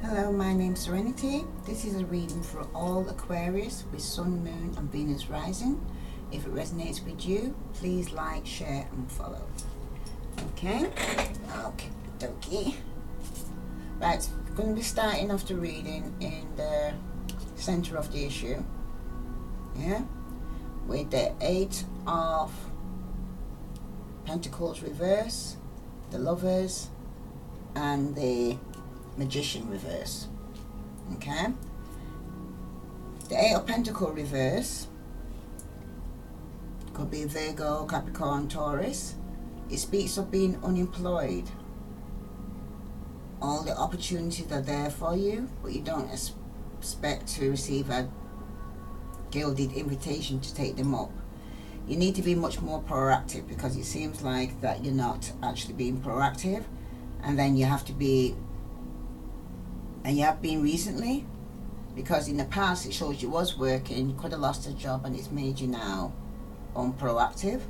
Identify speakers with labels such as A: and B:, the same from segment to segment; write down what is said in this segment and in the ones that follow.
A: Hello, my name's Serenity. This is a reading for all Aquarius with Sun, Moon and Venus rising. If it resonates with you, please like, share and follow. Okay, dokie. Right, we're going to be starting off the reading in the center of the issue. Yeah, with the 8 of Pentacles reverse, the Lovers and the Magician reverse. Okay, the 8 of Pentacles reverse could be Virgo, Capricorn, Taurus. It speaks of being unemployed. All the opportunities are there for you, but you don't expect to receive a gilded invitation to take them up. You need to be much more proactive, because it seems like that you're not actually being proactive, and then you have to be, and you have been recently, because in the past it shows you was working, you could have lost a job, and it's made you now unproactive.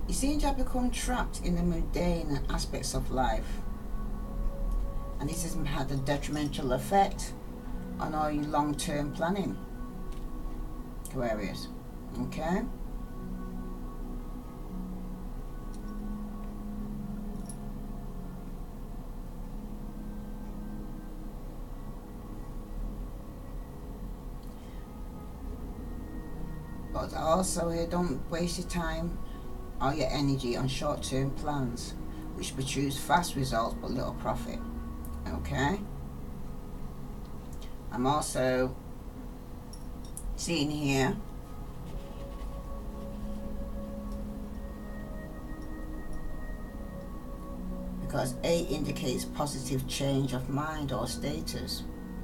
A: You seem to have become trapped in the mundane aspects of life, and this has had a detrimental effect on all your long-term planning, Aquarius. Okay, but also here, don't waste your time or your energy on short-term plans which produce fast results but little profit. Okay, I'm also seeing here because 8 indicates positive change of mind or status,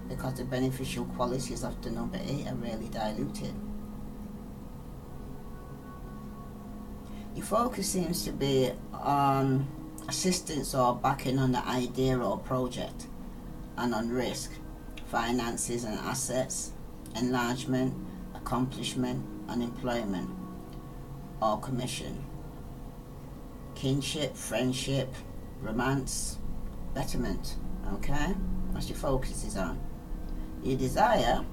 A: because the beneficial qualities of the number 8 are rarely diluted. Your focus seems to be on assistance or backing on the idea or project, and on risk, finances and assets, enlargement, accomplishment, unemployment, or commission, kinship, friendship, romance, betterment. Okay, that's your focus is on. Your desire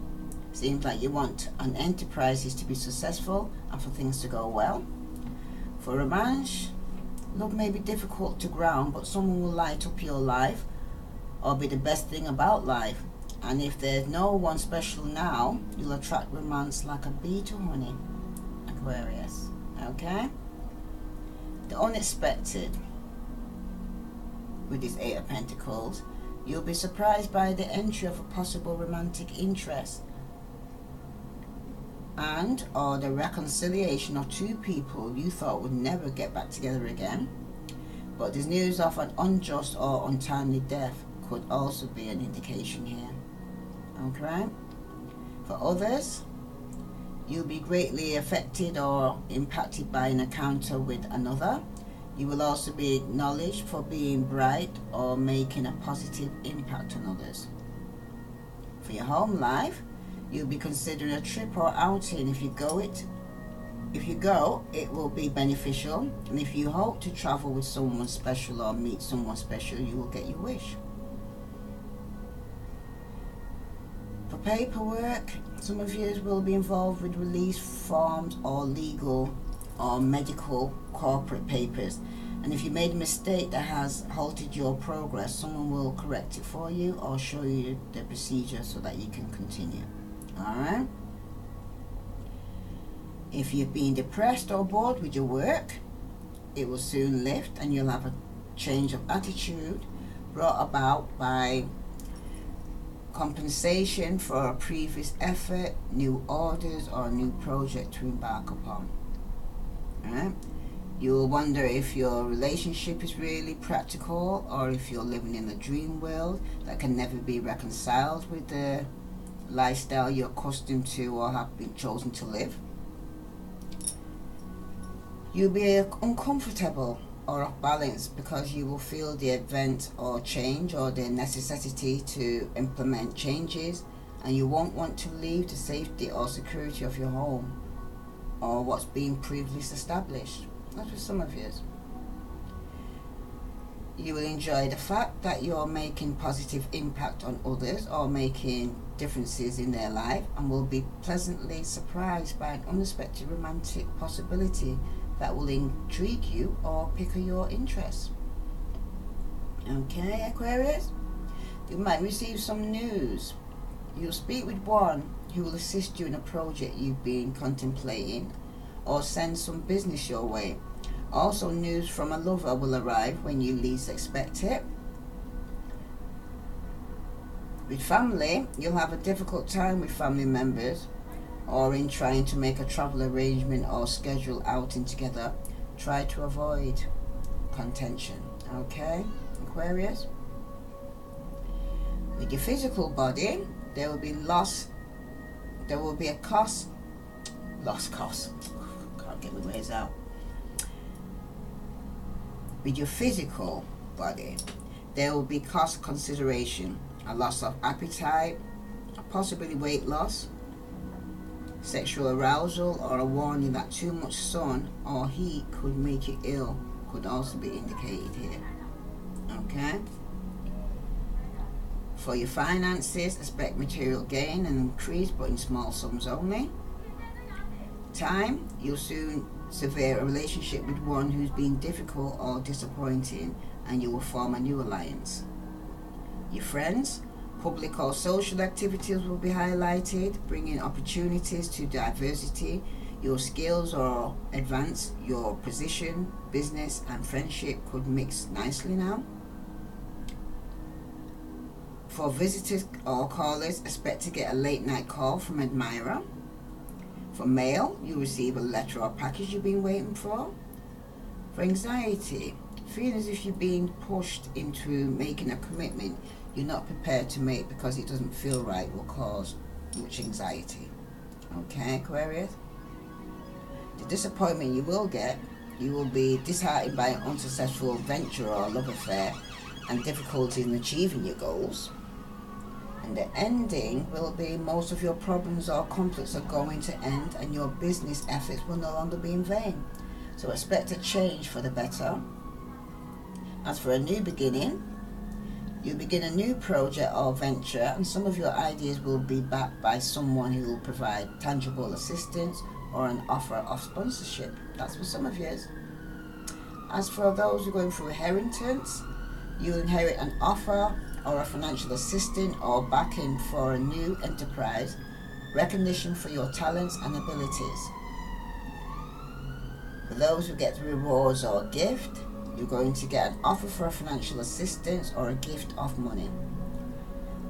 A: seems like you want an enterprise to be successful and for things to go well. For romance, love may be difficult to ground, but someone will light up your life or be the best thing about life. And if there's no one special now, you'll attract romance like a bee to honey, Aquarius. Okay? The unexpected with this 8 of Pentacles, you'll be surprised by the entry of a possible romantic interest and or the reconciliation of 2 people you thought would never get back together again. But this news of an unjust or untimely death could also be an indication here. Okay? For others, you'll be greatly affected or impacted by an encounter with another. You will also be acknowledged for being bright or making a positive impact on others. For your home life, you'll be considering a trip or outing. If you go, it will be beneficial. And if you hope to travel with someone special or meet someone special, you will get your wish. For paperwork, some of you will be involved with release forms or legal or medical corporate papers. And if you made a mistake that has halted your progress, someone will correct it for you or show you the procedure so that you can continue. Alright? If you've been depressed or bored with your work, it will soon lift, and you'll have a change of attitude brought about by compensation for a previous effort, new orders, or a new project to embark upon. Alright? You'll wonder if your relationship is really practical, or if you're living in a dream world that can never be reconciled with the lifestyle you're accustomed to or have been chosen to live. You'll be uncomfortable or off balance because you will feel the event or change or the necessity to implement changes and you won't want to leave the safety or security of your home or what's been previously established. That's for some of you. You will enjoy the fact that you're making positive impact on others or making differences in their life, and will be pleasantly surprised by an unexpected romantic possibility that will intrigue you or pique your interest. Okay, Aquarius? You might receive some news. You'll speak with one who will assist you in a project you've been contemplating, or send some business your way. Also, news from a lover will arrive when you least expect it. With family, you'll have a difficult time with family members, or in trying to make a travel arrangement or schedule outing together. Try to avoid contention. Okay, Aquarius? With your physical body, there will be a cost. Can't get my words out. With your physical body, there will be cost consideration, a loss of appetite, possibly weight loss, sexual arousal, or a warning that too much sun or heat could make you ill could also be indicated here. Okay? For your finances, expect material gain and increase, but in small sums only. Time, you'll soon sever a relationship with one who's been difficult or disappointing, and you will form a new alliance. Your friends, public or social activities will be highlighted, bringing opportunities to diversity. Your skills or advance your position, business and friendship could mix nicely now. For visitors or callers, expect to get a late night call from an admirer. For mail, you receive a letter or package you've been waiting for. For anxiety, feeling as if you're being pushed into making a commitment you're not prepared to make because it doesn't feel right, will cause much anxiety. Okay, Aquarius? The disappointment you will get, you will be disheartened by an unsuccessful venture or love affair and difficulty in achieving your goals. And the ending will be most of your problems or conflicts are going to end, and your business efforts will no longer be in vain. So expect a change for the better. As for a new beginning, you begin a new project or venture, and some of your ideas will be backed by someone who will provide tangible assistance or an offer of sponsorship. That's for some of you. As for those who are going through inheritance, you inherit an offer or a financial assistance or backing for a new enterprise, recognition for your talents and abilities. For those who get the rewards or gift, you're going to get an offer for a financial assistance or a gift of money.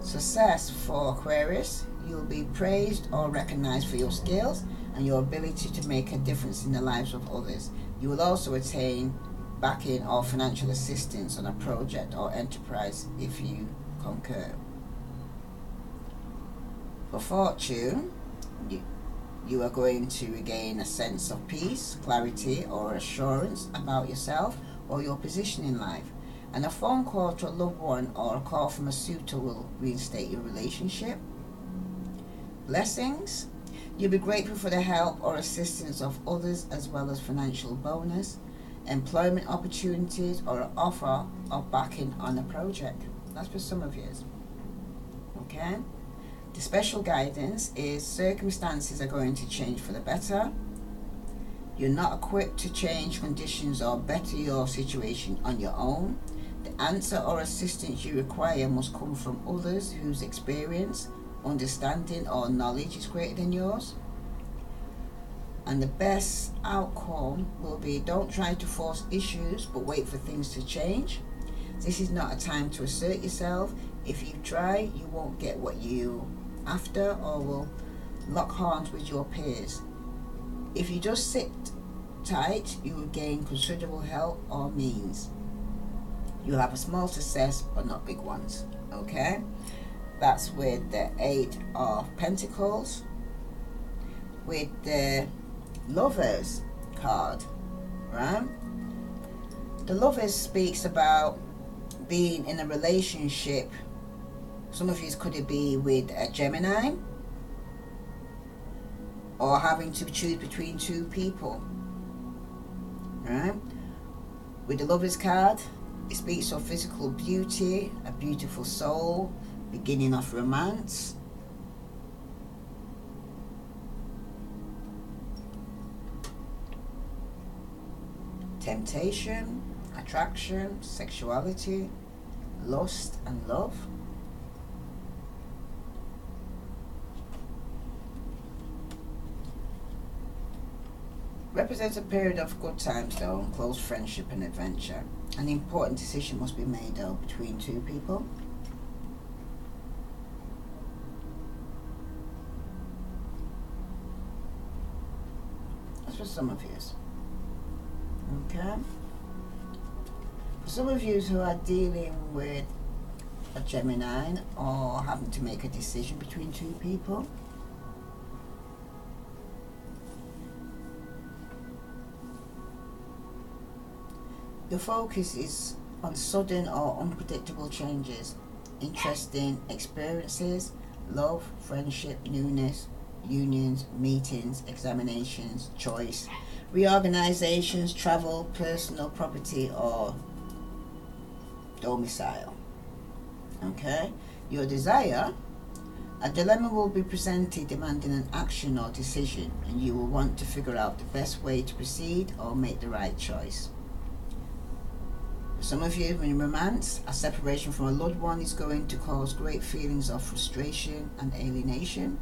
A: Success for Aquarius, you'll be praised or recognized for your skills and your ability to make a difference in the lives of others. You will also attain backing or financial assistance on a project or enterprise if you concur. For fortune, you are going to regain a sense of peace, clarity or assurance about yourself or your position in life, and a phone call to a loved one or a call from a suitor will reinstate your relationship. Blessings, you'll be grateful for the help or assistance of others as well as financial bonus, employment opportunities or an offer of backing on a project. That's for some of you. Okay? The special guidance is circumstances are going to change for the better. You're not equipped to change conditions or better your situation on your own. The answer or assistance you require must come from others whose experience, understanding or knowledge is greater than yours. And the best outcome will be, don't try to force issues but wait for things to change. This is not a time to assert yourself. If you try, you won't get what you after or will lock horns with your peers. If you just sit tight, you will gain considerable help or means. You'll have a small success but not big ones. Okay? That's with the 8 of Pentacles. With the Lovers card, right? The Lovers speaks about being in a relationship Some of you could it be with a Gemini, or having to choose between two people. Right? With the Lover's card, it speaks of physical beauty, a beautiful soul, beginning of romance. Temptation, attraction, sexuality, lust and love. Represents a period of good times though, and close friendship and adventure. An important decision must be made though between two people. That's for some of you. Okay. For some of you who are dealing with a Gemini or having to make a decision between two people, the focus is on sudden or unpredictable changes, interesting experiences, love, friendship, newness, unions, meetings, examinations, choice, reorganizations, travel, personal property or domicile. Okay? Your desire, a dilemma will be presented demanding an action or decision, and you will want to figure out the best way to proceed or make the right choice. For some of you in romance, a separation from a loved one is going to cause great feelings of frustration and alienation.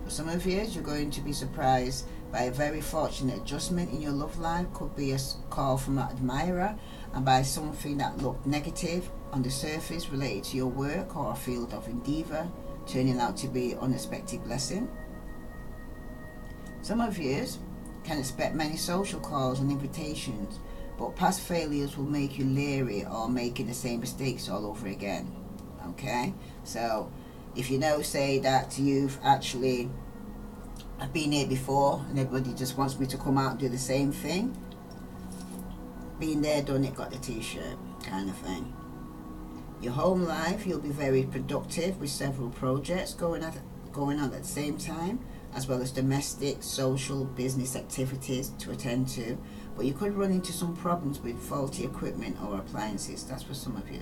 A: For some of you, you're going to be surprised by a very fortunate adjustment in your love life. Could be a call from an admirer, and by something that looked negative on the surface related to your work or a field of endeavour, turning out to be an unexpected blessing. Some of you can expect many social calls and invitations, but past failures will make you leery or making the same mistakes all over again. Okay, so if you know, say that you've actually I've been here before and everybody just wants me to come out and do the same thing, been there, done it, got the t-shirt kind of thing. Your home life, you'll be very productive with several projects going on at the same time, as well as domestic, social, business activities to attend to, but you could run into some problems with faulty equipment or appliances. That's for some of you.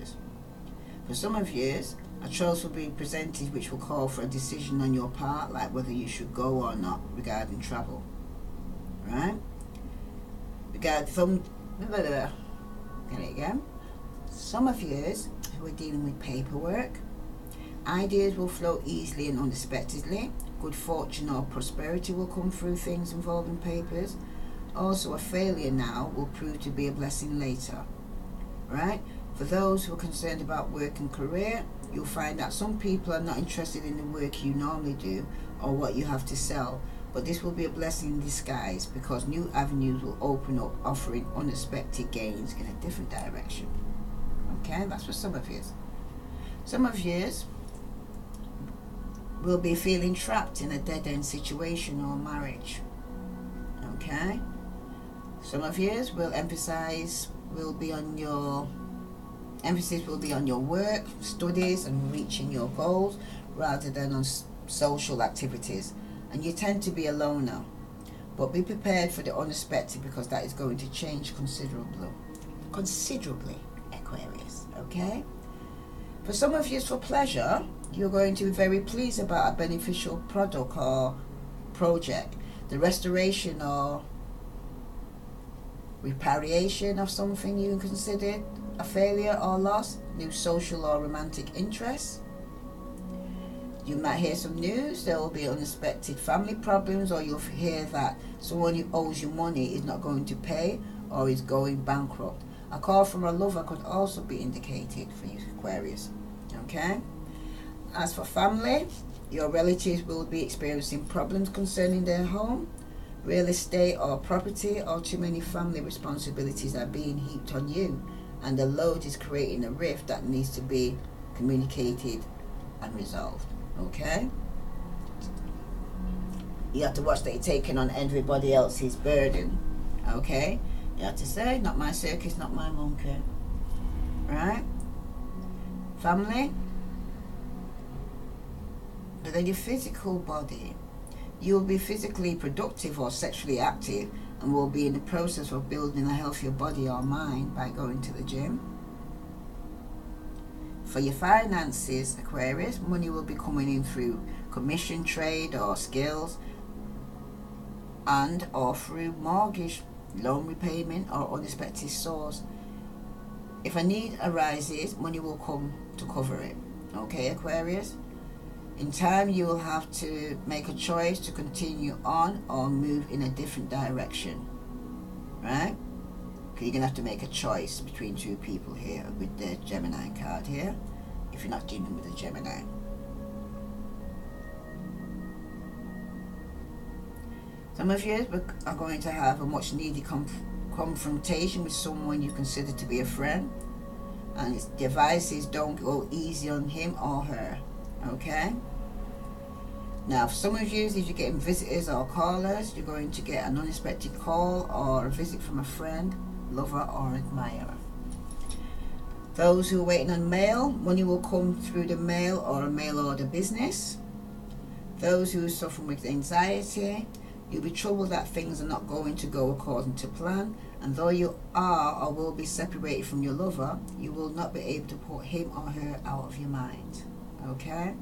A: For some of you, a choice will be presented which will call for a decision on your part, like whether you should go or not regarding travel. Right? Regarding some, get it again. Some of you who are dealing with paperwork, ideas will flow easily and unexpectedly. Good fortune or prosperity will come through things involving papers. Also, a failure now will prove to be a blessing later. Right? For those who are concerned about work and career, you'll find that some people are not interested in the work you normally do or what you have to sell, but this will be a blessing in disguise because new avenues will open up, offering unexpected gains in a different direction. Okay, that's for some of you. Some of you will be feeling trapped in a dead-end situation or marriage. Okay, some of you will emphasis will be on your work, studies and reaching your goals rather than on social activities, and you tend to be a loner, but be prepared for the unexpected because that is going to change considerably, Aquarius. Okay, for some of you, for pleasure, you're going to be very pleased about a beneficial product or project, the restoration or reparation of something you considered a failure or loss, new social or romantic interests. You might hear some news, there will be unexpected family problems, or you'll hear that someone who owes you money is not going to pay or is going bankrupt. A call from a lover could also be indicated for you, Aquarius. Okay? As for family, your relatives will be experiencing problems concerning their home, real estate or property, or too many family responsibilities are being heaped on you, and the load is creating a rift that needs to be communicated and resolved. Okay? You have to watch that you're taking on everybody else's burden. Okay? You have to say, not my circus, not my monkey. Right? Family, then your physical body. You will be physically productive or sexually active and will be in the process of building a healthier body or mind by going to the gym. For your finances, Aquarius, money will be coming in through commission, trade or skills, and or through mortgage, loan repayment or unexpected source. If a need arises, money will come to cover it. Okay, Aquarius? In time, you will have to make a choice to continue on or move in a different direction. Right? You're going to have to make a choice between two people here with the Gemini card here, if you're not dealing with a Gemini. Some of you are going to have a much needed confrontation with someone you consider to be a friend, and the advice is don't go easy on him or her. Okay? Now, for some of you, if you're getting visitors or callers, you're going to get an unexpected call or a visit from a friend, lover or admirer. Those who are waiting on mail, money will come through the mail or a mail order business. Those who are suffering with anxiety, you'll be troubled that things are not going to go according to plan, and though you are or will be separated from your lover, you will not be able to put him or her out of your mind. Okay?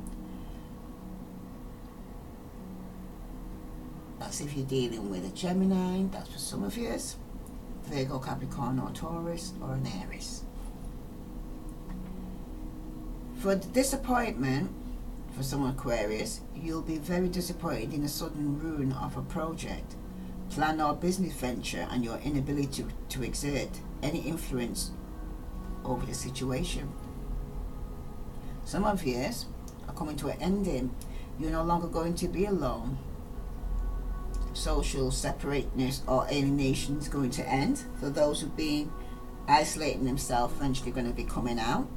A: That's if you're dealing with a Gemini. That's for some of you. Virgo, Capricorn or Taurus or an Aries. For the disappointment, for some Aquarius, you'll be very disappointed in the sudden ruin of a project, plan or business venture, and your inability to exert any influence over the situation. Some of you are coming to an ending. You're no longer going to be alone. Social separateness or alienation is going to end. For those who've been isolating themselves, eventually going to be coming out,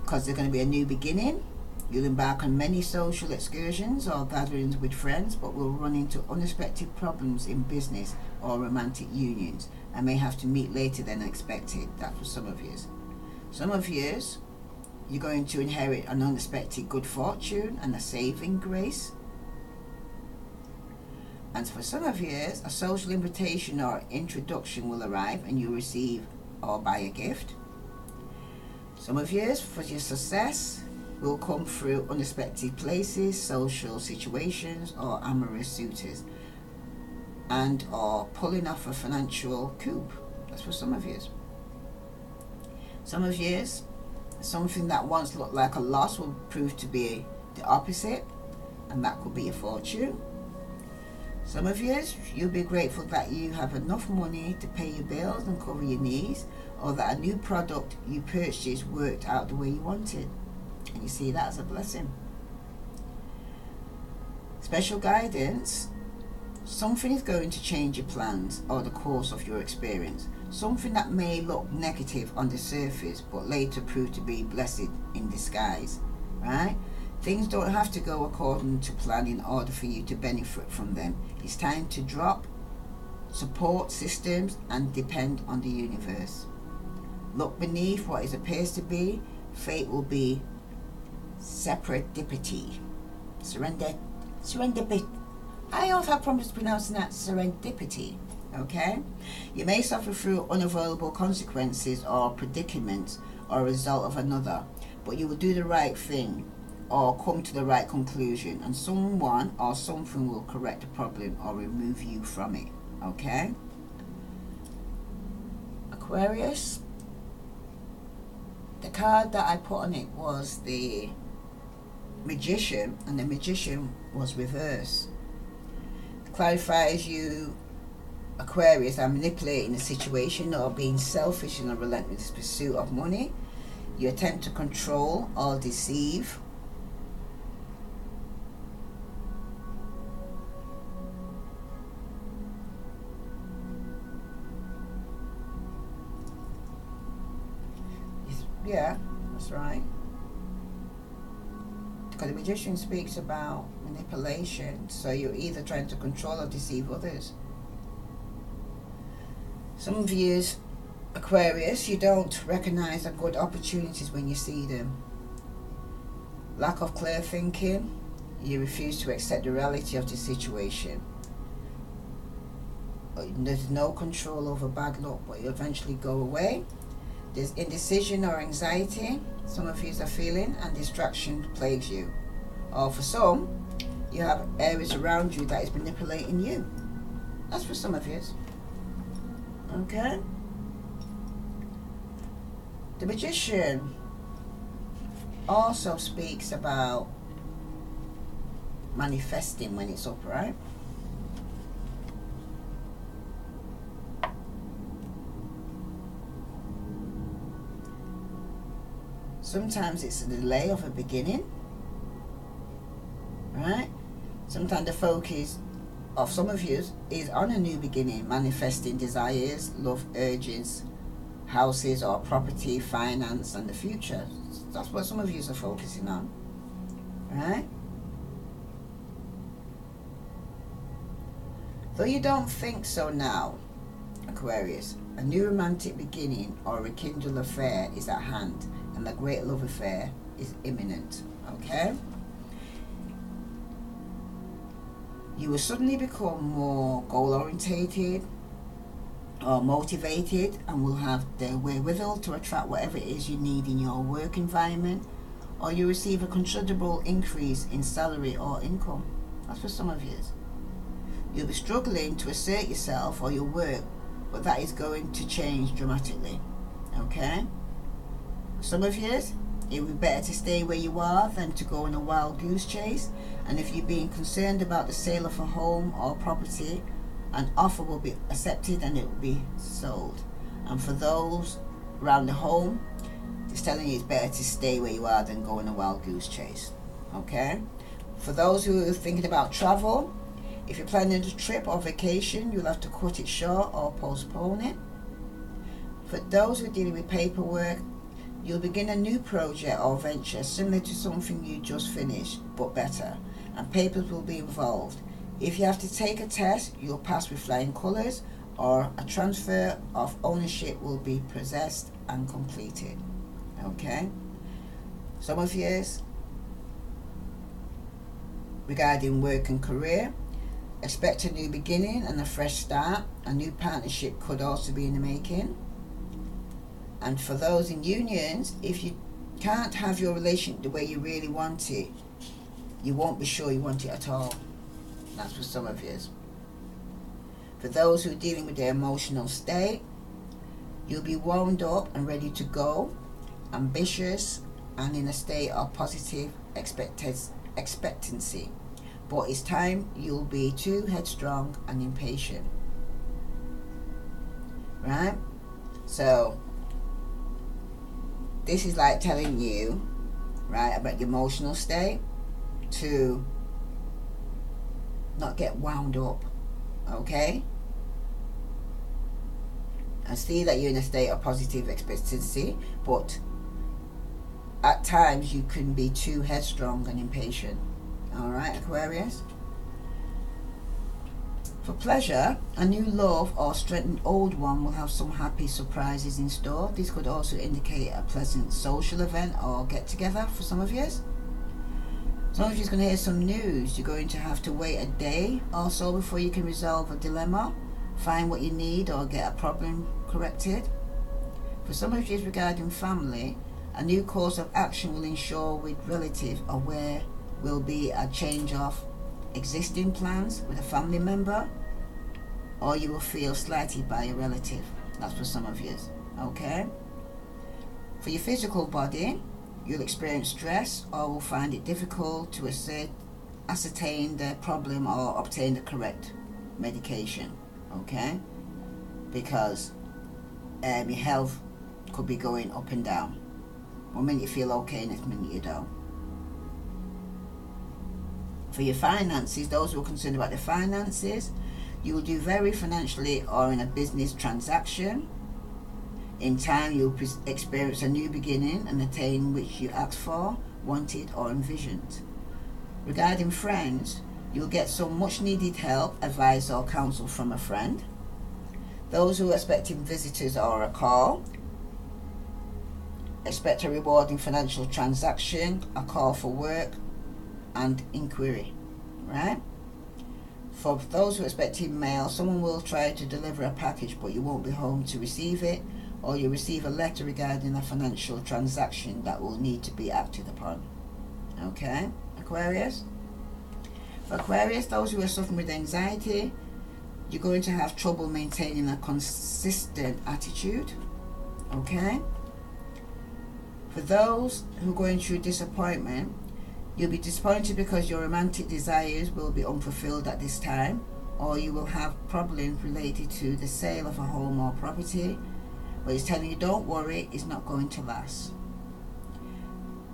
A: because there's going to be a new beginning. You'll embark on many social excursions or gatherings with friends, but will run into unexpected problems in business or romantic unions and may have to meet later than expected. That's for some of you. Some of you, you're going to inherit an unexpected good fortune and a saving grace. And for some of you, a social invitation or introduction will arrive and you'll receive or buy a gift. Some of you, for your success, will come through unexpected places, social situations or amorous suitors, and or pulling off a financial coup. That's for some of you. Some of you, something that once looked like a loss will prove to be the opposite, and that could be a fortune. Some of you, you'll be grateful that you have enough money to pay your bills and cover your needs, or that a new product you purchased worked out the way you wanted. And you see that as a blessing. Special guidance. Something is going to change your plans or the course of your experience. Something that may look negative on the surface, but later prove to be blessed in disguise. Right? Things don't have to go according to plan in order for you to benefit from them. It's time to drop support systems and depend on the universe. Look beneath what is appears to be. Fate will be serendipity. Serendipity. I also have problems pronouncing that serendipity. Okay? You may suffer through unavoidable consequences or predicaments or a result of another, but you will do the right thing or come to the right conclusion, and someone or something will correct the problem or remove you from it. Okay? Aquarius, the card that I put on it was the Magician, and the Magician was reversed. It clarifies you, Aquarius, are manipulating the situation or being selfish in a relentless pursuit of money. You attempt to control or deceive. Yeah, that's right. Because the Magician speaks about manipulation, so you're either trying to control or deceive others. Some of you, Aquarius, you don't recognize the good opportunities when you see them. Lack of clear thinking. You refuse to accept the reality of the situation. There's no control over bad luck, but you eventually go away. There's indecision or anxiety some of you are feeling, and distraction plagues you. Or for some, you have areas around you that is manipulating you. That's for some of you. Okay? The Magician also speaks about manifesting when it's upright. Sometimes it's a delay of a beginning, right? Sometimes the focus of some of you is on a new beginning, manifesting desires, love, urges, houses or property, finance, and the future. That's what some of you are focusing on, right? Though you don't think so now, Aquarius, a new romantic beginning or rekindle affair is at hand, and the great love affair is imminent, okay? You will suddenly become more goal-orientated or motivated, and will have the wherewithal to attract whatever it is you need in your work environment, or you receive a considerable increase in salary or income. That's for some of you. You'll be struggling to assert yourself or your work, but that is going to change dramatically, okay? Some of you, it would be better to stay where you are than to go on a wild goose chase. And if you're being concerned about the sale of a home or property, an offer will be accepted and it will be sold. And for those around the home, it's telling you it's better to stay where you are than go on a wild goose chase, okay? For those who are thinking about travel, if you're planning a trip or vacation, you'll have to cut it short or postpone it. For those who are dealing with paperwork, you'll begin a new project or venture similar to something you just finished, but better, and papers will be involved. If you have to take a test, you'll pass with flying colours, or a transfer of ownership will be possessed and completed, okay? Some of you, regarding work and career, expect a new beginning and a fresh start. A new partnership could also be in the making. And for those in unions, if you can't have your relationship the way you really want it, you won't be sure you want it at all. That's for some of you. For those who are dealing with their emotional state, you'll be wound up and ready to go, ambitious and in a state of positive expectancy. But it's time you'll be too headstrong and impatient. Right? So, this is like telling you, right, about your emotional state to not get wound up, okay? And see that you're in a state of positive expectancy, but at times you can be too headstrong and impatient. Alright, Aquarius? For pleasure, a new love or strengthened old one will have some happy surprises in store. This could also indicate a pleasant social event or get together for some of you. Some of you are going to hear some news. You're going to have to wait a day or so before you can resolve a dilemma, find what you need, or get a problem corrected. For some of you regarding family, a new course of action will ensure with relatives or where will be a change of existing plans with a family member, or you will feel slighted by a relative. That's for some of you, okay? For your physical body, you'll experience stress or will find it difficult to ascertain the problem or obtain the correct medication, okay? Because your health could be going up and down. One minute you feel okay, next minute you don't. For your finances, those who are concerned about their finances, you will do very financially or in a business transaction. In time, you'll experience a new beginning and attain which you asked for, wanted, or envisioned. Regarding friends, you'll get some much needed help, advice, or counsel from a friend. Those who are expecting visitors or a call, Expect a rewarding financial transaction, a call for work, and inquiry, right? For those who are expecting mail, someone will try to deliver a package, but you won't be home to receive it, or you receive a letter regarding a financial transaction that will need to be acted upon. Okay, Aquarius? For Aquarius, those who are suffering with anxiety, you're going to have trouble maintaining a consistent attitude. Okay? For those who are going through disappointment, you'll be disappointed because your romantic desires will be unfulfilled at this time, or you will have problems related to the sale of a home or property, but it's telling you don't worry, it's not going to last.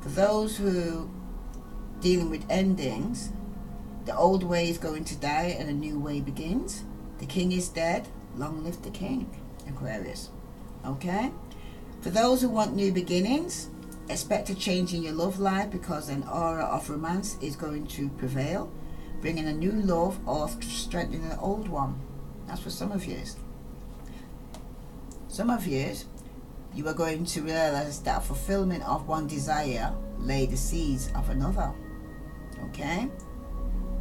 A: For those who are dealing with endings, the old way is going to die and a new way begins. The king is dead, long live the king, Aquarius. Okay? For those who want new beginnings, expect a change in your love life because an aura of romance is going to prevail, bringing a new love or strengthening an old one. That's for some of you. Some of you are going to realize that fulfillment of one desire lay the seeds of another. Okay?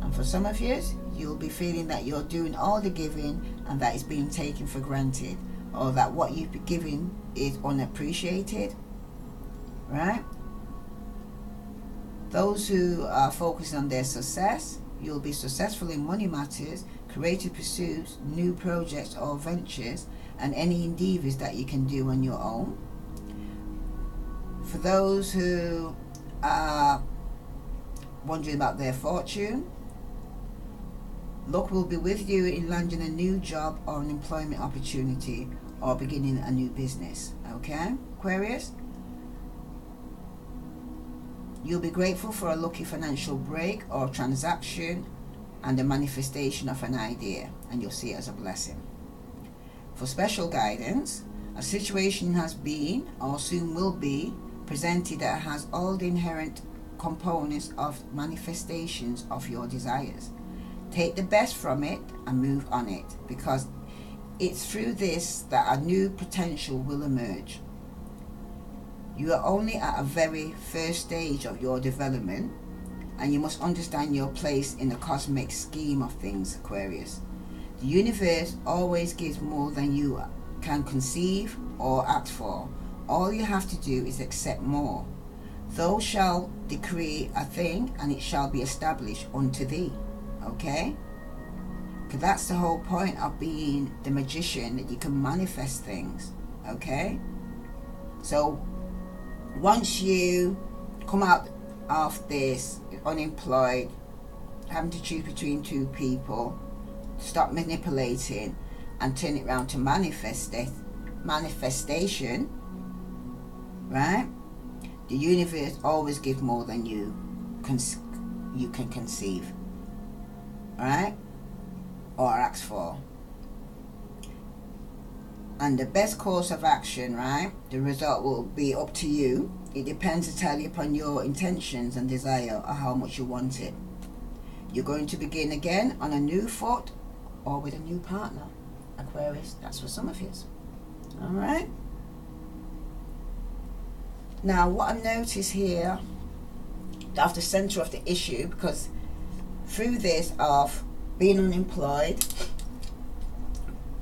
A: And for some of you, you'll be feeling that you're doing all the giving and that it's being taken for granted, or that what you've been giving is unappreciated. Right? Those who are focusing on their success, you'll be successful in money matters, creative pursuits, new projects or ventures, and any endeavours that you can do on your own. For those who are wondering about their fortune, luck will be with you in landing a new job or an employment opportunity or beginning a new business. Okay, Aquarius? You'll be grateful for a lucky financial break or transaction and the manifestation of an idea, and you'll see it as a blessing. For special guidance, a situation has been or soon will be presented that has all the inherent components of manifestations of your desires. Take the best from it and move on it, because it's through this that a new potential will emerge. You are only at a very first stage of your development, and you must understand your place in the cosmic scheme of things, Aquarius. The universe always gives more than you can conceive or ask for. All you have to do is accept more. Thou shalt decree a thing, and it shall be established unto thee. Okay? Because that's the whole point of being the magician, that you can manifest things. Okay? So once you come out of this unemployed, having to choose between two people, stop manipulating and turn it around to manifestation, right? The universe always gives more than you can conceive, right? Or ask for. And the best course of action, right? The result will be up to you. It depends entirely upon your intentions and desire, or how much you want it. You're going to begin again on a new foot or with a new partner, Aquarius. That's for some of you. All right. Now, what I've noticed here, off the center of the issue, because through this of being unemployed,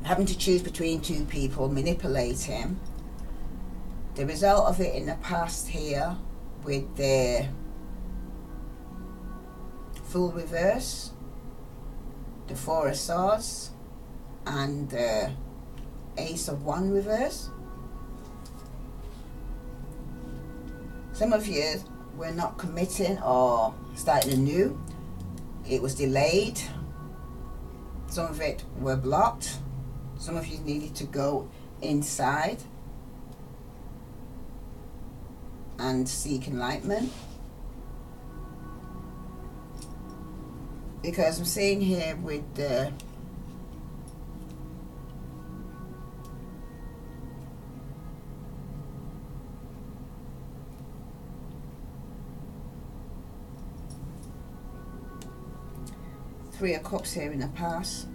A: having to choose between two people, manipulating, the result of it in the past here with the Fool reverse, the Four of Swords, and the Ace of Wands reverse. Some of you were not committing or starting anew. It was delayed. Some of it were blocked. Some of you needed to go inside and seek enlightenment. Because I'm seeing here with the Three of Cups here in the past.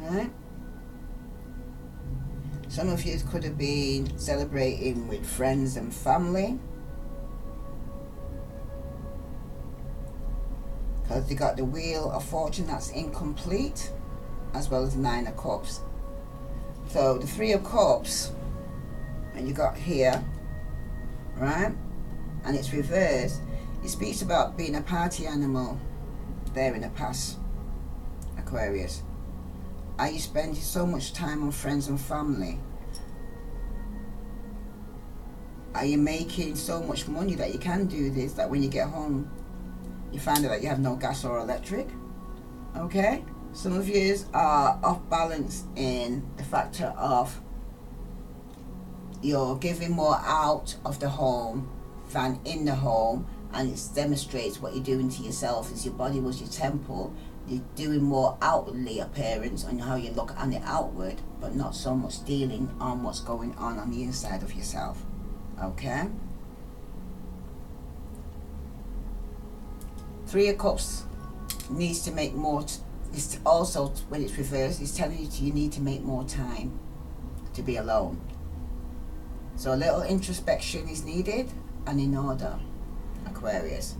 A: Alright. Some of you could have been celebrating with friends and family, because they got the Wheel of Fortune that's incomplete, as well as the Nine of Cups. So the Three of Cups, and you got here, right, and it's reversed. It speaks about being a party animal there in the past, Aquarius. Are you spending so much time on friends and family? Are you making so much money that you can do this, that when you get home you find out that you have no gas or electric? Okay, some of you are off balance in the factor of you're giving more out of the home than in the home, and it demonstrates what you're doing to yourself. Is your body was your temple. You're doing more outwardly appearance on how you look on the outward, but not so much dealing on what's going on the inside of yourself. Okay, Three of Cups needs to make more. It's also, when it's reversed, it's telling you you need to make more time to be alone. So a little introspection is needed and in order, Aquarius.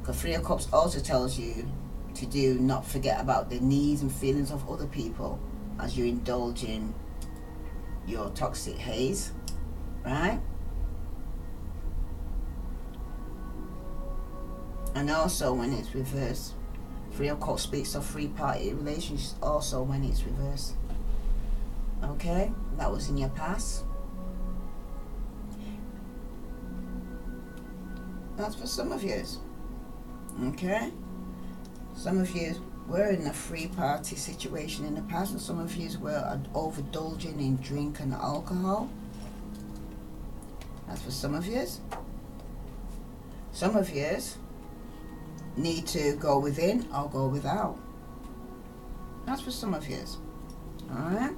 A: Because Three of Cups also tells you to do not forget about the needs and feelings of other people as you indulge in your toxic haze, right? And also when it's reversed, Three of Cups speaks of three-party relationships also when it's reversed. Okay, that was in your past. That's for some of you. Okay, some of you were in a three-party situation in the past, and some of you were overindulging in drink and alcohol. That's for some of you. Some of you need to go within or go without. That's for some of you. Alright,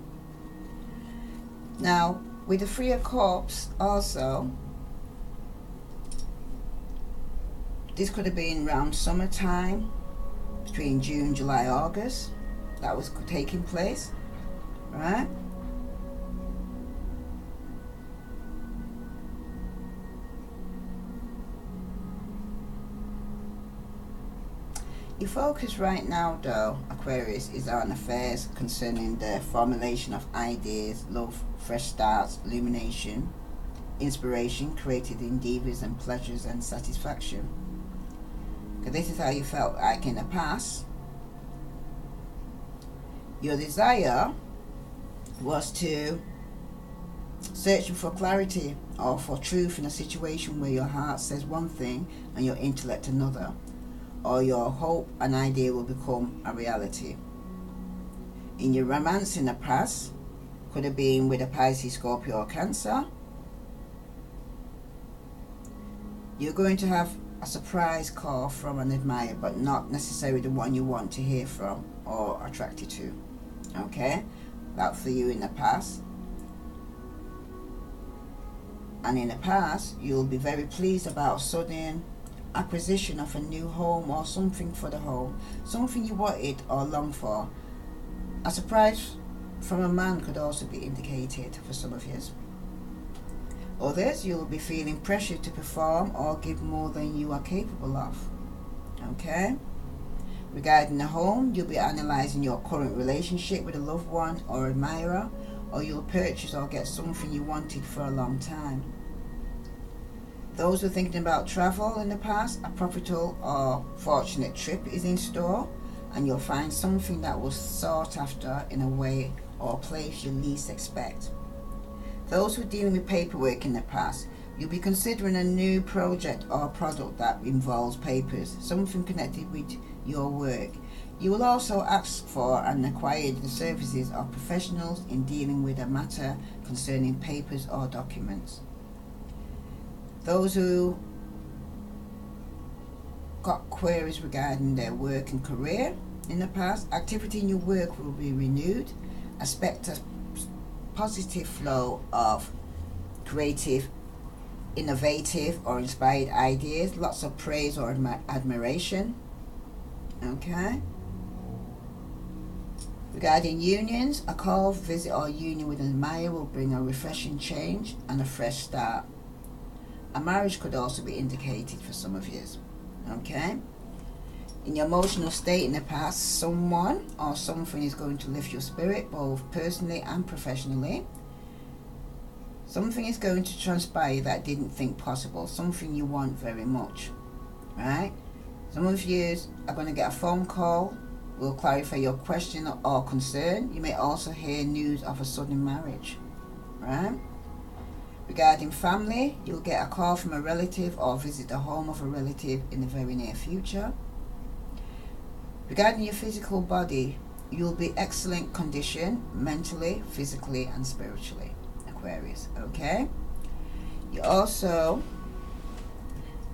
A: now with the Three of Cups also, this could have been around summertime, between June, July, August, that was taking place, right? Your focus right now though, Aquarius, is on affairs concerning the formulation of ideas, love, fresh starts, illumination, inspiration, created endeavors and pleasures and satisfaction. Because this is how you felt like in the past. Your desire was to search for clarity or for truth in a situation where your heart says one thing and your intellect another, or your hope and idea will become a reality. In your romance in the past, could have been with a Pisces, Scorpio or Cancer, you're going to have a surprise call from an admirer, but not necessarily the one you want to hear from or attracted to. Okay, that's for you in the past. And in the past, you'll be very pleased about sudden acquisition of a new home or something for the home, something you wanted or longed for. A surprise from a man could also be indicated for some of you. Others, you'll be feeling pressure to perform or give more than you are capable of. Okay, regarding the home, you'll be analyzing your current relationship with a loved one or admirer, or you'll purchase or get something you wanted for a long time. Those who are thinking about travel in the past, a profitable or fortunate trip is in store, and you'll find something that was sought after in a way or place you least expect. Those who are dealing with paperwork in the past, you'll be considering a new project or product that involves papers, something connected with your work. You will also ask for and acquire the services of professionals in dealing with a matter concerning papers or documents. Those who got queries regarding their work and career in the past, activity in your work will be renewed. Expect a positive flow of creative, innovative or inspired ideas, lots of praise or admiration. Okay, Regarding unions, a call, visit or union with an admirer will bring a refreshing change and a fresh start. A marriage could also be indicated for some of you. Okay? In your emotional state in the past, someone or something is going to lift your spirit, both personally and professionally. Something is going to transpire that didn't think possible, something you want very much, right? Some of you are going to get a phone call, will clarify your question or concern. You may also hear news of a sudden marriage, right? Regarding family, you'll get a call from a relative or visit the home of a relative in the very near future. Regarding your physical body, you'll be excellent condition mentally, physically and spiritually, Aquarius, okay?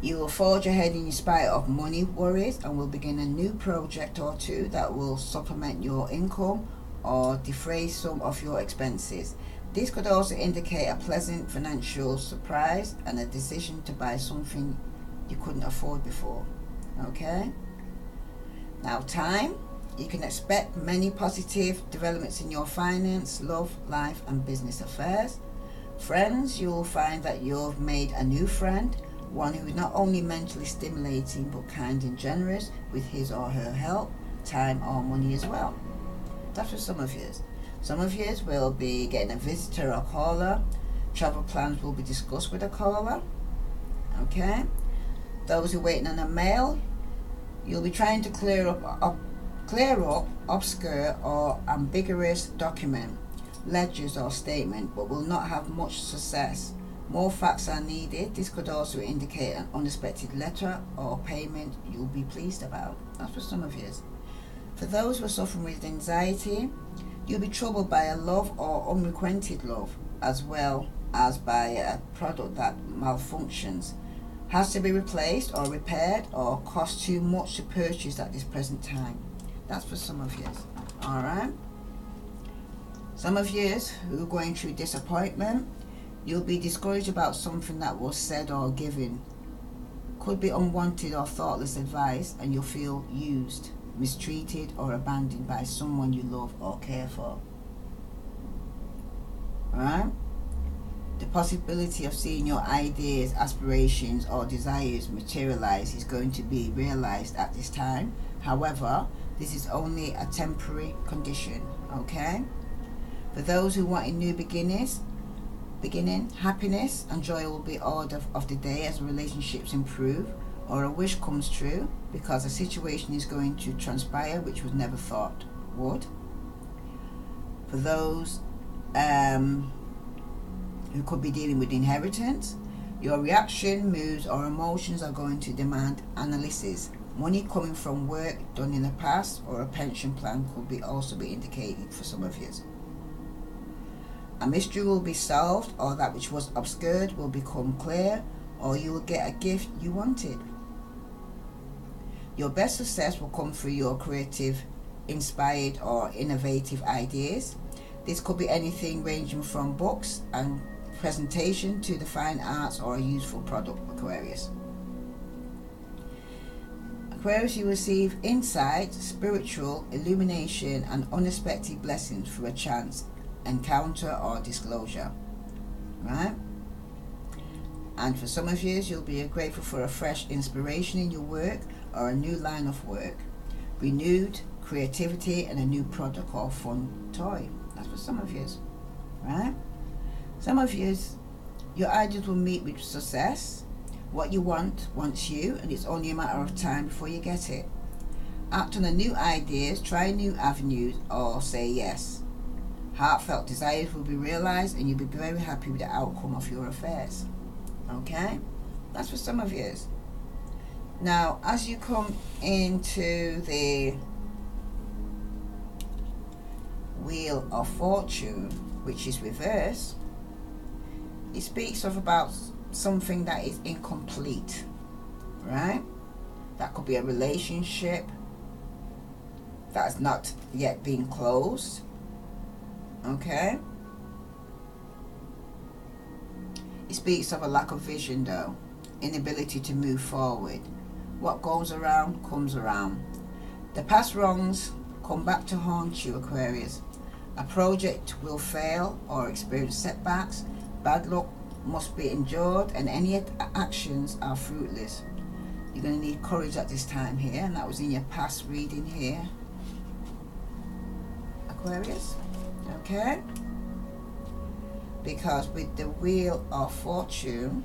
A: You will forge ahead in spite of money worries and will begin a new project or two that will supplement your income or defray some of your expenses. This could also indicate a pleasant financial surprise and a decision to buy something you couldn't afford before, okay? Now time, you can expect many positive developments in your finance, love, life and business affairs. Friends, you'll find that you've made a new friend, one who is not only mentally stimulating but kind and generous with his or her help, time or money as well. That's for some of you. Some of you will be getting a visitor or caller. Travel plans will be discussed with a caller, okay? Those who are waiting on a mail, you'll be trying to clear up obscure or ambiguous document, ledgers or statement, but will not have much success. More facts are needed. This could also indicate an unexpected letter or payment you'll be pleased about. That's for some of you. For those who are suffering with anxiety, you'll be troubled by a love or unrequited love, as well as by a product that malfunctions, has to be replaced or repaired, or costs too much to purchase at this present time. That's for some of you. Alright? Some of you who are going through disappointment, you'll be discouraged about something that was said or given. Could be unwanted or thoughtless advice, and you'll feel used, mistreated or abandoned by someone you love or care for. Alright? The possibility of seeing your ideas, aspirations or desires materialize is going to be realized at this time. However, this is only a temporary condition, okay? For those who want a new beginning, happiness and joy will be order of the day as relationships improve or a wish comes true, because a situation is going to transpire which was never thought would. For those who could be dealing with inheritance, your reaction, moods or emotions are going to demand analysis. Money coming from work done in the past or a pension plan could also be indicated for some of you. A mystery will be solved, or that which was obscured will become clear, or you will get a gift you wanted. Your best success will come through your creative, inspired or innovative ideas. This could be anything ranging from books and presentation to the fine arts or a useful product, Aquarius. Aquarius, you receive insight, spiritual illumination and unexpected blessings through a chance encounter or disclosure, right? And for some of you, you'll be grateful for a fresh inspiration in your work or a new line of work, renewed creativity and a new product or fun toy. That's for some of you, right? Some of you, your ideas will meet with success. What you want wants you, and it's only a matter of time before you get it. Act on the new ideas, try new avenues or say yes. Heartfelt desires will be realized and you'll be very happy with the outcome of your affairs. Okay? That's for some of you. Now, as you come into the Wheel of Fortune, which is reversed, it speaks of about something that is incomplete, right? That could be a relationship that's not yet been closed. Okay? It speaks of a lack of vision though, inability to move forward. What goes around comes around. The past wrongs come back to haunt you, Aquarius. A project will fail or experience setbacks. Bad luck must be endured, and any actions are fruitless. You're going to need courage at this time here, and that was in your past reading here, Aquarius. Okay? Because with the Wheel of Fortune,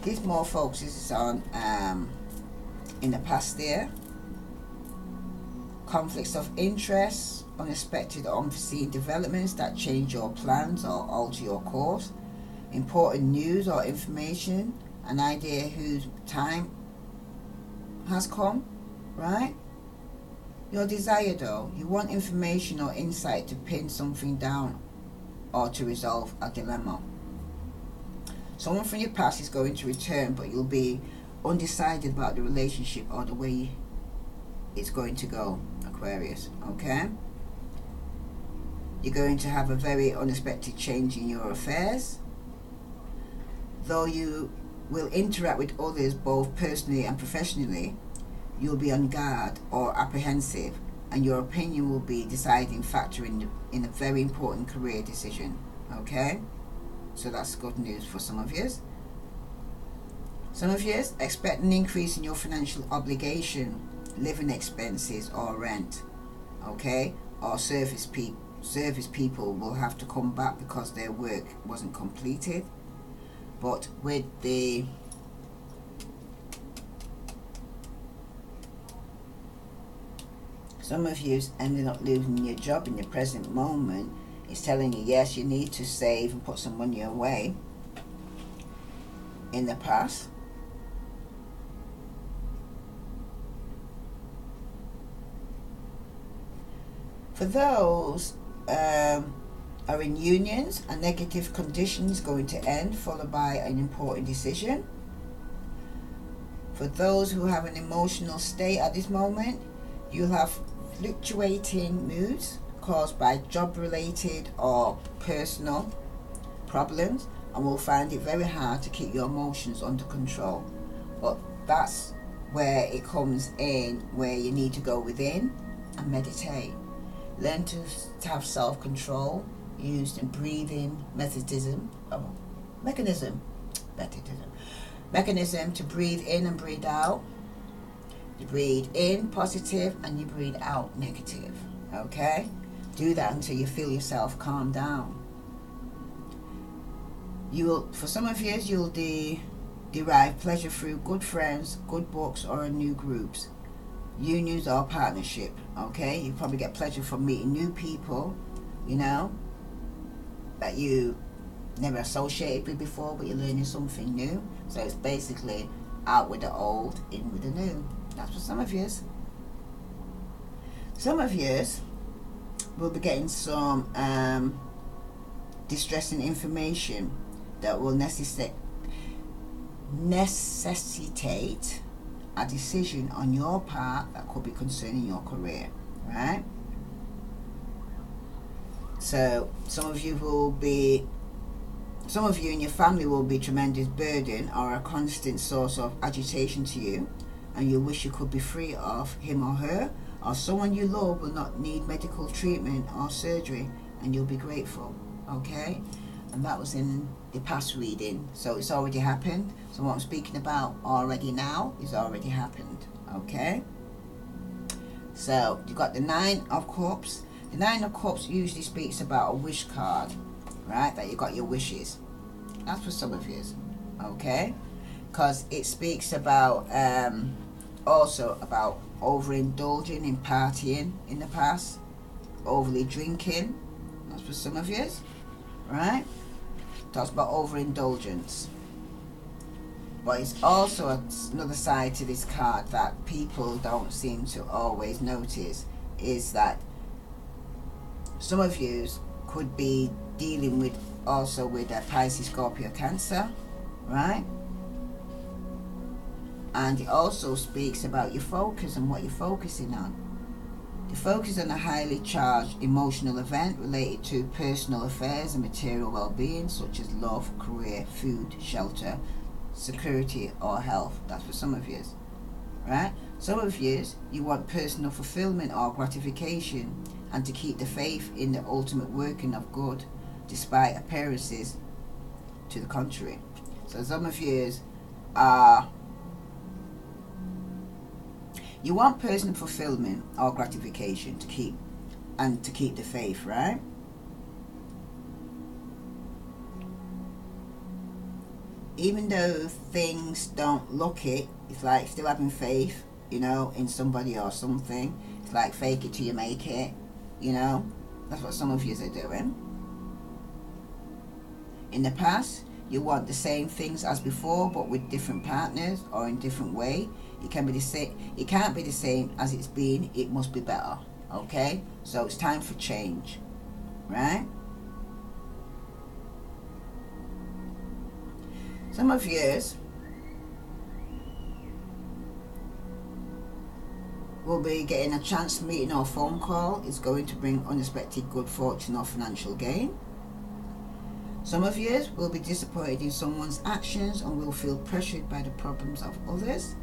A: this more focuses on in the past there. Conflicts of interest, unexpected or unforeseen developments that change your plans or alter your course. Important news or information, an idea whose time has come, right? Your desire though, you want information or insight to pin something down or to resolve a dilemma. Someone from your past is going to return, but you'll be undecided about the relationship or the way it's going to go, Aquarius, okay? You're going to have a very unexpected change in your affairs. Though you will interact with others both personally and professionally, you'll be on guard or apprehensive, and your opinion will be deciding factor in a very important career decision, okay? So that's good news for some of you. Some of you expect an increase in your financial obligation, living expenses or rent, okay? Or service people will have to come back because their work wasn't completed. But with the some of you ending up losing your job in the present moment, it's telling you, yes, you need to save and put some money away. In the past, for those are in unions, a negative condition is going to end, followed by an important decision. For those who have an emotional state at this moment, you'll have fluctuating moods caused by job-related or personal problems, and will find it very hard to keep your emotions under control. But that's where it comes in, where you need to go within and meditate. Learn to have self-control used in breathing mechanism to breathe in and breathe out. You breathe in positive and you breathe out negative, okay? Do that until you feel yourself calm down. You will, for some of you, you'll derive pleasure through good friends, good books, or new groups, unions or partnership, okay? You probably get pleasure from meeting new people, you know, that you never associated with before, but you're learning something new. So it's basically out with the old, in with the new. That's for some of you. Some of you will be getting some distressing information that will necessitate a decision on your part that could be concerning your career, right? So some of you and your family will be a tremendous burden or a constant source of agitation to you, and you wish you could be free of him or her, or someone you love will not need medical treatment or surgery, and you'll be grateful, okay? And that was in the past reading, so it's already happened. So what I'm speaking about already now is already happened, okay? So you've got the Nine of Cups. The Nine of Cups usually speaks about a wish card, right? That you got your wishes. That's for some of you, okay? Because it speaks about also about overindulging in partying in the past, overly drinking. That's for some of you, right? Talks about overindulgence. But it's also another side to this card that people don't seem to always notice, is that some of you could be dealing with also with a Pisces, Scorpio, Cancer, right? And it also speaks about your focus and what you're focusing on. You focus on a highly charged emotional event related to personal affairs and material well-being, such as love, career, food, shelter, security, or health. That's for some of you, right? Some of you want personal fulfillment or gratification and to keep the faith in the ultimate working of good despite appearances to the contrary. So some of you are, you want personal fulfillment or gratification to keep the faith, right? Even though things don't look it, it's like still having faith, you know, in somebody or something. It's like fake it till you make it, you know. That's what some of you are doing. In the past, you want the same things as before, but with different partners or in different way. It can be the same. It can't be the same as it's been. It must be better. Okay, so it's time for change, right? Some of you will be getting a chance meeting or phone call. It's going to bring unexpected good fortune or financial gain. Some of you will be disappointed in someone's actions and will feel pressured by the problems of others.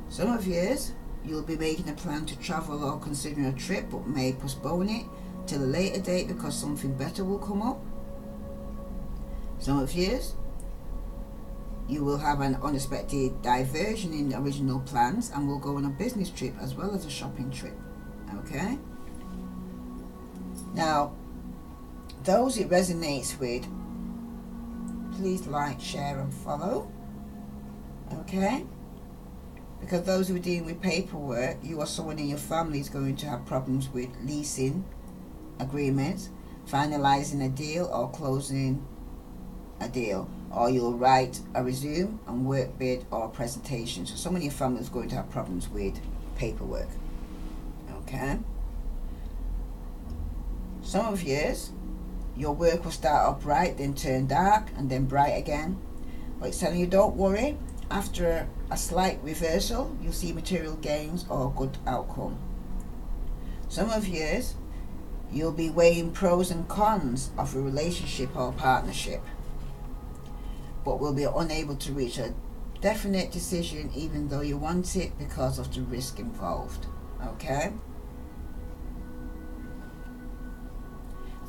A: Some of you, you'll be making a plan to travel or considering a trip but may postpone it till a later date because something better will come up. Some of you will have an unexpected diversion in the original plans and will go on a business trip as well as a shopping trip. Okay? Now, those it resonates with, please like, share and follow. Okay? Because those who are dealing with paperwork, you or someone in your family is going to have problems with leasing agreements, finalizing a deal or closing a deal, or you'll write a resume and work bid or a presentation. So someone in your family is going to have problems with paperwork. Okay? Some of you, your work will start up bright, then turn dark, and then bright again. But it's telling you, don't worry. After a slight reversal, you'll see material gains or good outcome. Some of you, you'll be weighing pros and cons of a relationship or partnership, but will be unable to reach a definite decision even though you want it because of the risk involved. Okay?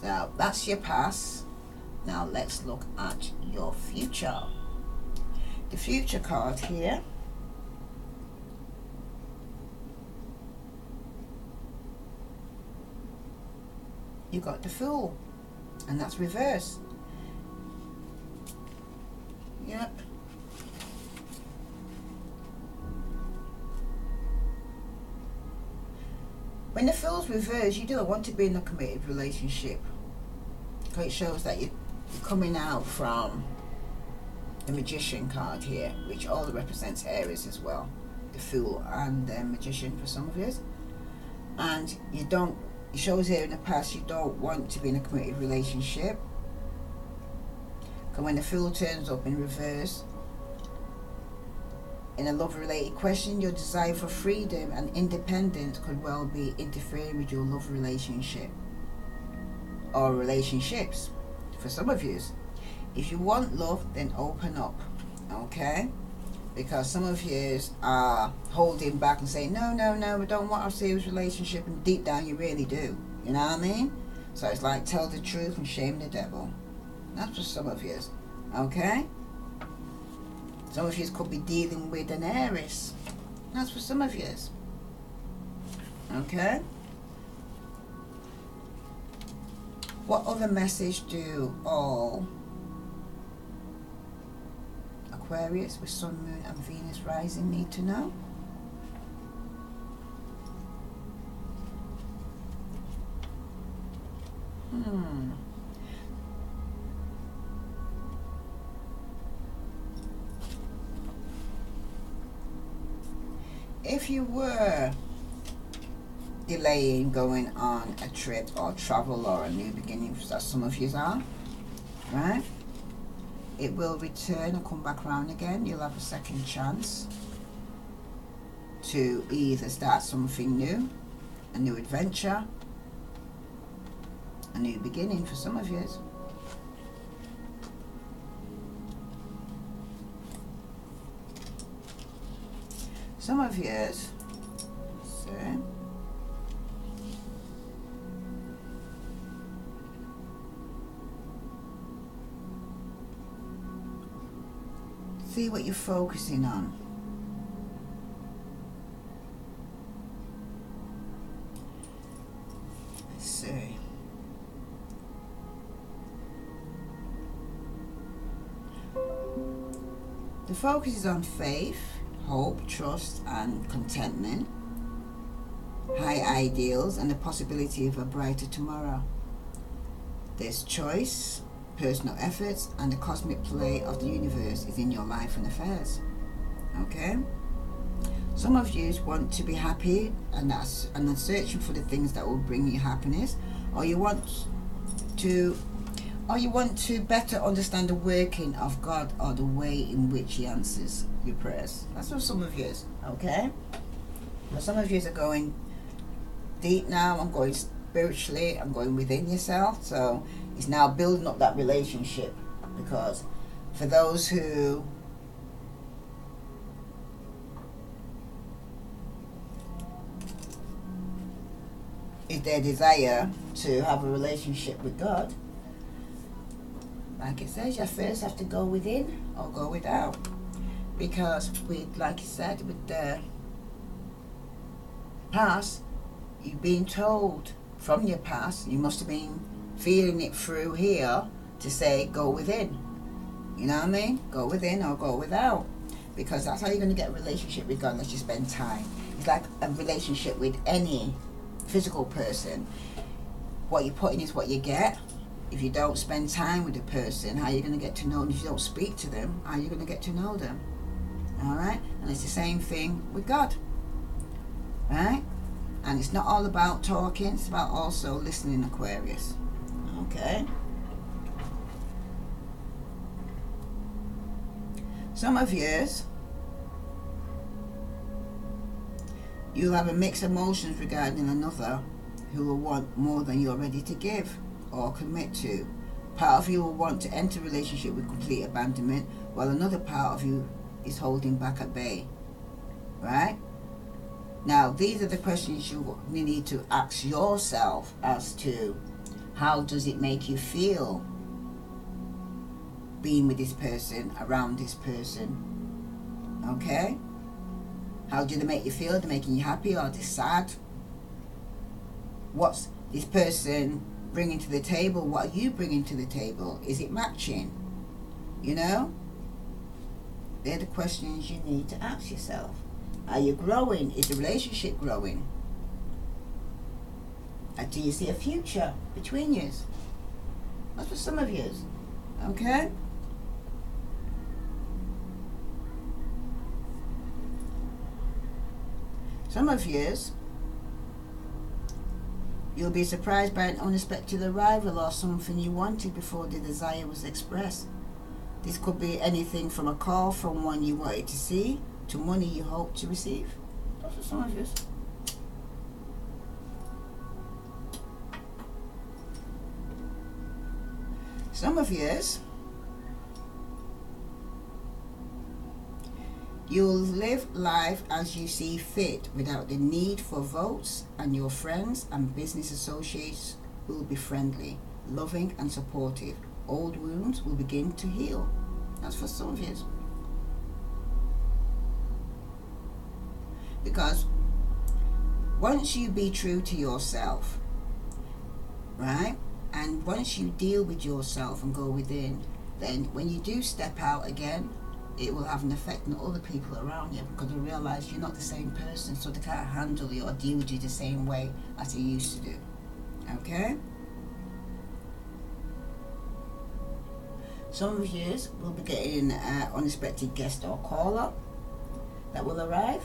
A: So that's your past. Now let's look at your future. The future card here. You got the Fool, and that's reverse. Yep. When the Fool's reversed, you don't want to be in a committed relationship. Because it shows that you're coming out from the Magician card here, which all represents Aries as well. The Fool and the Magician for some of you. And you don't, it shows here in the past you don't want to be in a committed relationship. Because when the Fool turns up in reverse, in a love-related question, your desire for freedom and independence could well be interfering with your love relationship or relationships. For some of you, if you want love, then open up, okay? Because some of you are holding back and saying, no, we don't want a serious relationship, and deep down you really do. You know what I mean? So it's like, tell the truth and shame the devil. That's for some of you, okay? Some of you could be dealing with an Aries. That's for some of you, okay? What other message do all Aquarius with Sun, Moon and Venus rising need to know? If you were delaying going on a trip or travel or a new beginning, as some of you are, right? It will return and come back around again. You'll have a second chance to either start something new, a new adventure, a new beginning for some of you. Some of yous, so see what you're focusing on. Let's see. The focus is on faith, hope, trust and contentment, high ideals and the possibility of a brighter tomorrow. There's choice, personal efforts and the cosmic play of the universe is in your life and affairs. Okay? Some of you want to be happy and are searching for the things that will bring you happiness, or you want to better understand the working of God or the way in which He answers your prayers. That's what some of you is, okay? But some of you are going deep now. I'm going spiritually. I'm going within yourself. So it's now building up that relationship, because for those who is their desire to have a relationship with God, like it says, you first have to go within or go without. Because with, like you said, with the past, you've been told from your past, you must have been feeling it through here to say go within. You know what I mean? Go within or go without. Because that's how you're going to get a relationship with God, unless you spend time. It's like a relationship with any physical person. What you put in is what you get. If you don't spend time with the person, how are you going to get to know them? If you don't speak to them, how are you going to get to know them? Alright? And it's the same thing with God. Right? And it's not all about talking, it's about also listening, Aquarius. Okay? Some of yous, you'll have a mixed emotions regarding another who will want more than you're ready to give or commit to. Part of you will want to enter a relationship with complete abandonment, while another part of you is holding back at bay. Right? Now, these are the questions you need to ask yourself as to how does it make you feel being with this person, around this person. Okay? How do they make you feel? They're making you happy or they're sad? What's this person bringing to the table? What are you bringing to the table? Is it matching? You know? They're the questions you need to ask yourself. Are you growing? Is the relationship growing? And do you see a future between you? That's for some of you. Okay? Some of you, you'll be surprised by an unexpected arrival or something you wanted before the desire was expressed. This could be anything from a call from one you wanted to see to money you hope to receive. That's for some of you. Some of you, you'll live life as you see fit without the need for votes, and your friends and business associates will be friendly, loving and supportive. Old wounds will begin to heal. That's for some of you. Because once you be true to yourself, right, and once you deal with yourself and go within, then when you do step out again, it will have an effect on other people around you, because they realize you're not the same person, so they can't handle you or deal with you the same way as they used to do. Okay? Some of you will be getting an unexpected guest or caller that will arrive.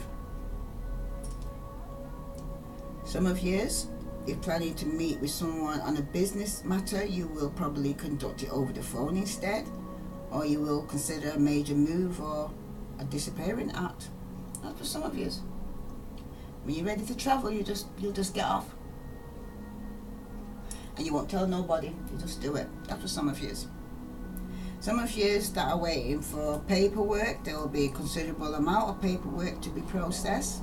A: Some of you, if planning to meet with someone on a business matter, you will probably conduct it over the phone instead, or you will consider a major move or a disappearing act. That's for some of you. When you're ready to travel, you'll just get off, and you won't tell nobody. You just do it. That's for some of you. Some of you that are waiting for paperwork, there will be a considerable amount of paperwork to be processed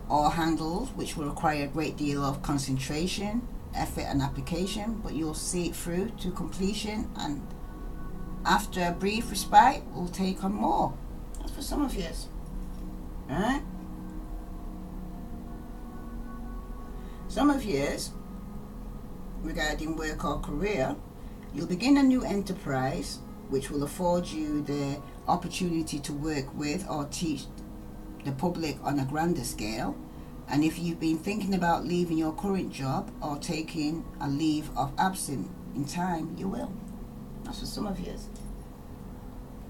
A: or handled, which will require a great deal of concentration, effort and application, but you'll see it through to completion, and after a brief respite, we'll take on more. That's for some of you. Alright? Some of you, regarding work or career, you'll begin a new enterprise which will afford you the opportunity to work with or teach the public on a grander scale. And if you've been thinking about leaving your current job or taking a leave of absence in time, you will. That's for some of you.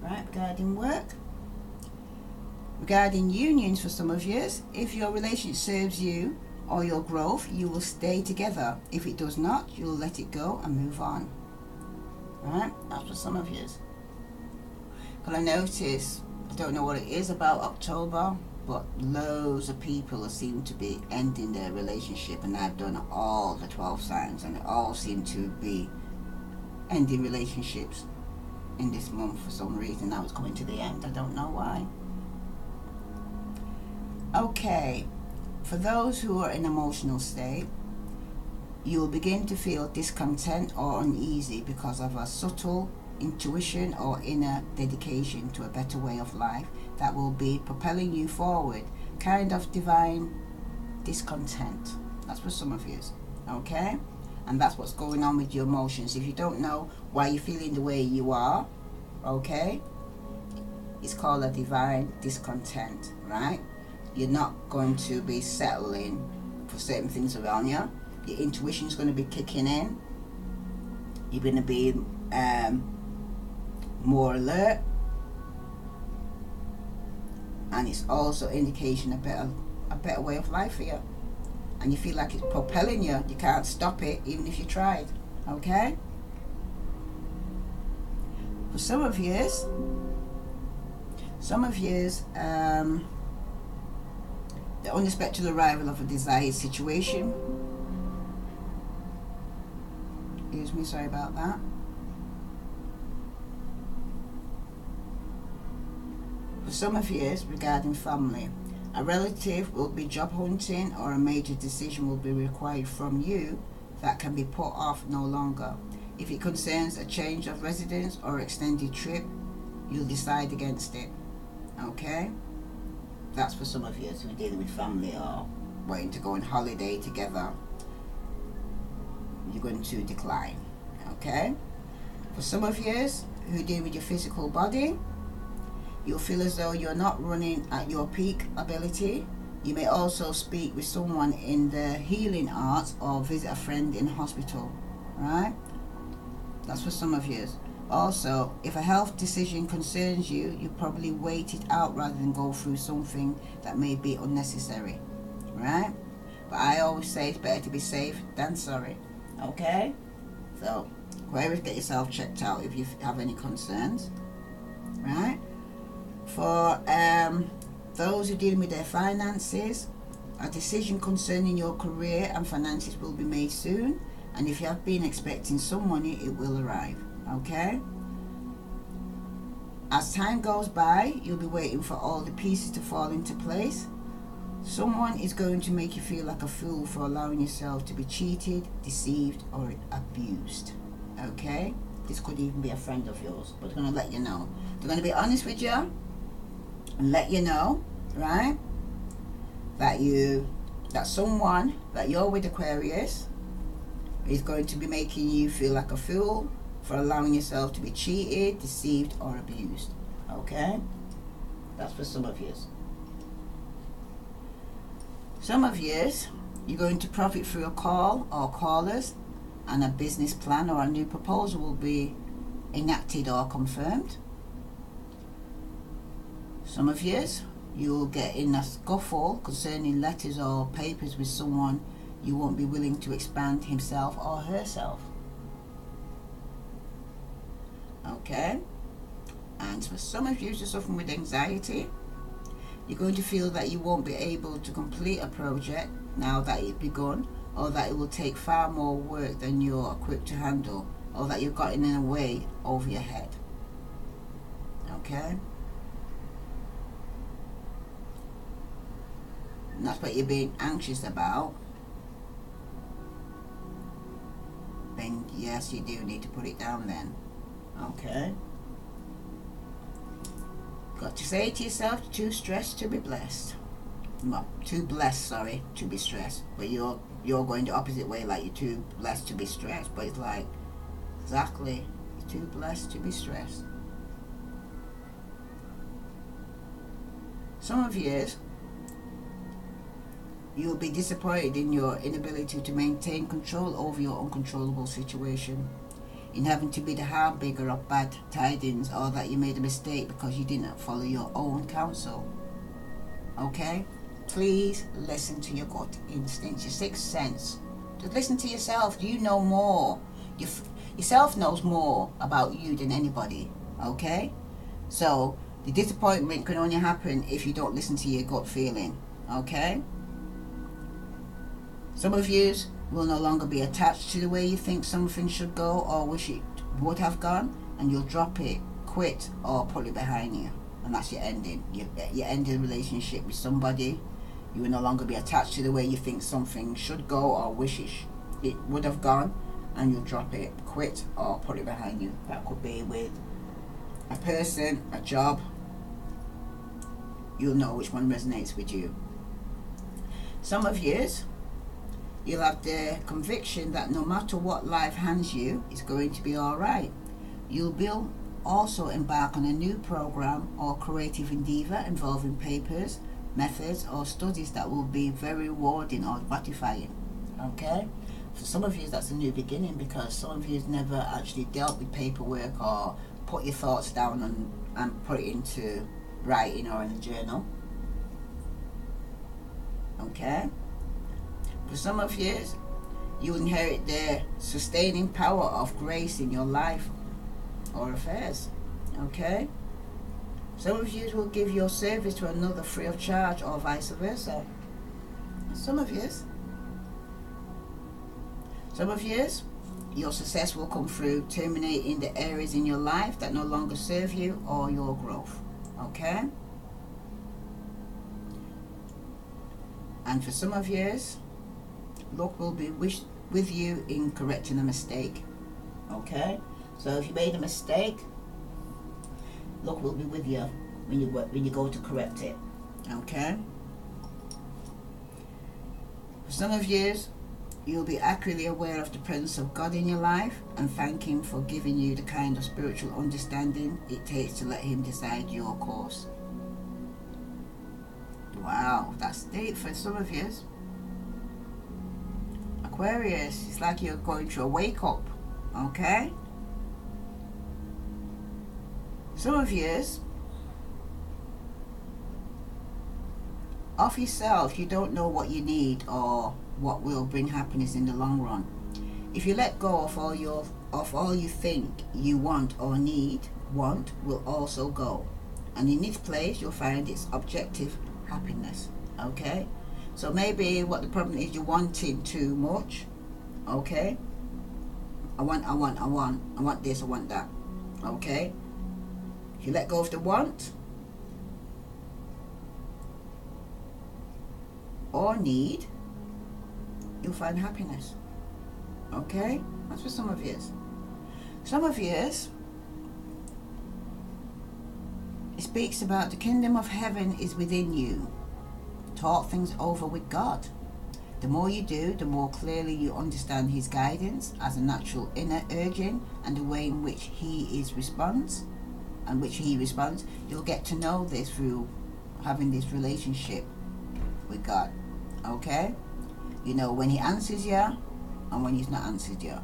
A: Right, regarding work. Regarding unions for some of you, if your relationship serves you or your growth, you will stay together. If it does not, you'll let it go and move on. Right, that's for some of you. Because I notice, I don't know what it is about October, but loads of people seem to be ending their relationship, and I've done all the 12 signs and they all seem to be ending relationships in this month for some reason. Now it's coming to the end, I don't know why. Okay, for those who are in emotional state, you will begin to feel discontent or uneasy because of a subtle intuition or inner dedication to a better way of life that will be propelling you forward. Kind of divine discontent. That's for some of you. Okay? And that's what's going on with your emotions. If you don't know why you're feeling the way you are, okay, it's called a divine discontent, right? You're not going to be settling for certain things around you. Your intuition is going to be kicking in. You're going to be more alert, and it's also indication a better way of life for you, and you feel like it's propelling you. You can't stop it even if you tried. Okay? For some of you, the unexpected arrival of a desired situation. Excuse me, sorry about that. For some of you, regarding family, a relative will be job hunting or a major decision will be required from you that can be put off no longer. If it concerns a change of residence or extended trip, you'll decide against it. Okay? That's for some of you who are dealing with family or wanting to go on holiday together. You're going to decline. Okay? For some of you who deal with your physical body, you'll feel as though you're not running at your peak ability. You may also speak with someone in the healing arts or visit a friend in hospital. Right? That's for some of you. Also, if a health decision concerns you, you probably wait it out rather than go through something that may be unnecessary. Right? But I always say it's better to be safe than sorry. Okay? So, wherever, get yourself checked out if you have any concerns. Right? For those who are dealing with their finances, a decision concerning your career and finances will be made soon. And if you have been expecting some money, it will arrive. Okay? As time goes by, you'll be waiting for all the pieces to fall into place. Someone is going to make you feel like a fool for allowing yourself to be cheated, deceived, or abused. Okay? This could even be a friend of yours, but they're going to let you know. They're going to be honest with you and let you know, right, that someone that you're with, Aquarius, is going to be making you feel like a fool for allowing yourself to be cheated, deceived, or abused. Okay? That's for some of you. Some of you, you're going to profit through a call or callers, and a business plan or a new proposal will be enacted or confirmed. Some of you, you'll get in a scuffle concerning letters or papers with someone you won't be willing to expand himself or herself. Okay? And for some of you who are suffering with anxiety, you're going to feel that you won't be able to complete a project now that it's begun, or that it will take far more work than you're equipped to handle. or that you've gotten in a way over your head. Okay? And that's what you're being anxious about. Then yes, you do need to put it down then. Okay? Got to say to yourself, too stressed to be blessed. Well, too blessed, sorry, to be stressed. But you're going the opposite way, like you're too blessed to be stressed. But it's like, exactly, you're too blessed to be stressed. Some of you, you'll be disappointed in your inability to maintain control over your uncontrollable situation, in having to be the harbinger of bad tidings, or that you made a mistake because you didn't follow your own counsel. Okay? Please listen to your gut instincts, your sixth sense. Just listen to yourself. You know more. Yourself knows more about you than anybody. Okay? So, the disappointment can only happen if you don't listen to your gut feeling. Okay? Some of you will no longer be attached to the way you think something should go or wish it would have gone, and you'll drop it, quit, or put it behind you. And that's your ending. You ended a relationship with somebody. You will no longer be attached to the way you think something should go or wish it would have gone, and you'll drop it, quit, or put it behind you. That could be with a person, a job. You'll know which one resonates with you. Some of you, you'll have the conviction that no matter what life hands you, it's going to be alright. You'll also embark on a new program or creative endeavour involving papers, methods, or studies that will be very rewarding or gratifying. Okay? For some of you, that's a new beginning, because some of you have never actually dealt with paperwork or put your thoughts down and put it into writing or in a journal. Okay? For some of you, you inherit the sustaining power of grace in your life or affairs. Okay? Some of you will give your service to another free of charge, or vice versa. Some of you, your success will come through terminating the areas in your life that no longer serve you or your growth. Okay? And for some of you, luck will be with you in correcting a mistake. Okay? So if you made a mistake, luck will be with you when you go to correct it. Okay? For some of you, you'll be accurately aware of the presence of God in your life and thank Him for giving you the kind of spiritual understanding it takes to let Him decide your course. Wow, that's deep for some of you. Aquarius, it's like you're going through a wake up. Okay? Some of you, of yourself, you don't know what you need or what will bring happiness in the long run. If you let go of all you think you want or need, want will also go. And in its place, you'll find its objective happiness. Okay? So maybe what the problem is, you're wanting too much. Okay? I want this, I want that. Okay? If you let go of the want or need, you'll find happiness. Okay? That's for some of you. Some of you, it speaks about the kingdom of heaven is within you. Talk things over with God. The more you do, the more clearly you understand His guidance as a natural inner urging and the way in which He responds. You'll get to know this through having this relationship with God. Okay? You know when He answers you and when He's not answered you.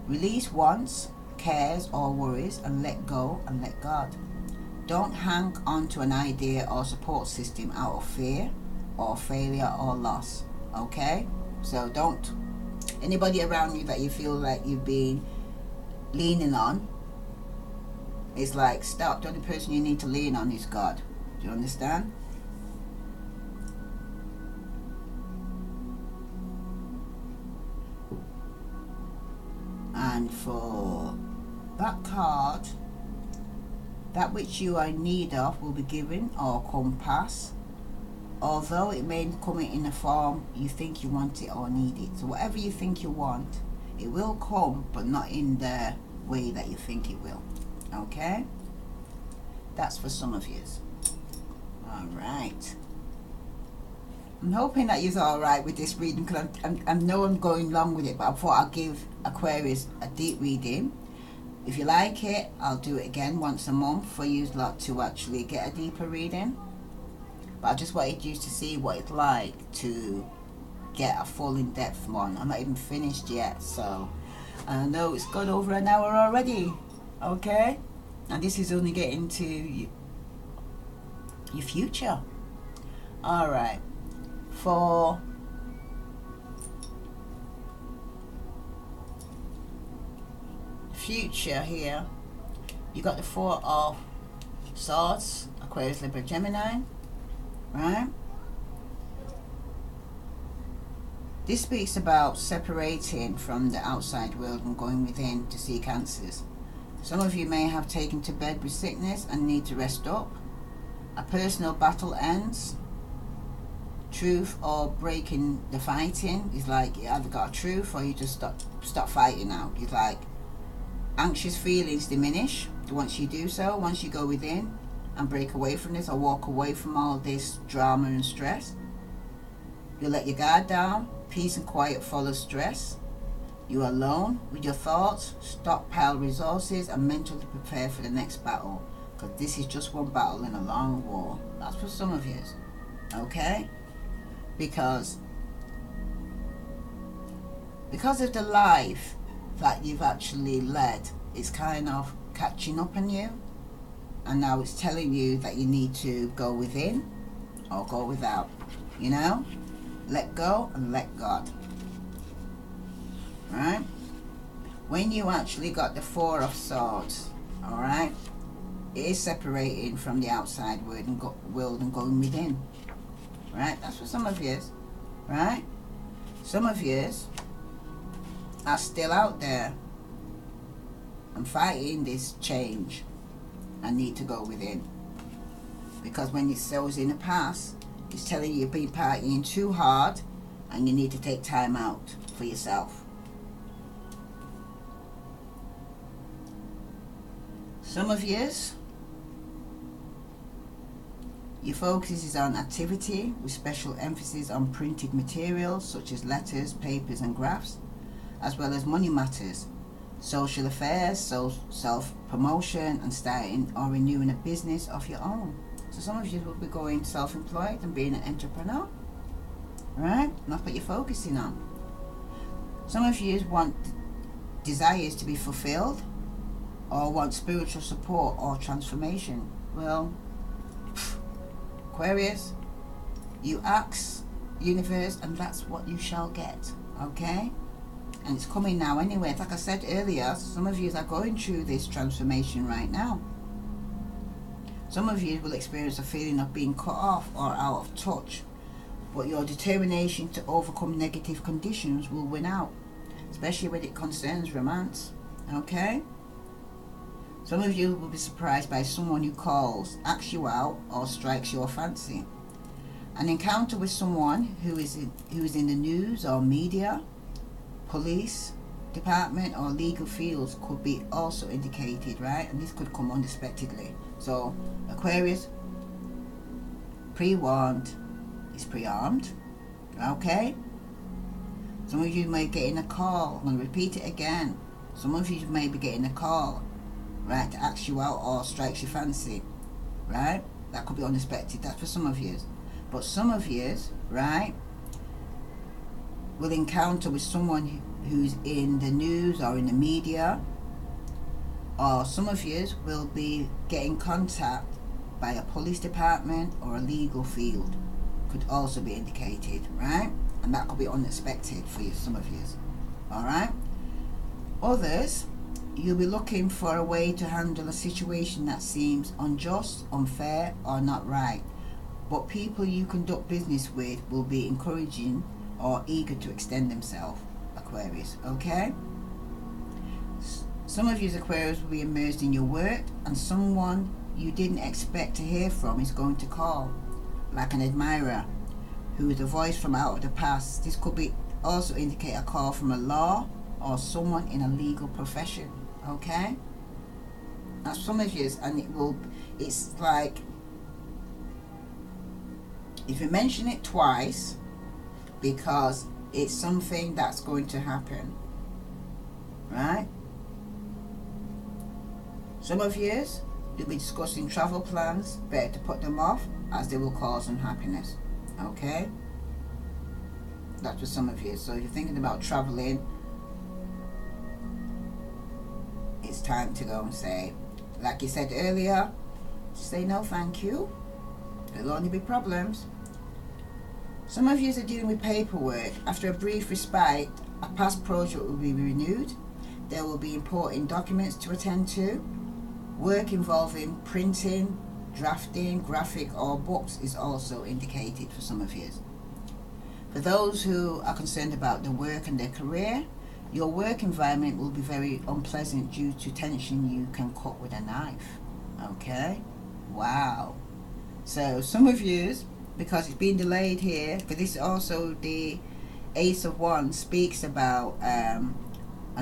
A: Release wants, cares or worries, and let go and let God. Don't hang on to an idea or support system out of fear or failure or loss. Okay? So don't. Anybody around you that you feel like you've been leaning on, it's like, stop. The only person you need to lean on is God. Do you understand? for that card, that which you are in need of will be given or come pass, although it may come in a form you think you want it or need it. So whatever you think you want, it will come, but not in the way that you think it will. Okay, that's for some of you. All right, I'm hoping that you're all right with this reading, because I know I'm going long with it, but I thought I'd give Aquarius a deep reading. If you like it, I'll do it again once a month for you lot to actually get a deeper reading. But I just wanted you to see what it's like to get a full in-depth one. I'm not even finished yet, so I know it's gone over an hour already. Okay, and this is only getting to your future. All right, for future here, you got the Four of Swords, Aquarius, Libra, Gemini, right? This speaks about separating from the outside world and going within to seek answers. Some of you may have taken to bed with sickness and need to rest up. A personal battle ends. Truth or breaking the fighting is like you either got a truth or you just stop fighting now. It's like anxious feelings diminish once you do so, once you go within and break away from this or walk away from all this drama and stress. You let your guard down. Peace and quiet follow stress. You are alone with your thoughts. Stockpile resources and mentally prepare for the next battle, because this is just one battle in a long war. That's for some of you. Okay, because of the life that you've actually led, it's kind of catching up on you, and now it's telling you that you need to go within or go without. You know, let go and let God. Right? When you actually got the Four of Swords, all right, it is separating from the outside world and going within. Right? That's for some of you. Right? Some of you are still out there and fighting this change and need to go within, because when it shows in the past, it's telling you you've been partying too hard and you need to take time out for yourself. Some of you, your focus is on activity with special emphasis on printed materials such as letters, papers and graphs, as well as money matters, social affairs, self-promotion and starting or renewing a business of your own. So some of you will be going self-employed and being an entrepreneur, right? That's what you're focusing on. Some of you want desires to be fulfilled or want spiritual support or transformation. Well, Aquarius, you ask universe and that's what you shall get. Okay, and it's coming now anyway. Like I said earlier, some of you are going through this transformation right now. Some of you will experience a feeling of being cut off or out of touch, but your determination to overcome negative conditions will win out, especially when it concerns romance. Okay, some of you will be surprised by someone who calls, asks you out or strikes your fancy. An encounter with someone who is in the news or media, police department or legal fields could be also indicated, right? And this could come unexpectedly. So Aquarius, pre-warned is pre-armed. Okay, some of you may get in a call. I'm going to repeat it again. Some of you may be getting a call, right, to ask you out or strikes your fancy, right? That could be unexpected. That's for some of you. But some of you, right, will encounter with someone who's in the news or in the media, or some of you will be getting contact by a police department or a legal field. Could also be indicated, right? And that could be unexpected for you, some of you. All right. Others, you'll be looking for a way to handle a situation that seems unjust, unfair, or not right. But people you conduct business with will be encouraging or eager to extend themselves, Aquarius. Okay. Some of you Aquarius will be immersed in your work, and someone you didn't expect to hear from is going to call, like an admirer who is a voice from out of the past. This could be also indicate a call from a law or someone in a legal profession. Okay, that's some of you, and it's like, if you mention it twice, because it's something that's going to happen, right? Some of you, you'll be discussing travel plans. Better to put them off, as they will cause unhappiness. Okay, that's for some of you. So if you're thinking about traveling, it's time to go and say, like you said earlier, say no thank you. There'll only be problems. Some of you are dealing with paperwork. After a brief respite, a past project will be renewed. There will be important documents to attend to. Work involving printing, drafting, graphic or books is also indicated for some of you. For those who are concerned about their work and their career, your work environment will be very unpleasant due to tension you can cut with a knife. Okay? Wow. So some of you, because it's been delayed here, but this also, the Ace of Wands speaks about a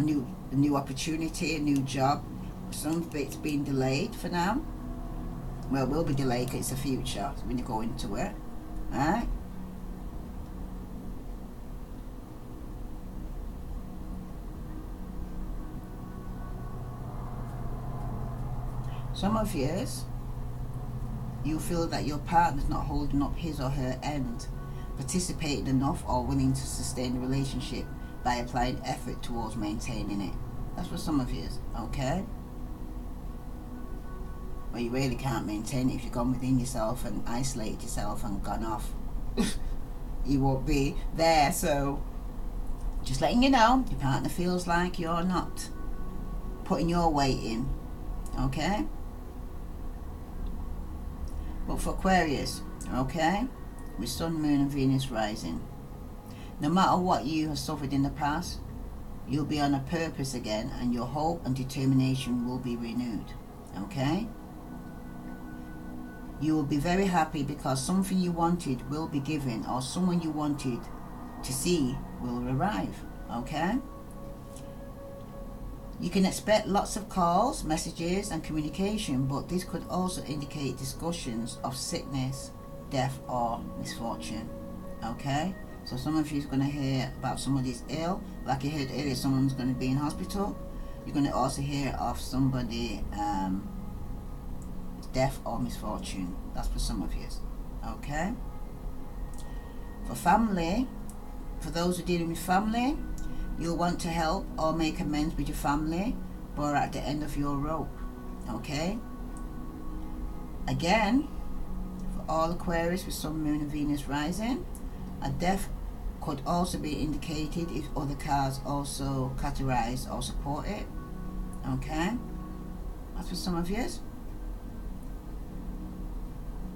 A: new opportunity, a new job. Some of it's been delayed for now. Well, it will be delayed because it's the future when you go into it. Alright? Some of you feel that your partner's not holding up his or her end, participating enough or willing to sustain the relationship by applying effort towards maintaining it. That's for some of you, okay? Well, you really can't maintain it if you've gone within yourself and isolated yourself and gone off. You won't be there, so just letting you know, your partner feels like you're not putting your weight in, okay? But for Aquarius, okay, with Sun, Moon and Venus rising, no matter what you have suffered in the past, you'll be on a purpose again, and your hope and determination will be renewed, okay? You will be very happy because something you wanted will be given, or someone you wanted to see will arrive, okay? You can expect lots of calls, messages and communication, but this could also indicate discussions of sickness, death or misfortune, okay? So some of you are going to hear about somebody's ill, like you heard earlier, someone's going to be in hospital. You're going to also hear of somebody death or misfortune. That's for some of you, okay? For family, for those who are dealing with family, you'll want to help or make amends with your family, but are at the end of your rope, okay? Again, for all Aquarius with Sun, Moon and Venus rising, a death could also be indicated if other cards also categorize or support it, okay? That's for some of you.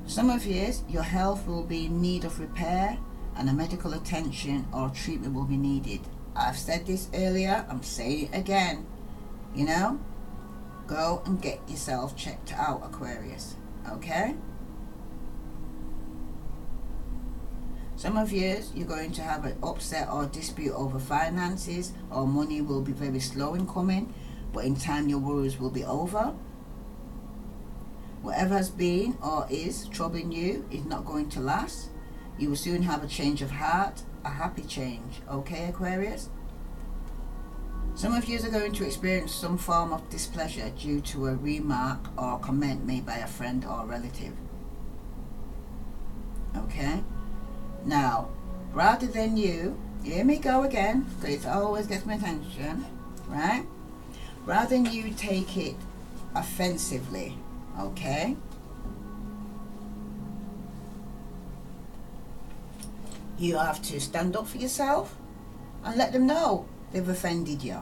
A: Some of you, your health will be in need of repair and a medical attention or treatment will be needed. I've said this earlier, I'm saying it again, you know, go and get yourself checked out, Aquarius, okay? Some of you, you're going to have an upset or dispute over finances, or money will be very slow in coming, but in time your worries will be over. Whatever has been or is troubling you is not going to last. You will soon have a change of heart, a happy change, okay, Aquarius? Some of you are going to experience some form of displeasure due to a remark or comment made by a friend or relative, okay? Now, rather than you, hear me go again, because it always gets my attention, right? Rather than you take it offensively, okay? You have to stand up for yourself and let them know they've offended you,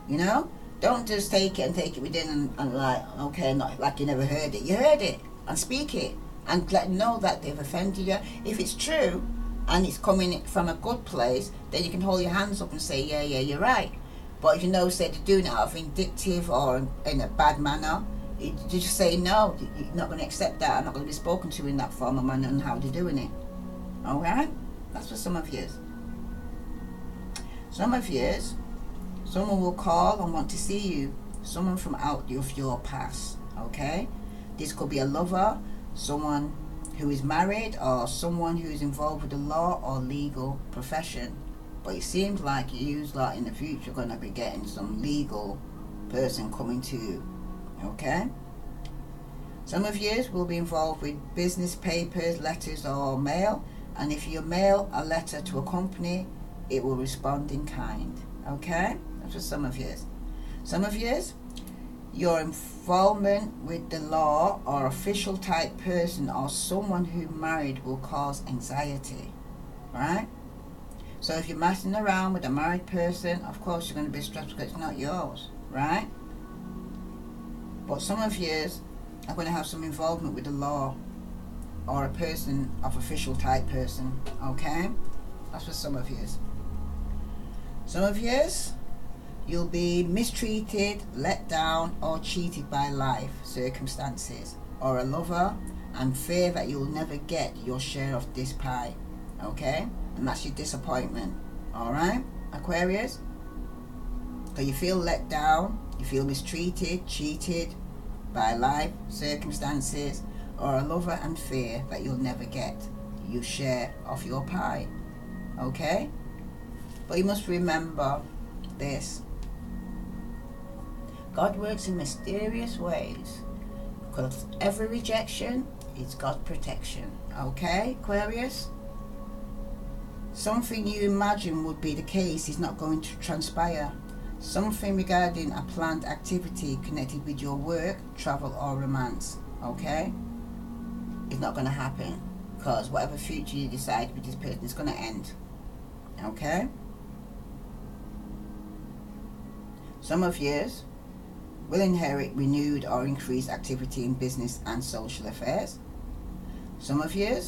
A: you know? Don't just take it within and like, okay, not like you never heard it. You heard it, and speak it, and let them know that they've offended you. If it's true, and it's coming from a good place, then you can hold your hands up and say, yeah, you're right. But if you know, say they're doing it out of vindictive or in a bad manner, you just say no, you're not going to accept that. I'm not going to be spoken to in that form of manner and how they're doing it. Alright? That's for some of you. Some of you, someone will call and want to see you. Someone from out of your past. Okay? This could be a lover, someone who is married, or someone who is involved with the law or legal profession. But it seems like you lot in the future are going to be getting some legal person coming to you. Okay? Some of you will be involved with business papers, letters or mail. And if you mail a letter to a company, it will respond in kind. Okay? That's for some of you. Some of you, your involvement with the law or official type person or someone who married will cause anxiety. Right? So if you're messing around with a married person, of course you're going to be stressed because it's not yours. Right? But some of you are going to have some involvement with the law or a person of official type person. Okay? That's for some of you. Some of you, you'll be mistreated, let down or cheated by life circumstances or a lover, and fear that you'll never get your share of this pie. Okay? And that's your disappointment. Alright, Aquarius? So you feel let down, you feel mistreated, cheated by life circumstances or a lover, and fear that you'll never get your share of your pie. Okay? But you must remember this. God works in mysterious ways, because every rejection is God's protection. Okay, Aquarius? Something you imagine would be the case is not going to transpire. Something regarding a planned activity connected with your work, travel or romance, okay, is not going to happen, because whatever future you decide with this person is going to end. Okay? Some of you will inherit renewed or increased activity in business and social affairs. Some of you,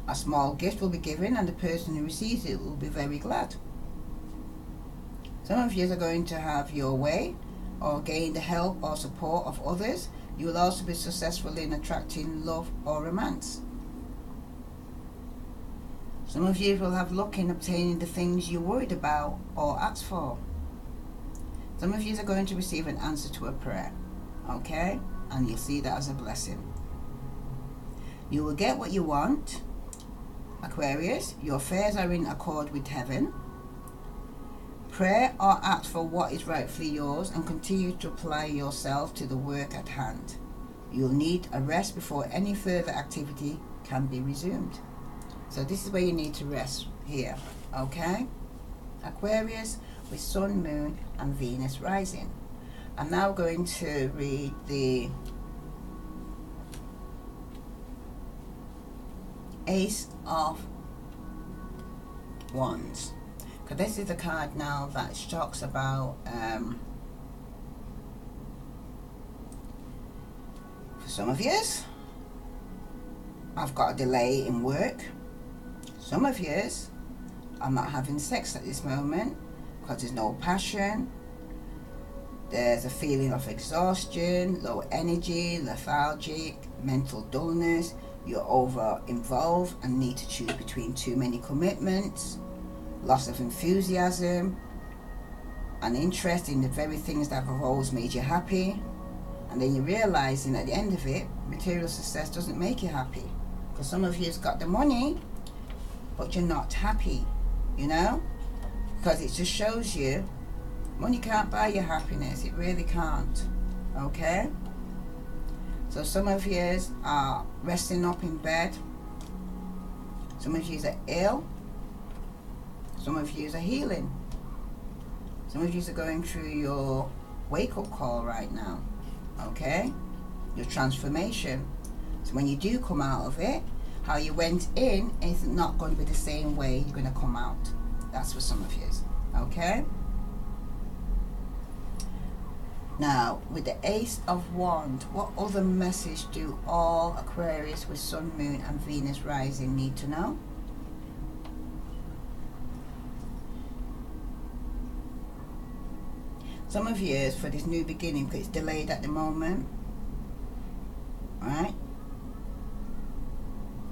A: a small gift will be given and the person who receives it will be very glad. Some of you are going to have your way or gain the help or support of others. You will also be successful in attracting love or romance. Some of you will have luck in obtaining the things you worried about or asked for. Some of you are going to receive an answer to a prayer, okay? And you'll see that as a blessing. You will get what you want, Aquarius. Your affairs are in accord with heaven. Pray or ask for what is rightfully yours and continue to apply yourself to the work at hand. You'll need a rest before any further activity can be resumed. So this is where you need to rest here, okay? Aquarius with Sun, Moon and Venus rising. I'm now going to read the Ace of Wands, because this is the card now that talks about for some of you, I've got a delay in work. Some of you, I'm not having sex at this moment because there's no passion. There's a feeling of exhaustion, low energy, lethargic, mental dullness. You're over involved and need to choose between too many commitments, loss of enthusiasm and interest in the very things that have always made you happy. And then you're realizing at the end of it, material success doesn't make you happy. Because some of you's got the money, but you're not happy, you know? Because it just shows you money can't buy your happiness. It really can't. Okay? So some of you are resting up in bed. Some of you are ill. Some of you are healing. Some of you are going through your wake-up call right now. Okay? Your transformation. So when you do come out of it, how you went in is not going to be the same way you're going to come out. That's for some of you. Okay? Now, with the Ace of Wands, what other message do all Aquarius with Sun, Moon and Venus rising need to know? Some of you, for this new beginning, because it's delayed at the moment, right?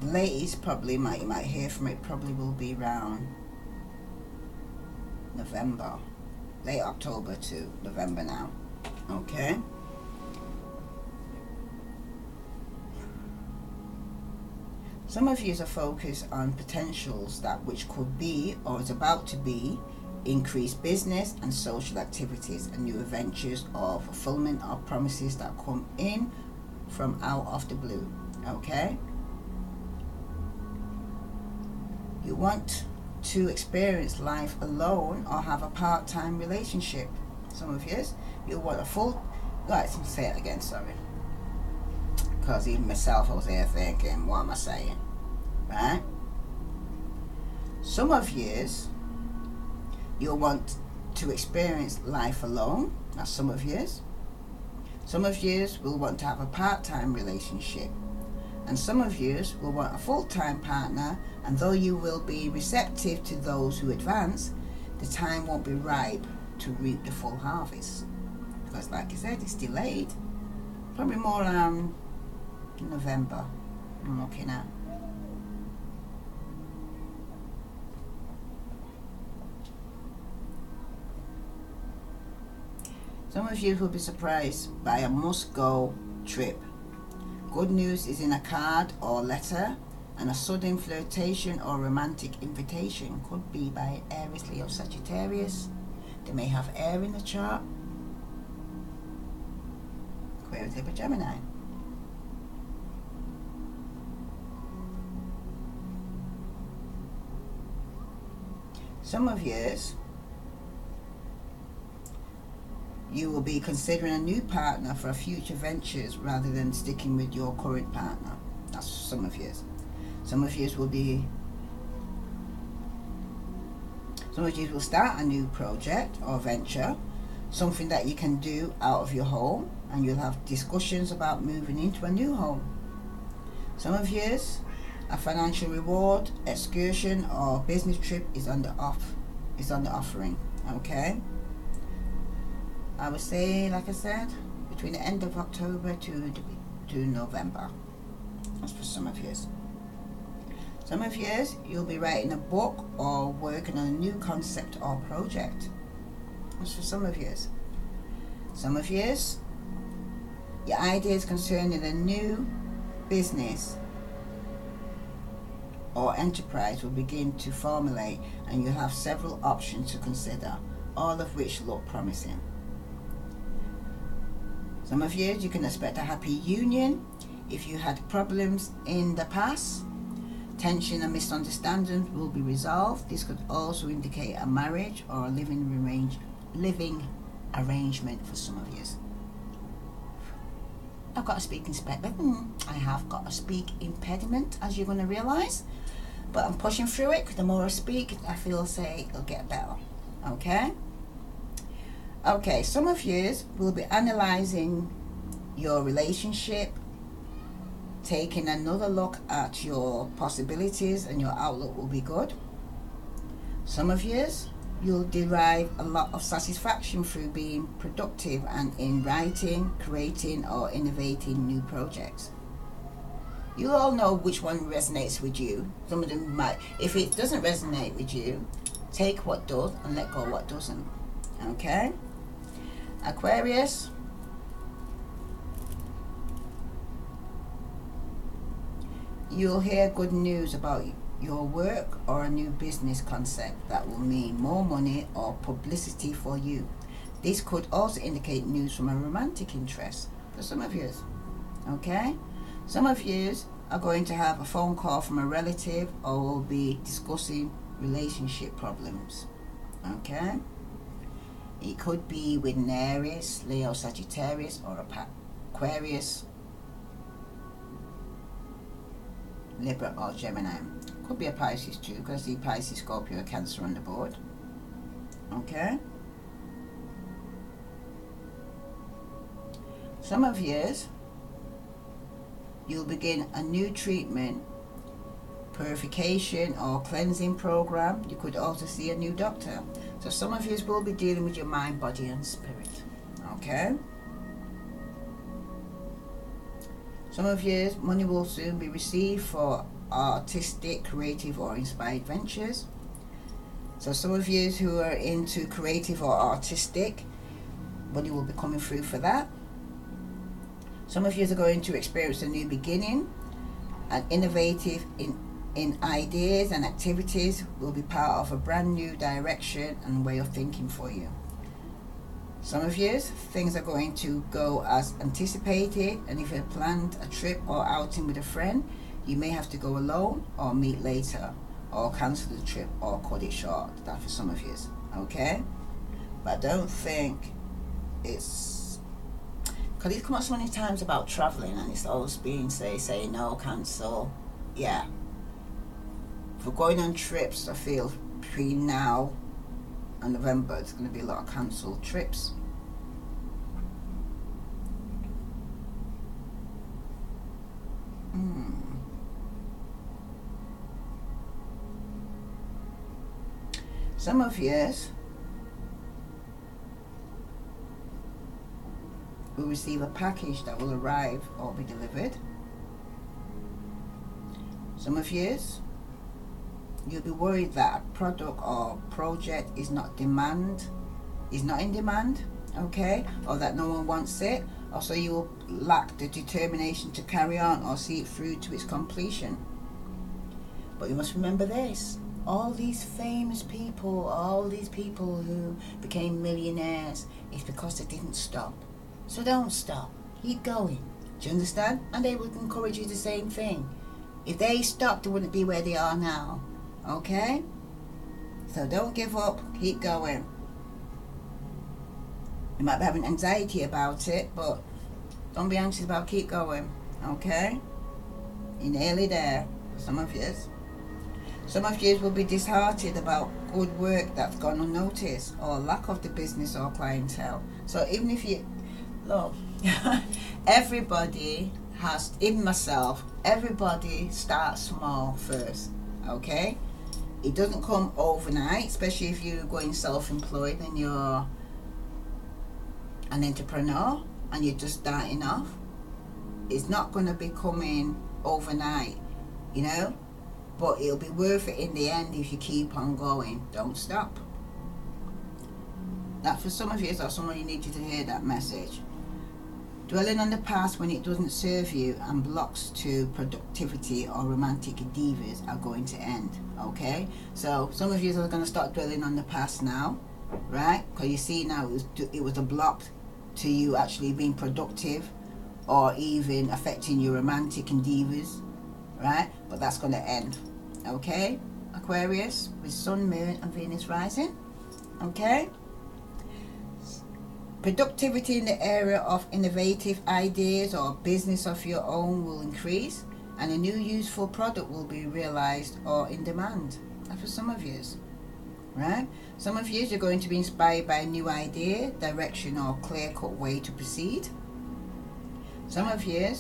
A: The latest probably you might hear from it probably will be around November, late October to November now. Okay. Some of you are focused on potentials that which could be or is about to be increased business and social activities and new adventures or fulfillment of promises that come in from out of the blue. Okay. You want to experience life alone or have a part-time relationship. Some of you want a full, right, let me say it again, sorry, because even myself I was here thinking, what am I saying, right? Some of you'll want to experience life alone. That's some of you. Some of you will want to have a part-time relationship, and some of you will want a full-time partner. And though you will be receptive to those who advance, the time won't be ripe to reap the full harvest, because like I said, it's delayed. Probably more November I'm looking at. Some of you will be surprised by a must-go trip. Good news is in a card or letter, and a sudden flirtation or romantic invitation could be by Aries, Leo, Sagittarius. They may have air in the chart. Aquarius, Libra, Gemini. Some of you will be considering a new partner for future ventures rather than sticking with your current partner. That's some of you. Some of you will start a new project or venture, something that you can do out of your home, and you'll have discussions about moving into a new home. Some of you, a financial reward, excursion or business trip is on the offering. Okay. I would say, like I said, between the end of October to November. That's for some of you. Some of you, you'll be writing a book or working on a new concept or project. That's for some of you. Some of you, your ideas concerning a new business or enterprise will begin to formulate, and you have several options to consider, all of which look promising. Some of you can expect a happy union. If you had problems in the past, tension and misunderstandings will be resolved. This could also indicate a marriage or a living arrangement for some of you. I've got a speaking impediment. I have got a speak impediment, as you're going to realise. But I'm pushing through it, because the more I speak, I feel it'll get better. Okay? Okay, some of you will be analysing your relationship, taking another look at your possibilities, and your outlook will be good. Some of you'll derive a lot of satisfaction through being productive and in writing, creating or innovating new projects. You all know which one resonates with you. Some of them might. If it doesn't resonate with you, take what does and let go what doesn't. Okay? Aquarius, you'll hear good news about your work or a new business concept that will mean more money or publicity for you. This could also indicate news from a romantic interest for some of you. Okay? Some of you are going to have a phone call from a relative or will be discussing relationship problems. Okay? It could be with an Aries, Leo, Sagittarius or Aquarius, Libra or Gemini. Could be a Pisces too, because the Pisces, Scorpio, Cancer on the board. Okay? Some of you'll begin a new treatment, purification or cleansing program. You could also see a new doctor. So some of you will be dealing with your mind, body and spirit. Okay? Some of you, money will soon be received for artistic, creative or inspired ventures. So some of you who are into creative or artistic, money will be coming through for that. Some of you are going to experience a new beginning, and innovative in ideas and activities will be part of a brand new direction and way of thinking for you. Some of you, things are going to go as anticipated, and if you have planned a trip or outing with a friend, you may have to go alone or meet later or cancel the trip or cut it short. That's for some of you, okay? But don't think it's, because it's come up so many times about traveling and it's always been say no, cancel. Yeah. For going on trips, I feel between now and November, there's going to be a lot of cancelled trips. Some of you will receive a package that will arrive or be delivered. Some of you, you'll be worried that a product or project is not in demand, okay, or that no one wants it, or so you will lack the determination to carry on or see it through to its completion. But you must remember this: all these famous people, all these people who became millionaires, it's because they didn't stop. So don't stop, keep going. Do you understand? And they would encourage you the same thing. If they stopped, they wouldn't be where they are now. Okay? So don't give up, keep going. You might be having anxiety about it, but don't be anxious about it, keep going. Okay? You're nearly there, some of you. Some of you will be disheartened about good work that's gone unnoticed or lack of the business or clientele. So even if you, look, everybody has, even myself, everybody starts small first. Okay? It doesn't come overnight, especially if you're going self-employed and you're an entrepreneur and you're just starting off. It's not going to be coming overnight, you know, but it'll be worth it in the end if you keep on going. Don't stop. That for some of you, or someone you need you to hear that message. Dwelling on the past when it doesn't serve you and blocks to productivity or romantic endeavors are going to end. Okay, so some of you are going to start dwelling on the past now, right? Because you see now it was a block to you actually being productive or even affecting your romantic endeavors, right? But that's going to end. Okay, Aquarius with Sun, Moon and Venus rising. Okay, productivity in the area of innovative ideas or business of your own will increase, and a new useful product will be realized or in demand. That's for some of you, right? Some of you are going to be inspired by a new idea, direction or clear-cut way to proceed. Some of you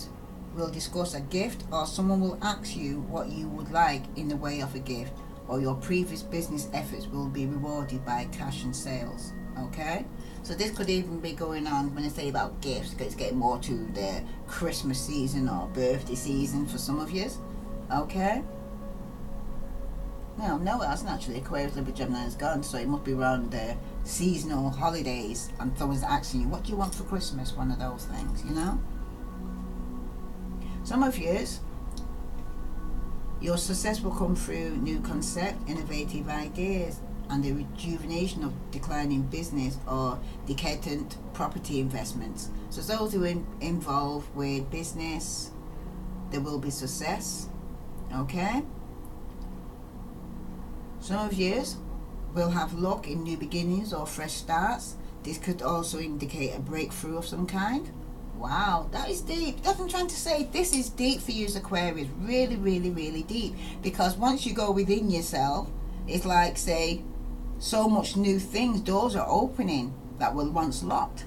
A: will discuss a gift, or someone will ask you what you would like in the way of a gift, or your previous business efforts will be rewarded by cash and sales. Okay, so this could even be going on when I say about gifts, because it's getting more to the Christmas season or birthday season for some of you. Okay, no, it hasn't actually. Aquarius, Libra, Gemini is gone, so it must be around the seasonal holidays and someone's asking you, what do you want for Christmas? One of those things, you know. Some of you, your success will come through new concept, innovative ideas, and the rejuvenation of declining business or decadent property investments. So those who are involved with business, there will be success. Okay? Some of you will have luck in new beginnings or fresh starts. This could also indicate a breakthrough of some kind. Wow, that is deep. That's what I'm trying to say. This is deep for you as Aquarius. Really, really, really deep. Because once you go within yourself, it's like, say, so much new things, doors are opening that were once locked.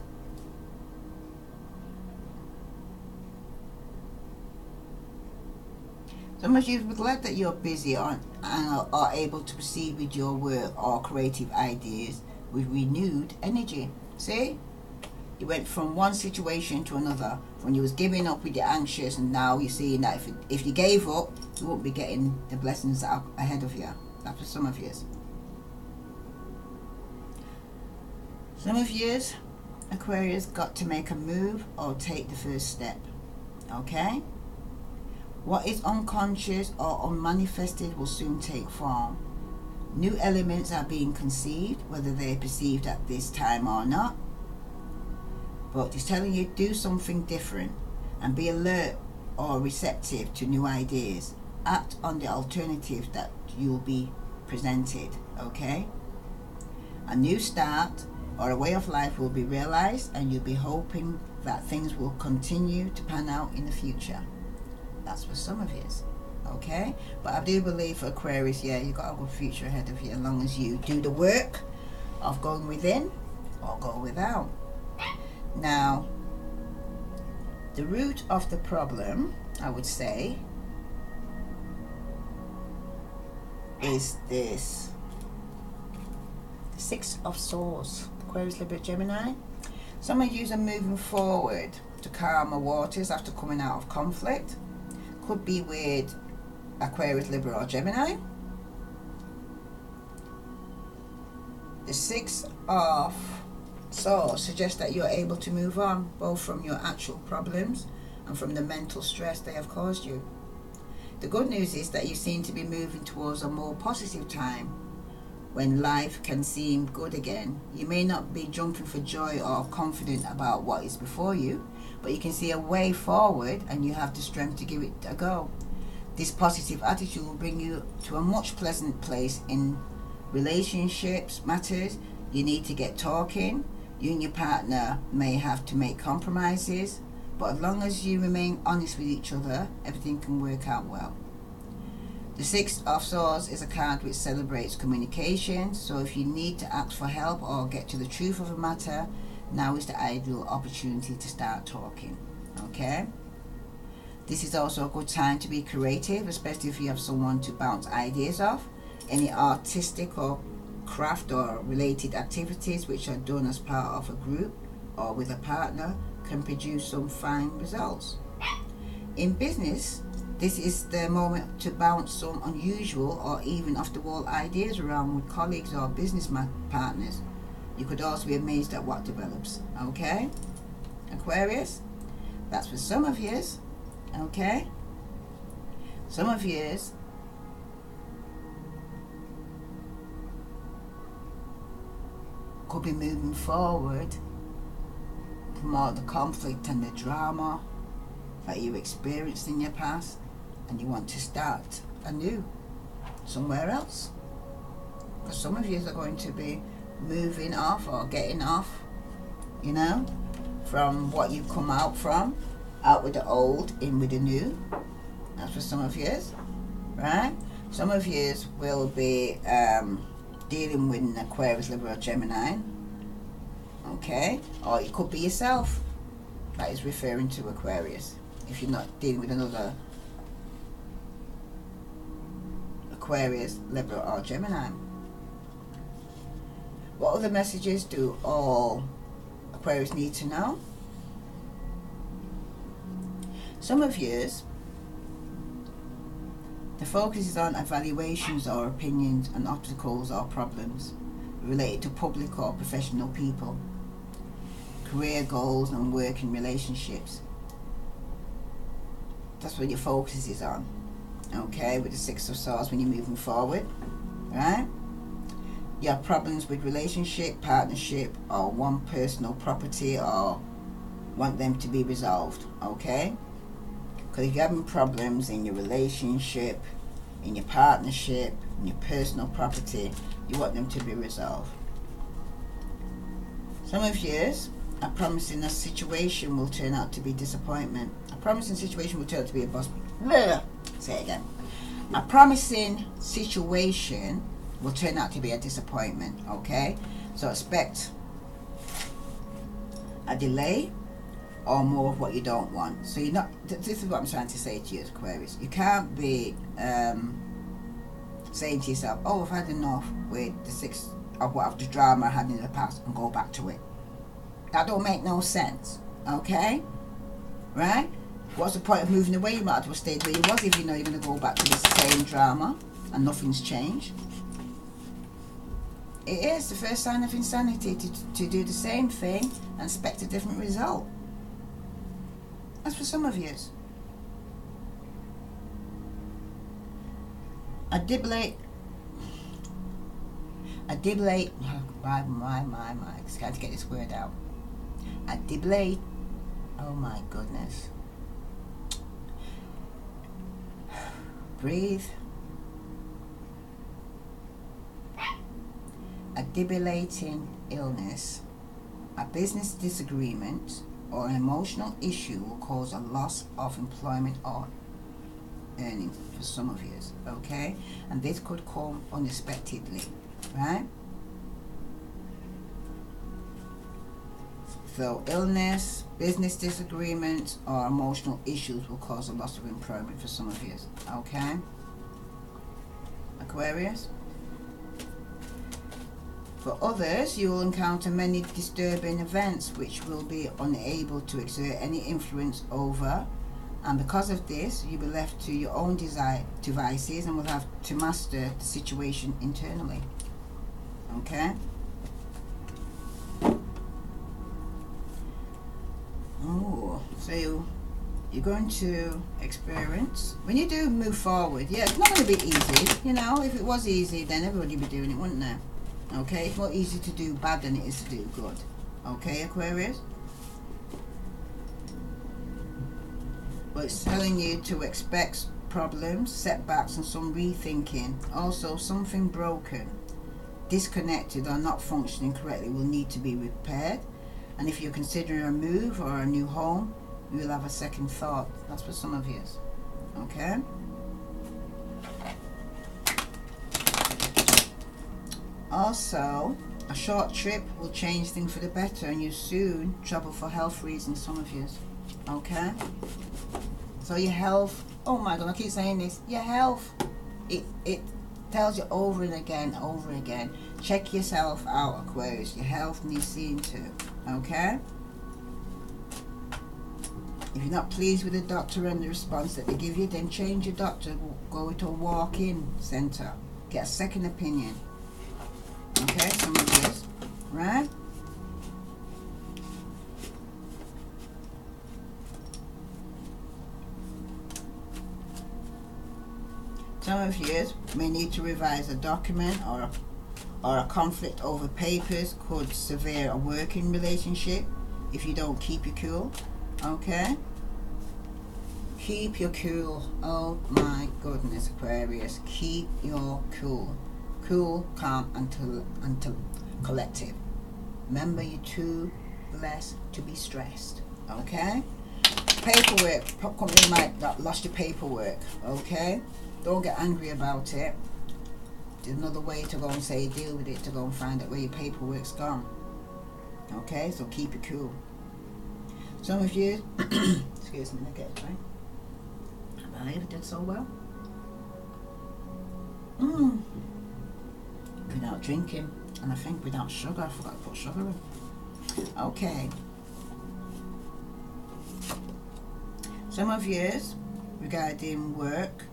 A: Some of you are glad that you're busy and are able to proceed with your work or creative ideas with renewed energy. See? You went from one situation to another. When you was giving up with your anxious, and now you're seeing that if you gave up, you won't be getting the blessings that are ahead of you. That's for some of you. Some of you, Aquarius, got to make a move or take the first step. Okay? What is unconscious or unmanifested will soon take form. New elements are being conceived, whether they're perceived at this time or not. But it's telling you, do something different and be alert or receptive to new ideas. Act on the alternatives that you'll be presented. Okay? A new start or a way of life will be realized, and you'll be hoping that things will continue to pan out in the future. That's for some of you. Okay? But I do believe for Aquarius, yeah, you've got a good future ahead of you as long as you do the work of going within or go without. Now, the root of the problem, I would say, is this. The Six of Swords. Aquarius, Libra, Gemini. Some of you are moving forward to calmer waters after coming out of conflict. Could be with Aquarius, Libra, or Gemini. The Six of Swords suggests that you're able to move on, both from your actual problems and from the mental stress they have caused you. The good news is that you seem to be moving towards a more positive time when life can seem good again. You may not be jumping for joy or confident about what is before you, but you can see a way forward and you have the strength to give it a go. This positive attitude will bring you to a much pleasant place in relationships, matters. You need to get talking. You and your partner may have to make compromises, but as long as you remain honest with each other, everything can work out well. The Six of Swords is a card which celebrates communication, so if you need to ask for help or get to the truth of a matter, now is the ideal opportunity to start talking. Okay? This is also a good time to be creative, especially if you have someone to bounce ideas off. Any artistic or craft or related activities which are done as part of a group or with a partner can produce some fine results. In business, this is the moment to bounce some unusual or even off-the-wall ideas around with colleagues or business partners. You could also be amazed at what develops. Okay? Aquarius, that's for some of you. Okay? Some of you could be moving forward from all the conflict and the drama that you experienced in your past, and you want to start anew somewhere else. Because some of you are going to be moving off or getting off, you know, from what you've come out from, out with the old, in with the new. That's for some of you, right? Some of you will be dealing with an Aquarius, Libra, or Gemini. Okay? Or it could be yourself that is referring to Aquarius, if you're not dealing with another Aquarius, Libra, or Gemini. What other messages do all Aquarius need to know? Some of yours, the focus is on evaluations or opinions and obstacles or problems related to public or professional people, career goals and working relationships. That's what your focus is on. Okay, with the Six of Swords when you're moving forward, right? You have problems with relationship, partnership, or one personal property, or want them to be resolved. Okay? Because if you're having problems in your relationship, in your partnership, in your personal property, you want them to be resolved. Some of you are promising a situation will turn out to be disappointment. A promising situation will turn out to be a boss. Say it again. A promising situation will turn out to be a disappointment. Okay? So expect a delay or more of what you don't want. So you're not, this is what I'm trying to say to you, Aquarius. You can't be saying to yourself, oh, I've had enough with the 6 of the drama I had in the past, and go back to it. That don't make no sense. Okay? Right? What's the point of moving away? You might as well stay where you was if you know you're going to go back to the same drama and nothing's changed. It is the first sign of insanity to do the same thing and expect a different result. That's for some of you. My, it's got to get this word out. Oh my goodness. Breathe. A debilitating illness, a business disagreement, or an emotional issue will cause a loss of employment or earnings for some of you, okay? And this could come unexpectedly, right? So illness, business disagreements, or emotional issues will cause a loss of employment for some of you, okay? Aquarius? For others, you will encounter many disturbing events which will be unable to exert any influence over, and because of this, you'll be left to your own devices and will have to master the situation internally. Okay? Oh, so you're going to experience, when you do move forward, yeah, it's not going to be easy. You know, if it was easy, then everybody would be doing it, wouldn't they? Okay, it's more easy to do bad than it is to do good. Okay, Aquarius? But it's telling you to expect problems, setbacks, and some rethinking. Also, something broken, disconnected, or not functioning correctly will need to be repaired. And if you're considering a move or a new home, you will have a second thought. That's for some of you. Okay? Also, a short trip will change things for the better, and you soon travel for health reasons, some of you. Okay? So your health, oh my God, I keep saying this, your health, it tells you over and again, check yourself out, Aquarius. Your health needs seeing to, okay? If you're not pleased with the doctor and the response that they give you, then change your doctor, go to a walk-in centre, get a second opinion. Okay, some of this, right? Some of you may need to revise a document, or a conflict over papers could sever a working relationship if you don't keep your cool. Okay? Keep your cool. Oh my goodness, Aquarius. Keep your cool. Cool, calm, and collective. Remember, you're too blessed to be stressed. Okay? Paperwork. Company might have lost your paperwork. Okay? Don't get angry about it. There's another way to go and say deal with it, to go and find out where your paperwork's gone. Okay? So keep it cool. Some of you, excuse me, I get it right. Have I ever did so well? Without drinking, and I think without sugar. I forgot to put sugar in. Okay. Some of you, regarding work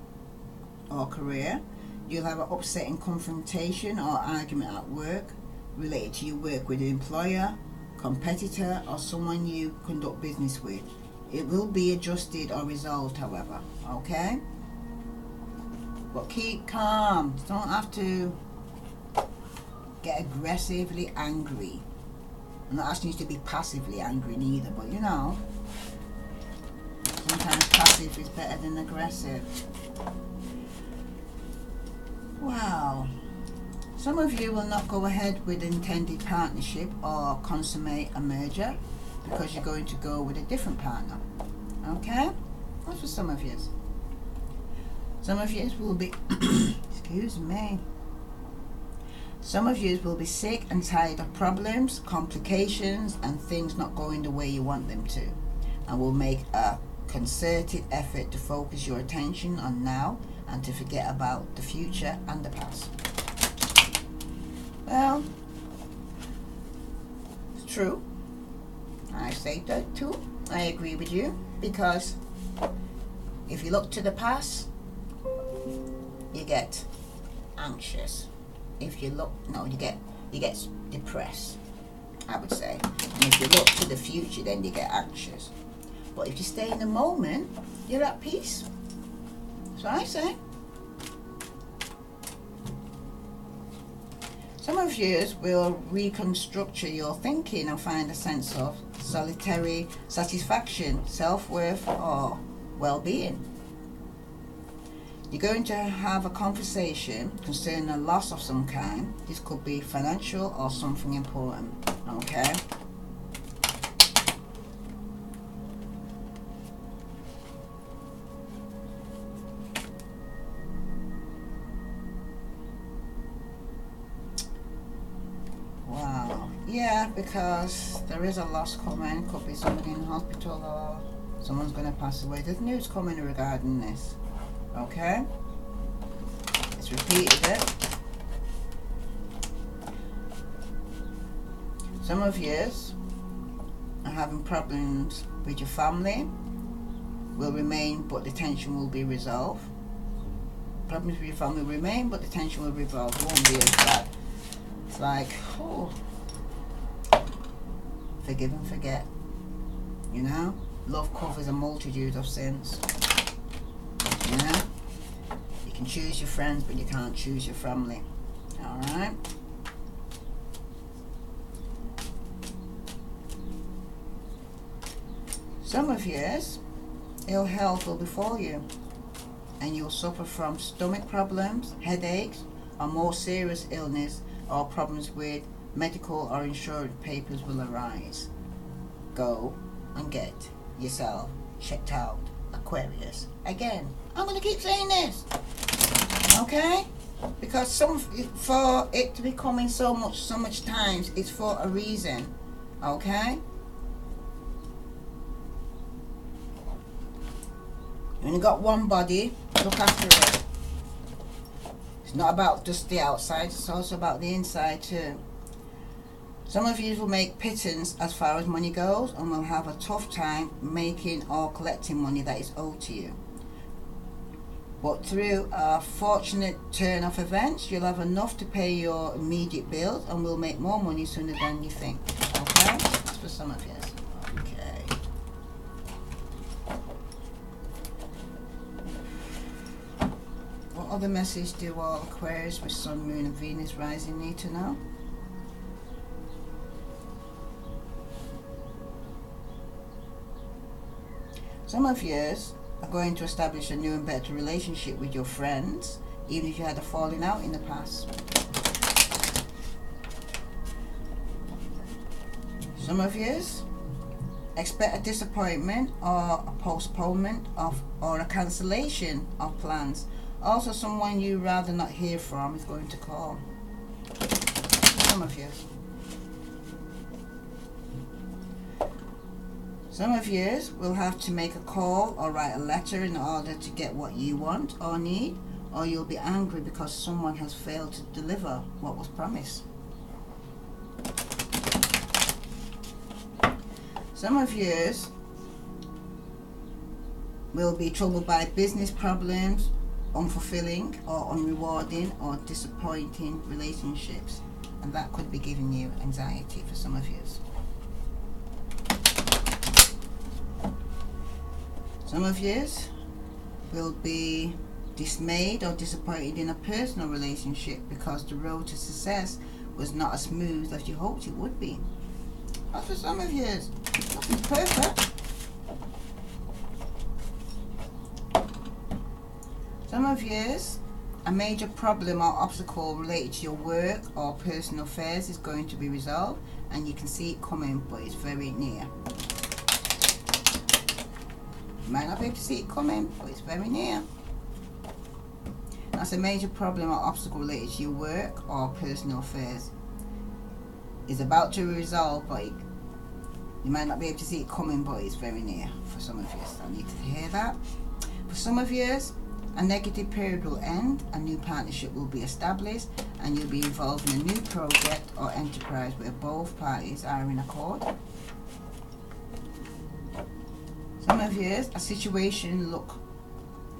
A: or career, you'll have an upsetting confrontation or argument at work related to your work with an employer, competitor, or someone you conduct business with. It will be adjusted or resolved, however. Okay? But keep calm. You don't have to get aggressively angry. I'm not asking you to be passively angry neither, but you know, sometimes passive is better than aggressive. Wow. Some of you will not go ahead with intended partnership or consummate a merger because you're going to go with a different partner. Okay? That's for some of you. Some of you will be, excuse me. Some of you will be sick and tired of problems, complications, and things not going the way you want them to. and will make a concerted effort to focus your attention on now and to forget about the future and the past. Well, it's true. I say that too. I agree with you, because if you look to the past, you get anxious. If you look, no, you get depressed, I would say. And if you look to the future, then you get anxious. But if you stay in the moment, you're at peace. That's what I say. Some of you will reconstruct your thinking and find a sense of solitary satisfaction, self-worth, or well-being. You're going to have a conversation concerning a loss of some kind. This could be financial or something important. Okay? Wow. Yeah, because there is a loss coming. Could be somebody in the hospital or someone's going to pass away. There's news coming regarding this. Okay? Let's repeat it. Some of you are having problems with your family. Will remain, but the tension will be resolved. Problems with your family will remain, but the tension will be resolved. It won't be as bad. It's like, oh, forgive and forget. You know? Love covers a multitude of sins. You know? You can choose your friends, but you can't choose your family. Alright? Some of years, ill health will befall you, and you'll suffer from stomach problems, headaches, or more serious illness, or problems with medical or insurance papers will arise. Go and get yourself checked out, Aquarius. Again, I'm going to keep saying this, okay? Because for it to be coming so much times, it's for a reason, okay? You only got one body, look after it. It's not about just the outside, it's also about the inside too. Some of you will make pittance as far as money goes and will have a tough time making or collecting money that is owed to you. But through a fortunate turn of events, you'll have enough to pay your immediate bills and will make more money sooner than you think. Okay? That's for some of you. Okay. What other message do all Aquarius with Sun, Moon and Venus rising need to know? Some of you are going to establish a new and better relationship with your friends, even if you had a falling out in the past. Some of you expect a disappointment or a postponement of or a cancellation of plans. Also, someone you rather not hear from is going to call. Some of you. Some of you will have to make a call or write a letter in order to get what you want or need, or you'll be angry because someone has failed to deliver what was promised. Some of you will be troubled by business problems, unfulfilling or unrewarding or disappointing relationships, and that could be giving you anxiety for some of you. Some of you will be dismayed or disappointed in a personal relationship because the road to success was not as smooth as you hoped it would be. That's for some of you. Nothing's perfect. Some of you, a major problem or obstacle related to your work or personal affairs is going to be resolved, and you can see it coming, but it's very near. You might not be able to see it coming, but it's very near. That's a major problem or obstacle related to your work or personal affairs. It's about to be resolved, but You might not be able to see it coming, but it's very near for some of you. So I need to hear that. For some of you, a negative period will end, a new partnership will be established, and you'll be involved in a new project or enterprise where both parties are in accord. Some of you, a situation look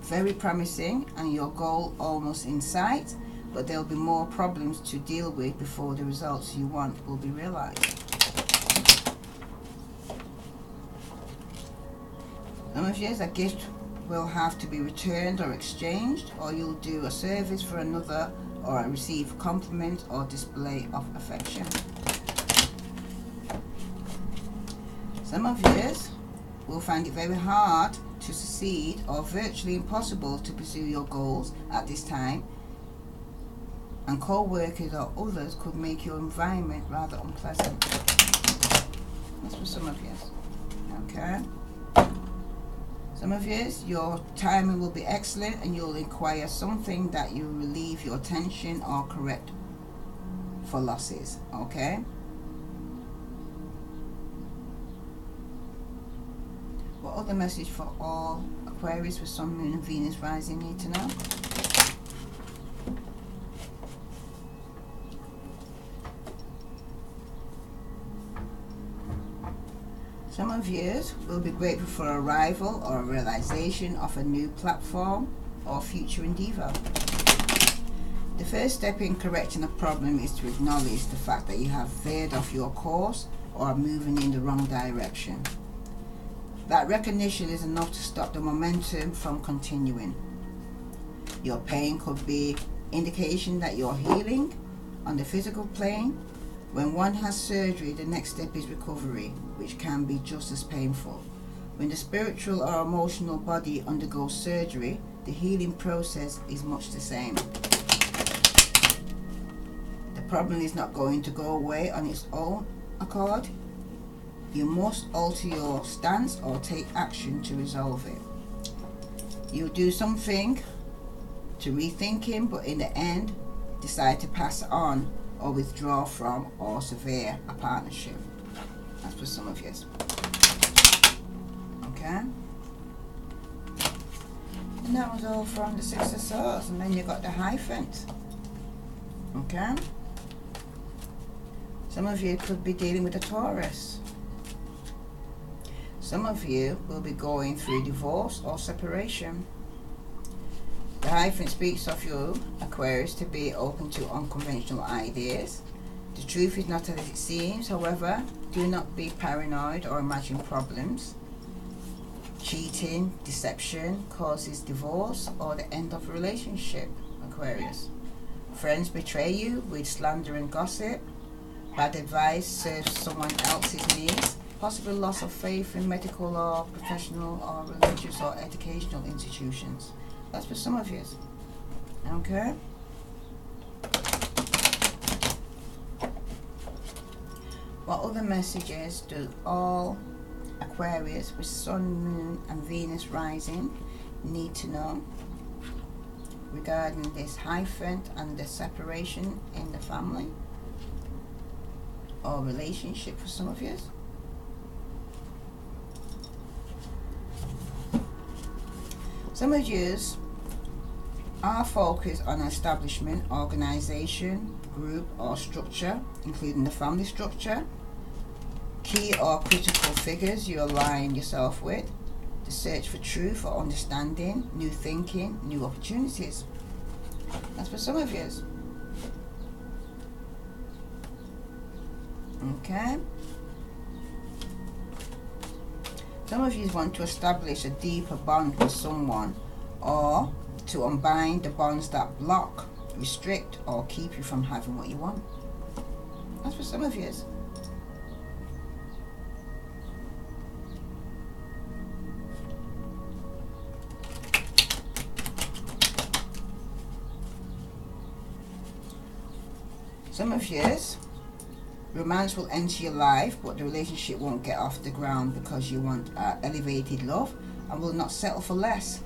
A: very promising and your goal almost in sight, but there'll be more problems to deal with before the results you want will be realized. Some of you, a gift will have to be returned or exchanged, or you'll do a service for another or receive a compliment or display of affection. Some of you will find it very hard to succeed or virtually impossible to pursue your goals at this time, and co-workers or others could make your environment rather unpleasant. That's for some of you. Okay. Some of you, your timing will be excellent and you'll acquire something that you relieve your tension or correct for losses. Okay. What other message for all Aquarius with Sun, Moon and Venus rising need to know? Some of you will be grateful for arrival or a realization of a new platform or future endeavor. The first step in correcting a problem is to acknowledge the fact that you have veered off your course or are moving in the wrong direction. That recognition is enough to stop the momentum from continuing. Your pain could be indication that you're healing on the physical plane. When one has surgery, the next step is recovery, which can be just as painful. When the spiritual or emotional body undergoes surgery, the healing process is much the same. The problem is not going to go away on its own accord. You must alter your stance or take action to resolve it. You'll do something to rethinking, but in the end, decide to pass on or withdraw from or sever a partnership. That's for some of you. Okay? And that was all from the Six of Swords, and then you got the Hierophant. Okay? Some of you could be dealing with a Taurus. Some of you will be going through divorce or separation. The Hierophant speaks of you, Aquarius, to be open to unconventional ideas. The truth is not as it seems, however, do not be paranoid or imagine problems. Cheating, deception causes divorce or the end of a relationship, Aquarius. Friends betray you with slander and gossip. Bad advice serves someone else's needs. Possible loss of faith in medical or professional or religious or educational institutions. That's for some of you. Okay? What other messages do all Aquarius with Sun, Moon and Venus rising need to know regarding this Hierophant and the separation in the family or relationship for some of you? Some of you are focused on establishment, organization, group or structure, including the family structure. Key or critical figures you align yourself with. The search for truth or understanding, new thinking, new opportunities. That's for some of you. Okay. Some of you want to establish a deeper bond with someone, or to unbind the bonds that block, restrict or keep you from having what you want. That's for some of you. Some of you, romance will enter your life, but the relationship won't get off the ground because you want elevated love and will not settle for less.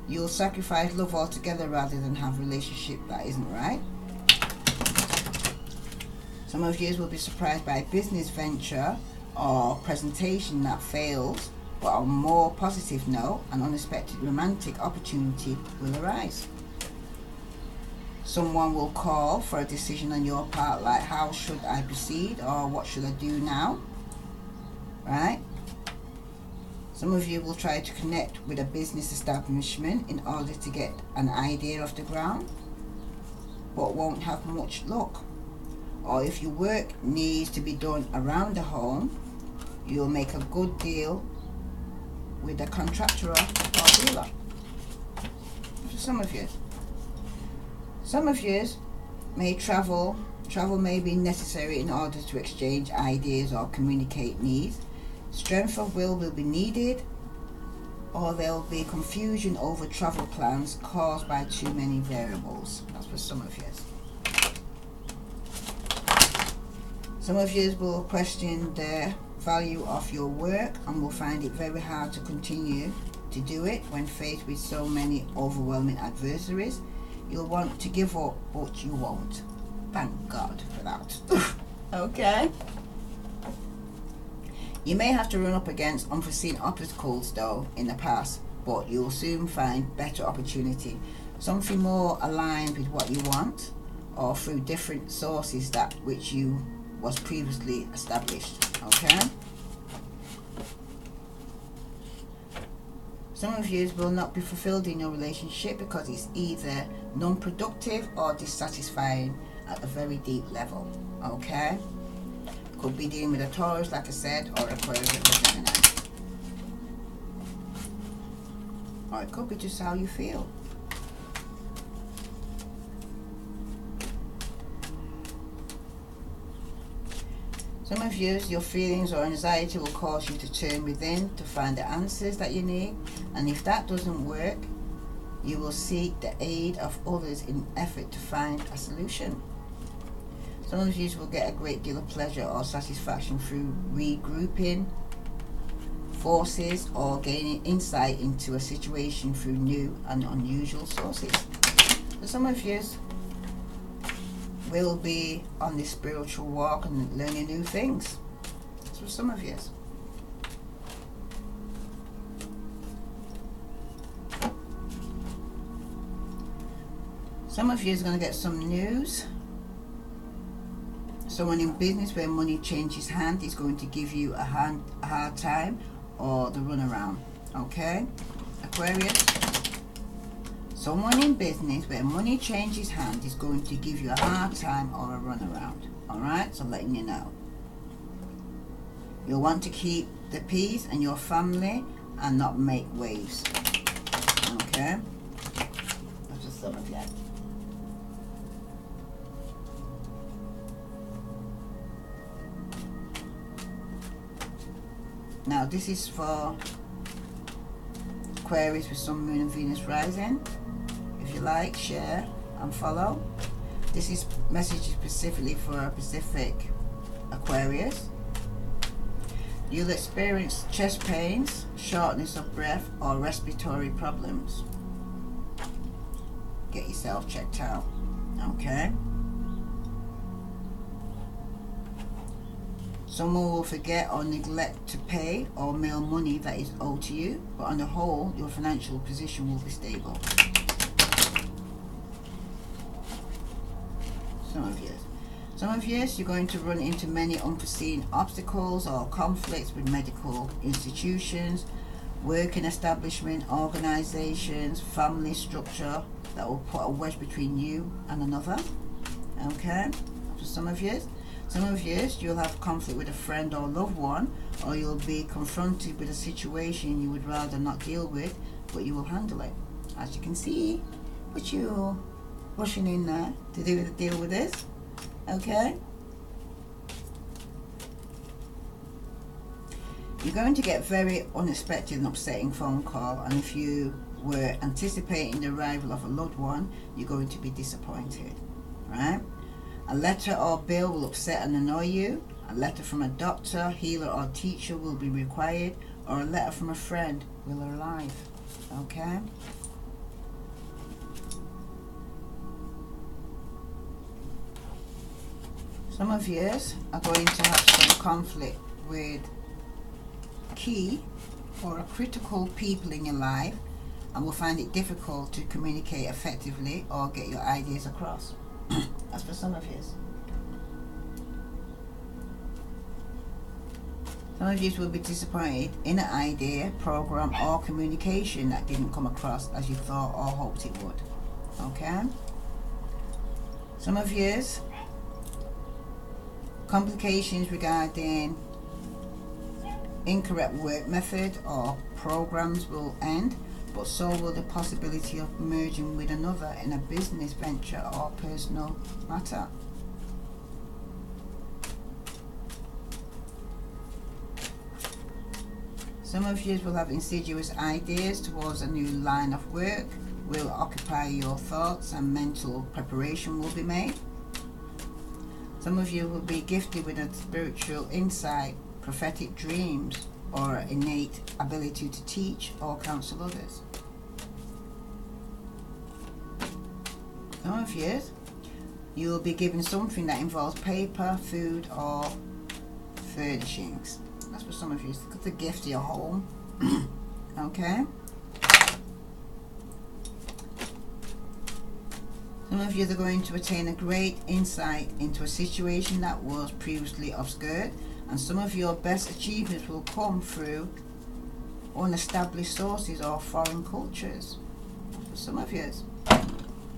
A: You'll sacrifice love altogether rather than have a relationship that isn't right. Some of you will be surprised by a business venture or presentation that fails, but on a more positive note, an unexpected romantic opportunity will arise. Someone will call for a decision on your part, like how should I proceed or what should I do now, right? Some of you will try to connect with a business establishment in order to get an idea off the ground, but won't have much luck. Or if your work needs to be done around the home, you'll make a good deal with a contractor or dealer. For some of you. Some of you may travel. Travel may be necessary in order to exchange ideas or communicate needs. Strength of will be needed, or there will be confusion over travel plans caused by too many variables. That's for some of you. Some of you will question the value of your work and will find it very hard to continue to do it when faced with so many overwhelming adversaries. You'll want to give up, but you won't. Thank God for that. Okay. You may have to run up against unforeseen obstacles though in the past, but you'll soon find better opportunity, something more aligned with what you want, or through different sources that which you was previously established. Okay. Some of you will not be fulfilled in your relationship because it's either non-productive or dissatisfying at a very deep level. Okay. Could be dealing with a Taurus, like I said, or Aquarius or Gemini. Or it could be just how you feel. Some of you, your feelings or anxiety will cause you to turn within to find the answers that you need. And if that doesn't work, you will seek the aid of others in effort to find a solution. Some of you will get a great deal of pleasure or satisfaction through regrouping forces or gaining insight into a situation through new and unusual sources. So some of you will be on this spiritual walk and learning new things. That's for some of you. Some of you is going to get some news. Someone in business where money changes hand is going to give you a hard time or the runaround. Okay, Aquarius. Someone in business where money changes hand is going to give you a hard time or a runaround. Alright, so letting you know. You'll want to keep the peace and your family and not make waves. Okay? That's just some of you. Now this is for Aquarius with Sun, Moon and Venus rising. If you like, share and follow. This is message specifically for a Pacific Aquarius. You'll experience chest pains, shortness of breath or respiratory problems. Get yourself checked out. Okay. Someone will forget or neglect to pay or mail money that is owed to you, but on the whole, your financial position will be stable. Some of you, you're going to run into many unforeseen obstacles or conflicts with medical institutions, working establishment, organizations, family structure that will put a wedge between you and another. Okay, for some of you, you'll have conflict with a friend or loved one, or you'll be confronted with a situation you would rather not deal with, but you will handle it. As you can see, with you rushing in there to deal with this. Okay? You're going to get very unexpected and upsetting phone call, and if you were anticipating the arrival of a loved one, you're going to be disappointed. Right? A letter or bill will upset and annoy you. A letter from a doctor, healer or teacher will be required, or a letter from a friend will arrive. Okay? Some of you are going to have some conflict with key or critical people in your life and will find it difficult to communicate effectively or get your ideas across. That's for some of you. Some of you will be disappointed in an idea, program or communication that didn't come across as you thought or hoped it would. Okay? Some of you, complications regarding incorrect work method or programs will end, but so will the possibility of merging with another in a business venture or personal matter. Some of you will have insidious ideas towards a new line of work, will occupy your thoughts and mental preparation will be made. Some of you will be gifted with a spiritual insight, prophetic dreams, or innate ability to teach or counsel others. Some of you will be given something that involves paper, food, or furnishings. That's for some of you. It's the gift of your home. Okay? Some of you are going to attain a great insight into a situation that was previously obscured, and some of your best achievements will come through unestablished sources or foreign cultures. For some of you.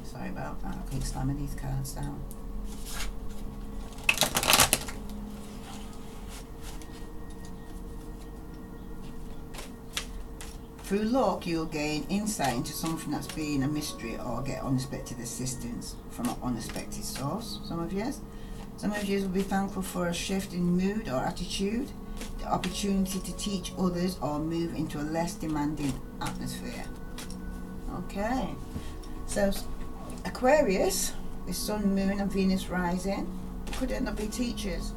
A: Sorry about that. I keep slamming these cards down. Through luck, you'll gain insight into something that's been a mystery or get unexpected assistance from an unexpected source. Some of you will be thankful for a shift in mood or attitude, the opportunity to teach others or move into a less demanding atmosphere. Okay, so Aquarius, with Sun, Moon and Venus rising, could end up being teachers.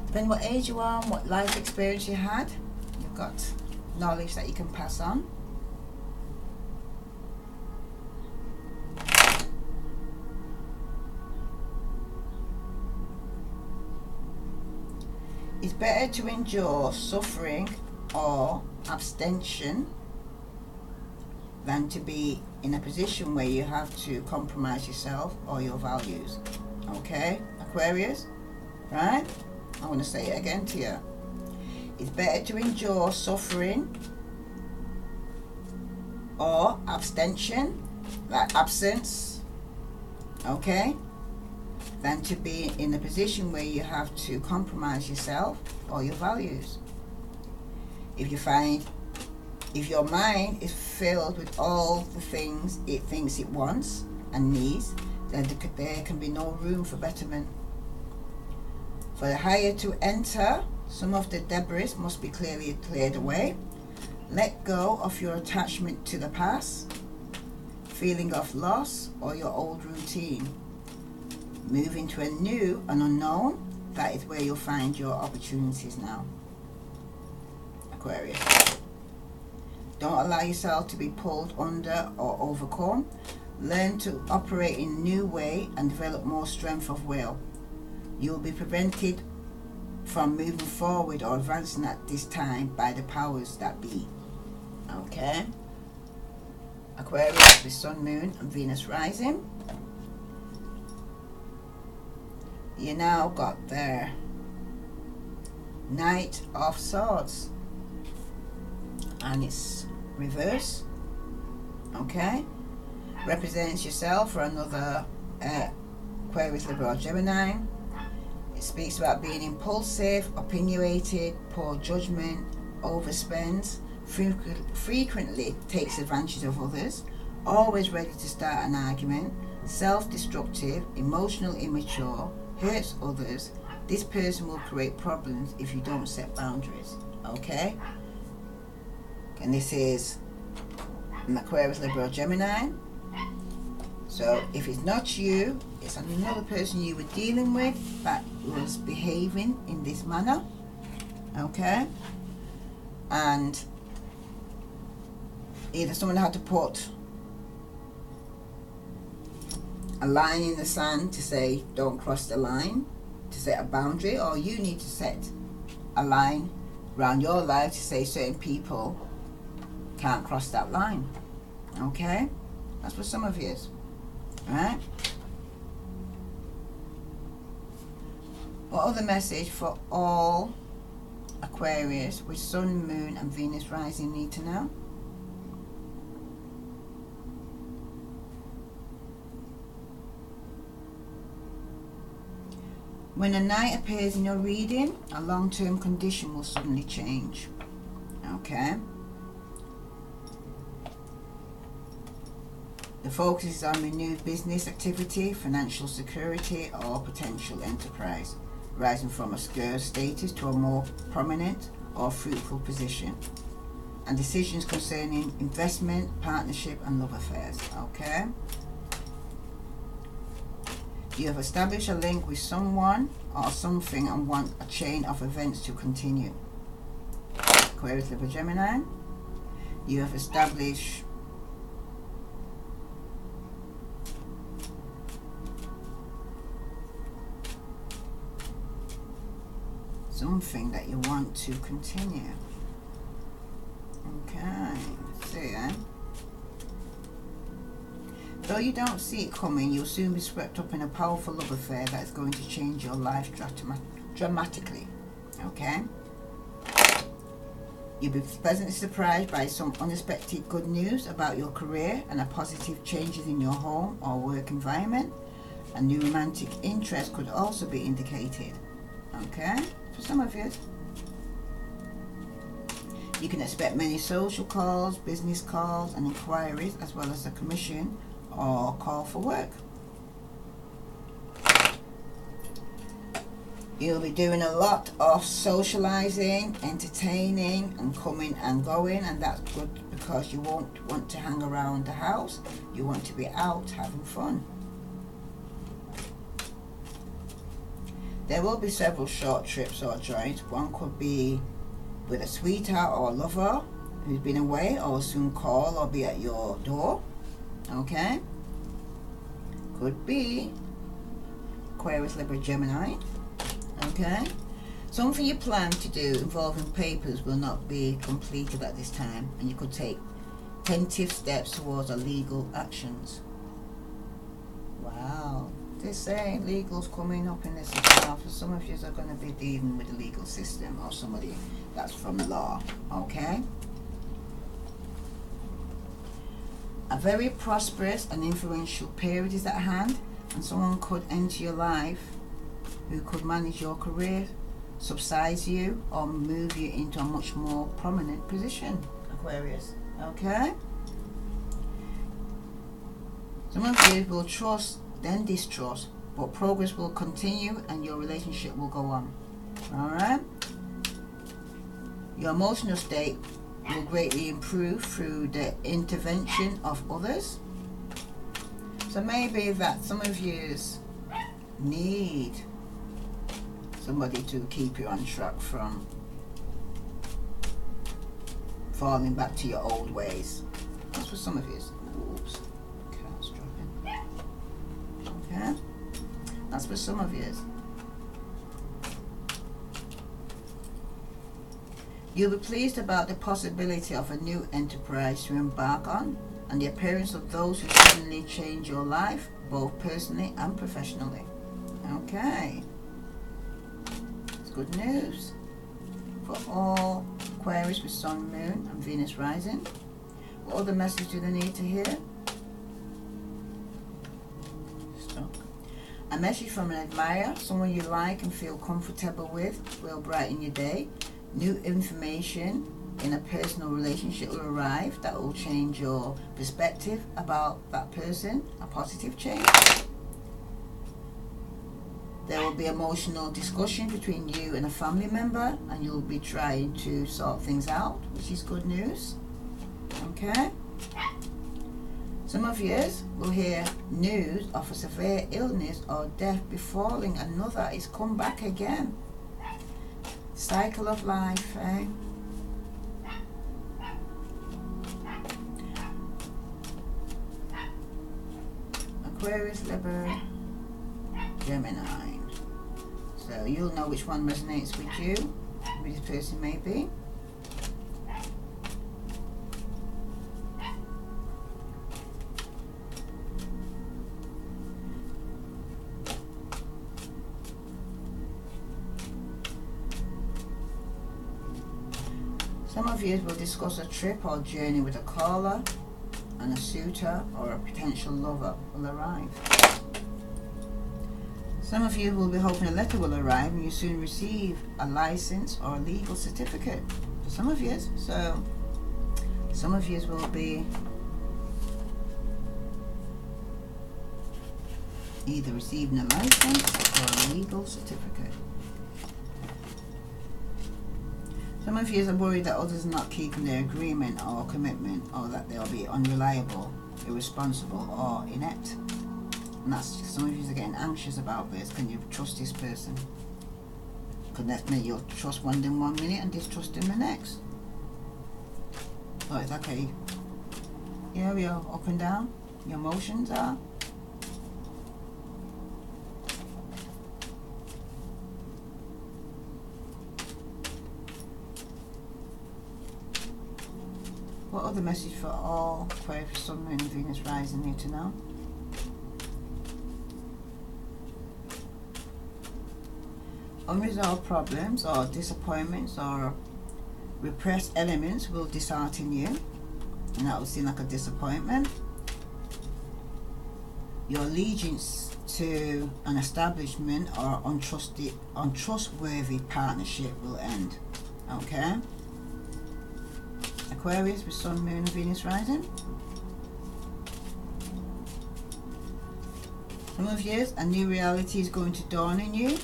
A: Depending what age you are and what life experience you had, you've got knowledge that you can pass on. It's better to endure suffering or abstention than to be in a position where you have to compromise yourself or your values. Okay, Aquarius? Right? I want to say it again to you. It's better to endure suffering or abstention, like absence, okay, than to be in a position where you have to compromise yourself or your values. If your mind is filled with all the things it thinks it wants and needs, then there can be no room for betterment. For the higher to enter, some of the debris must be clearly cleared away. Let go of your attachment to the past, feeling of loss, or your old routine. Move into a new and unknown. That is where you'll find your opportunities now. Aquarius. Don't allow yourself to be pulled under or overcome. Learn to operate in a new way and develop more strength of will. You will be prevented from moving forward or advancing at this time by the powers that be. Okay? Aquarius with Sun, Moon and Venus rising. You now got the Knight of Swords. And it's reverse. Okay? Represents yourself or another Aquarius, Libra or Gemini. It speaks about being impulsive, opinionated, poor judgment, overspends, frequently takes advantage of others, always ready to start an argument, self-destructive, emotional immature, hurts others. This person will create problems if you don't set boundaries. Okay? And this is an Aquarius, Libra or Gemini. So if it's not you, it's another person you were dealing with that was behaving in this manner. Okay? And either someone had to put a line in the sand to say don't cross the line, to set a boundary, or you need to set a line around your life to say certain people can't cross that line. Okay? That's for some of you. Right? What other message for all Aquarius with Sun, Moon and Venus rising need to know? When a knight appears in your reading, a long-term condition will suddenly change. Okay? The focus is on renewed business activity, financial security or potential enterprise, rising from a scarce status to a more prominent or fruitful position. And decisions concerning investment, partnership and love affairs. Okay? You have established a link with someone or something and want a chain of events to continue. Aquarius, Libra, Gemini. You have established something that you want to continue. Okay, see ya. Though you don't see it coming, you'll soon be swept up in a powerful love affair that is going to change your life dramatically. Okay? You'll be pleasantly surprised by some unexpected good news about your career and a positive changes in your home or work environment. A new romantic interest could also be indicated. Okay? For some of you. You can expect many social calls, business calls and inquiries, as well as a commission or call for work. You'll be doing a lot of socializing, entertaining and coming and going, and that's good because you won't want to hang around the house. You want to be out having fun. There will be several short trips or journeys. One could be with a sweetheart or lover who's been away or will soon call or be at your door. Okay? Could be Aquarius, Libra, Gemini. Okay? Something you plan to do involving papers will not be completed at this time, and you could take tentative steps towards a legal actions. Wow. They're saying legal's coming up in this as well. For some of you are going to be dealing with the legal system or somebody that's from law. Okay? A very prosperous and influential period is at hand, and someone could enter your life who could manage your career, subsidize you, or move you into a much more prominent position, Aquarius. Okay? Some of you will trust, then distrust, but progress will continue and your relationship will go on. Alright? Your emotional state will greatly improve through the intervention of others. So maybe that some of you need somebody to keep you on track from falling back to your old ways. That's for some of you. Oops, cat's dropping. Okay, that's for some of you. You'll be pleased about the possibility of a new enterprise to embark on and the appearance of those who suddenly change your life, both personally and professionally. Okay. It's good news for all Aquarius with Sun, Moon and Venus rising. What other message do they need to hear? Stuck. A message from an admirer, someone you like and feel comfortable with, will brighten your day. New information in a personal relationship will arrive that will change your perspective about that person, a positive change. There will be emotional discussion between you and a family member, and you'll be trying to sort things out, which is good news. Okay? Some of you will hear news of a severe illness or death befalling another. It's come back again. Cycle of life, eh? Aquarius, Libra, Gemini. So you'll know which one resonates with you. who this person may be.
B: Some of you will discuss a trip or journey with a caller, and a suitor or a potential lover will arrive. Some of you will be hoping a letter will arrive and you soon receive a license or a legal certificate. For some of you, so some of you will be either receiving a license or a legal certificate. Some of you are worried that others are not keeping their agreement or commitment, or that they'll be unreliable, irresponsible, or inept. And that's, some of you are getting anxious about this. Can you trust this person? Because that's me, you'll trust one in 1 minute and distrust in the next. So it's okay. Yeah, we are up and down. Your emotions are. What other message for all Aquarius, Sun, Moon, and Venus rising need to know? Unresolved problems or disappointments or repressed elements will dishearten you, and that will seem like a disappointment. Your allegiance to an establishment or untrustworthy partnership will end. Okay? Aquarius with Sun, Moon, and Venus rising. Some of you, a new reality is going to dawn on you.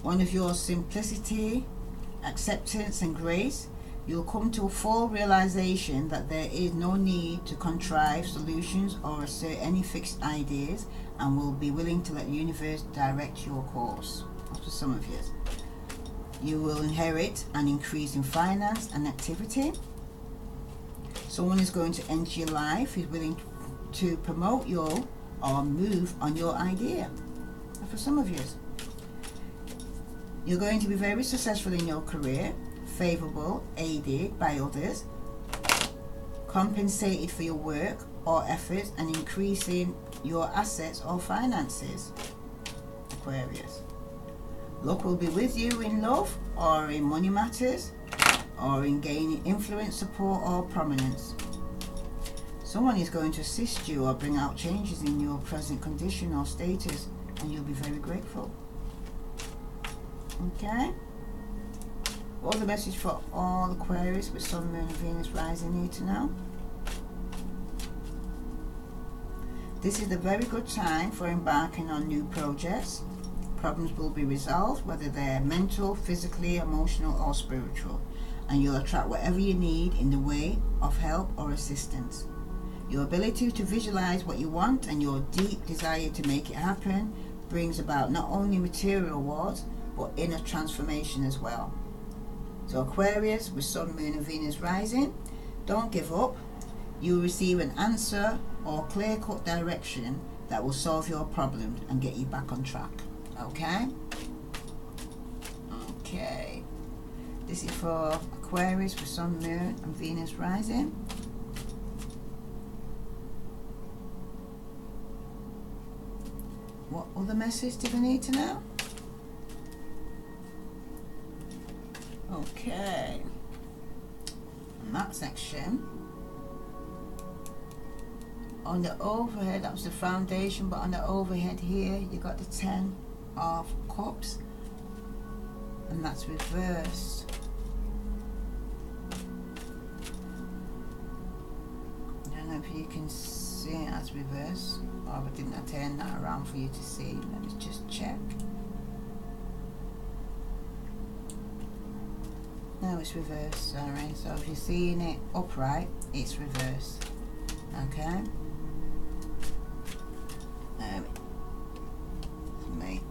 B: One of your simplicity, acceptance, and grace. You'll come to a full realization that there is no need to contrive solutions or assert any fixed ideas, and will be willing to let the universe direct your course. That's for some of you. You will inherit an increase in finance and activity. Someone is going to enter your life who's willing to promote your or move on your idea. And for some of you, you're going to be very successful in your career, favorable, aided by others, compensated for your work or efforts, and increasing your assets or finances. Aquarius. Luck will be with you in love or in money matters, or in gaining influence, support, or prominence. Someone is going to assist you or bring out changes in your present condition or status, and you'll be very grateful. Okay? What the message for all Aquarius with Sun, Moon, and Venus rising need to know? This is a very good time for embarking on new projects. Problems will be resolved, whether they're mental, physically, emotional, or spiritual, and you'll attract whatever you need in the way of help or assistance. Your ability to visualize what you want and your deep desire to make it happen brings about not only material rewards, but inner transformation as well. So Aquarius with Sun, Moon, and Venus rising, don't give up. You will receive an answer or clear-cut direction that will solve your problems and get you back on track. Okay? Okay. This is for Aquarius with Sun, Moon, and Venus rising. What other message do we need to know? Okay. In that section, on the overhead, that was the foundation, but on the overhead here, you got the 10 of Cups, and that's reversed. I don't know if you can see it as reversed, or didn't I turn that around for you to see? Let me just check. No, it's reversed, sorry. So if you're seeing it upright, it's reversed. Okay? Make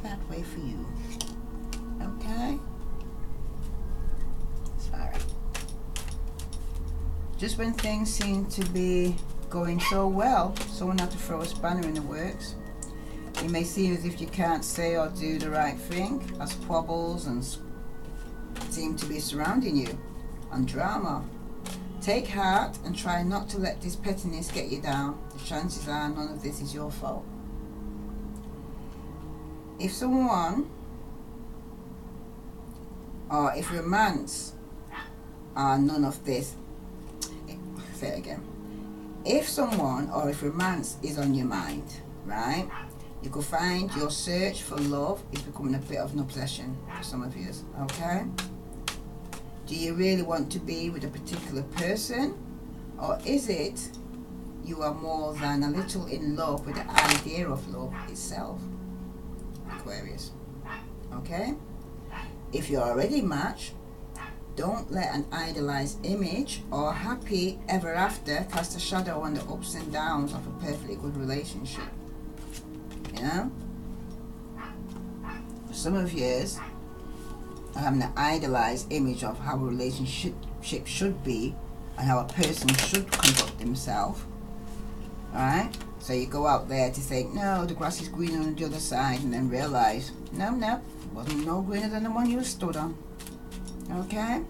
B: that way for you. Okay? Sorry. Just when things seem to be going so well, someone had to throw a spanner in the works. It may seem as if you can't say or do the right thing, as squabbles and seem to be surrounding you, and drama. Take heart and try not to let this pettiness get you down. The chances are none of this is your fault. If someone, or if romance are none of this, say it again. If someone or if romance is on your mind, right, you could find your search for love is becoming a bit of an obsession for some of you, okay? Do you really want to be with a particular person, or is it you are more than a little in love with the idea of love itself? Aquarius, okay? If you're already matched, don't let an idealized image or happy ever after cast a shadow on the ups and downs of a perfectly good relationship. You know? For some of you are having an idealized image of how a relationship should be and how a person should conduct themselves. Alright? So you go out there to say, no, the grass is greener on the other side, and then realize, no, it wasn't no greener than the one you stood on. Okay?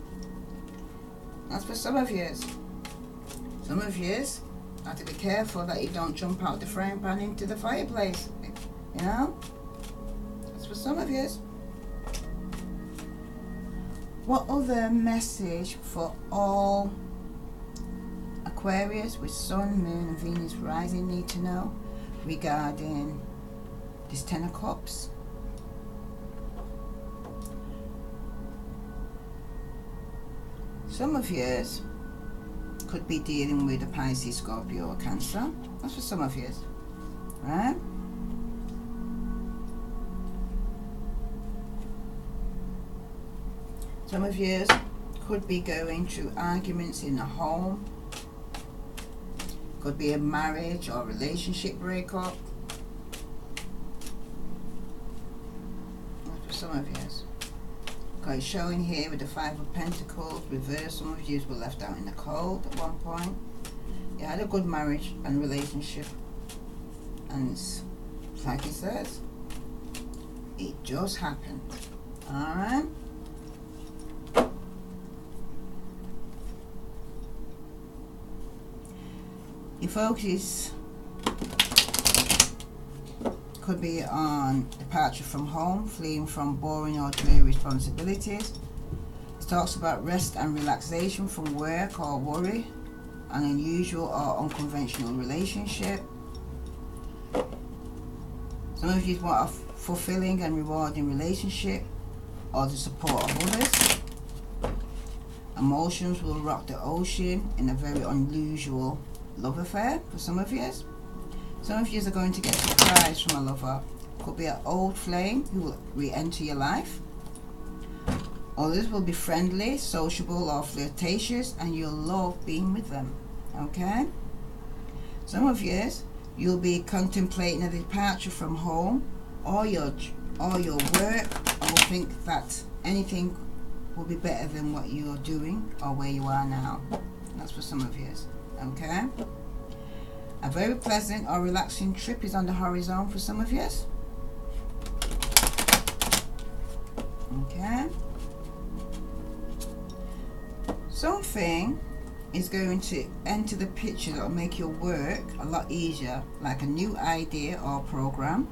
B: That's for some of you. Some of you have to be careful that you don't jump out the frying pan into the fireplace. You know? That's for some of you. What other message for all Aquarius with Sun, Moon and Venus rising need to know regarding this Ten of Cups? Some of you could be dealing with a Pisces, Scorpio or Cancer. That's for some of you, right? Some of you could be going through arguments in the home. Could be a marriage or relationship breakup. That's for some of you. Okay, showing here with the Five of Pentacles, reverse, some of you were left out in the cold at one point. You had a good marriage and relationship, and like it says, it just happened. Alright? Your focus could be on departure from home, fleeing from boring or dreary responsibilities. It talks about rest and relaxation from work or worry, an unusual or unconventional relationship. Some of you want a fulfilling and rewarding relationship or the support of others. Emotions will rock the ocean in a very unusual love affair for some of you. Some of you are going to get surprised from a lover. Could be an old flame who will re-enter your life. Others will be friendly, sociable or flirtatious, and you'll love being with them. Okay? Some of you, you'll be contemplating a departure from home or your work, or will think that anything will be better than what you're doing or where you are now. That's for some of you. Okay? A very pleasant or relaxing trip is on the horizon for some of you. Okay? Something is going to enter the picture that will make your work a lot easier, like a new idea or program,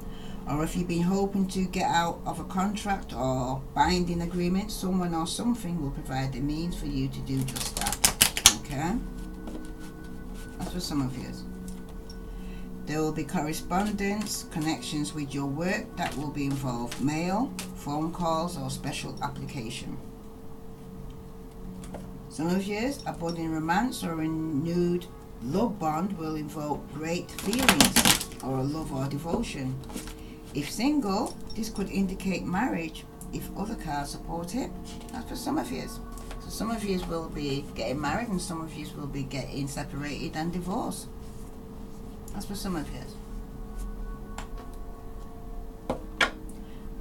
B: or if you've been hoping to get out of a contract or binding agreement, someone or something will provide the means for you to do just that. Okay? That's for some of you. There will be correspondence, connections with your work that will be involved mail, phone calls or special application. Some of you, a budding romance or renewed love bond will invoke great feelings or a love or devotion. If single, this could indicate marriage if other cards support it. That's for some of you. So some of you will be getting married and some of you will be getting separated and divorced. That's for some of you.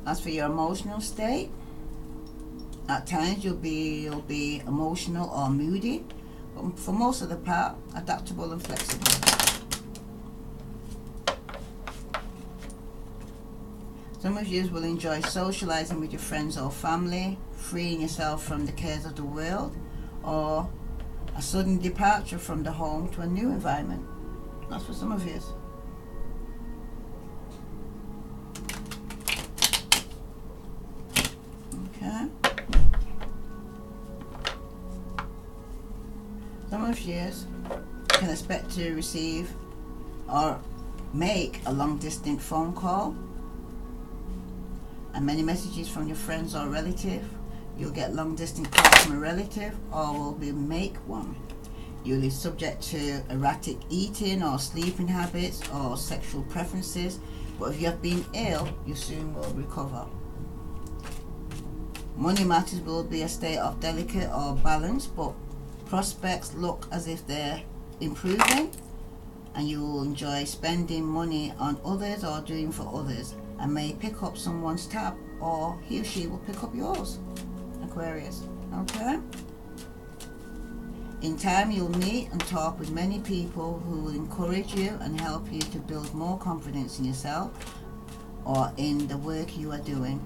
B: As for your emotional state, at times you'll be emotional or moody, but for most of the part, adaptable and flexible. Some of you will enjoy socializing with your friends or family, freeing yourself from the cares of the world, or a sudden departure from the home to a new environment. That's for some of you. Okay. Some of you can expect to receive or make a long distance phone call and many messages from your friends or relative. You'll get long distance calls from a relative or will be make one. You'll be subject to erratic eating or sleeping habits or sexual preferences, but if you have been ill, you soon will recover. Money matters will be a state of delicate or balance, but prospects look as if they're improving, and you will enjoy spending money on others or doing for others, and may pick up someone's tab, or he or she will pick up yours, Aquarius. Okay? In time, you'll meet and talk with many people who will encourage you and help you to build more confidence in yourself or in the work you are doing.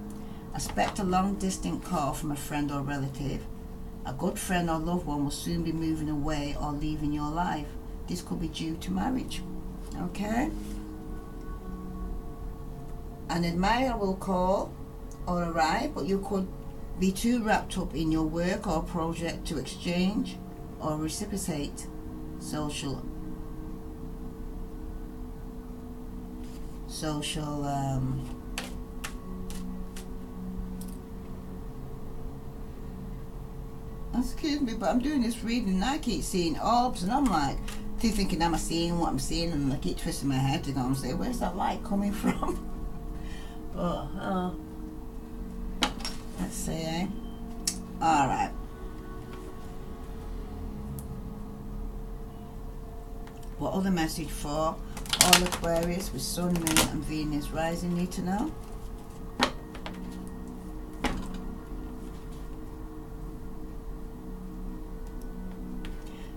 B: Expect a long distance call from a friend or relative. A good friend or loved one will soon be moving away or leaving your life. This could be due to marriage. Okay? An admirer will call or arrive, but you could be too wrapped up in your work or project to exchange or reciprocate social excuse me, but I'm doing this reading and I keep seeing orbs, and I'm like thinking, am I seeing what I'm seeing? And I keep twisting my head to go and say, where's that light coming from? Let's see, eh? Alright. What other message for all Aquarius with Sun, Moon and Venus rising need to know?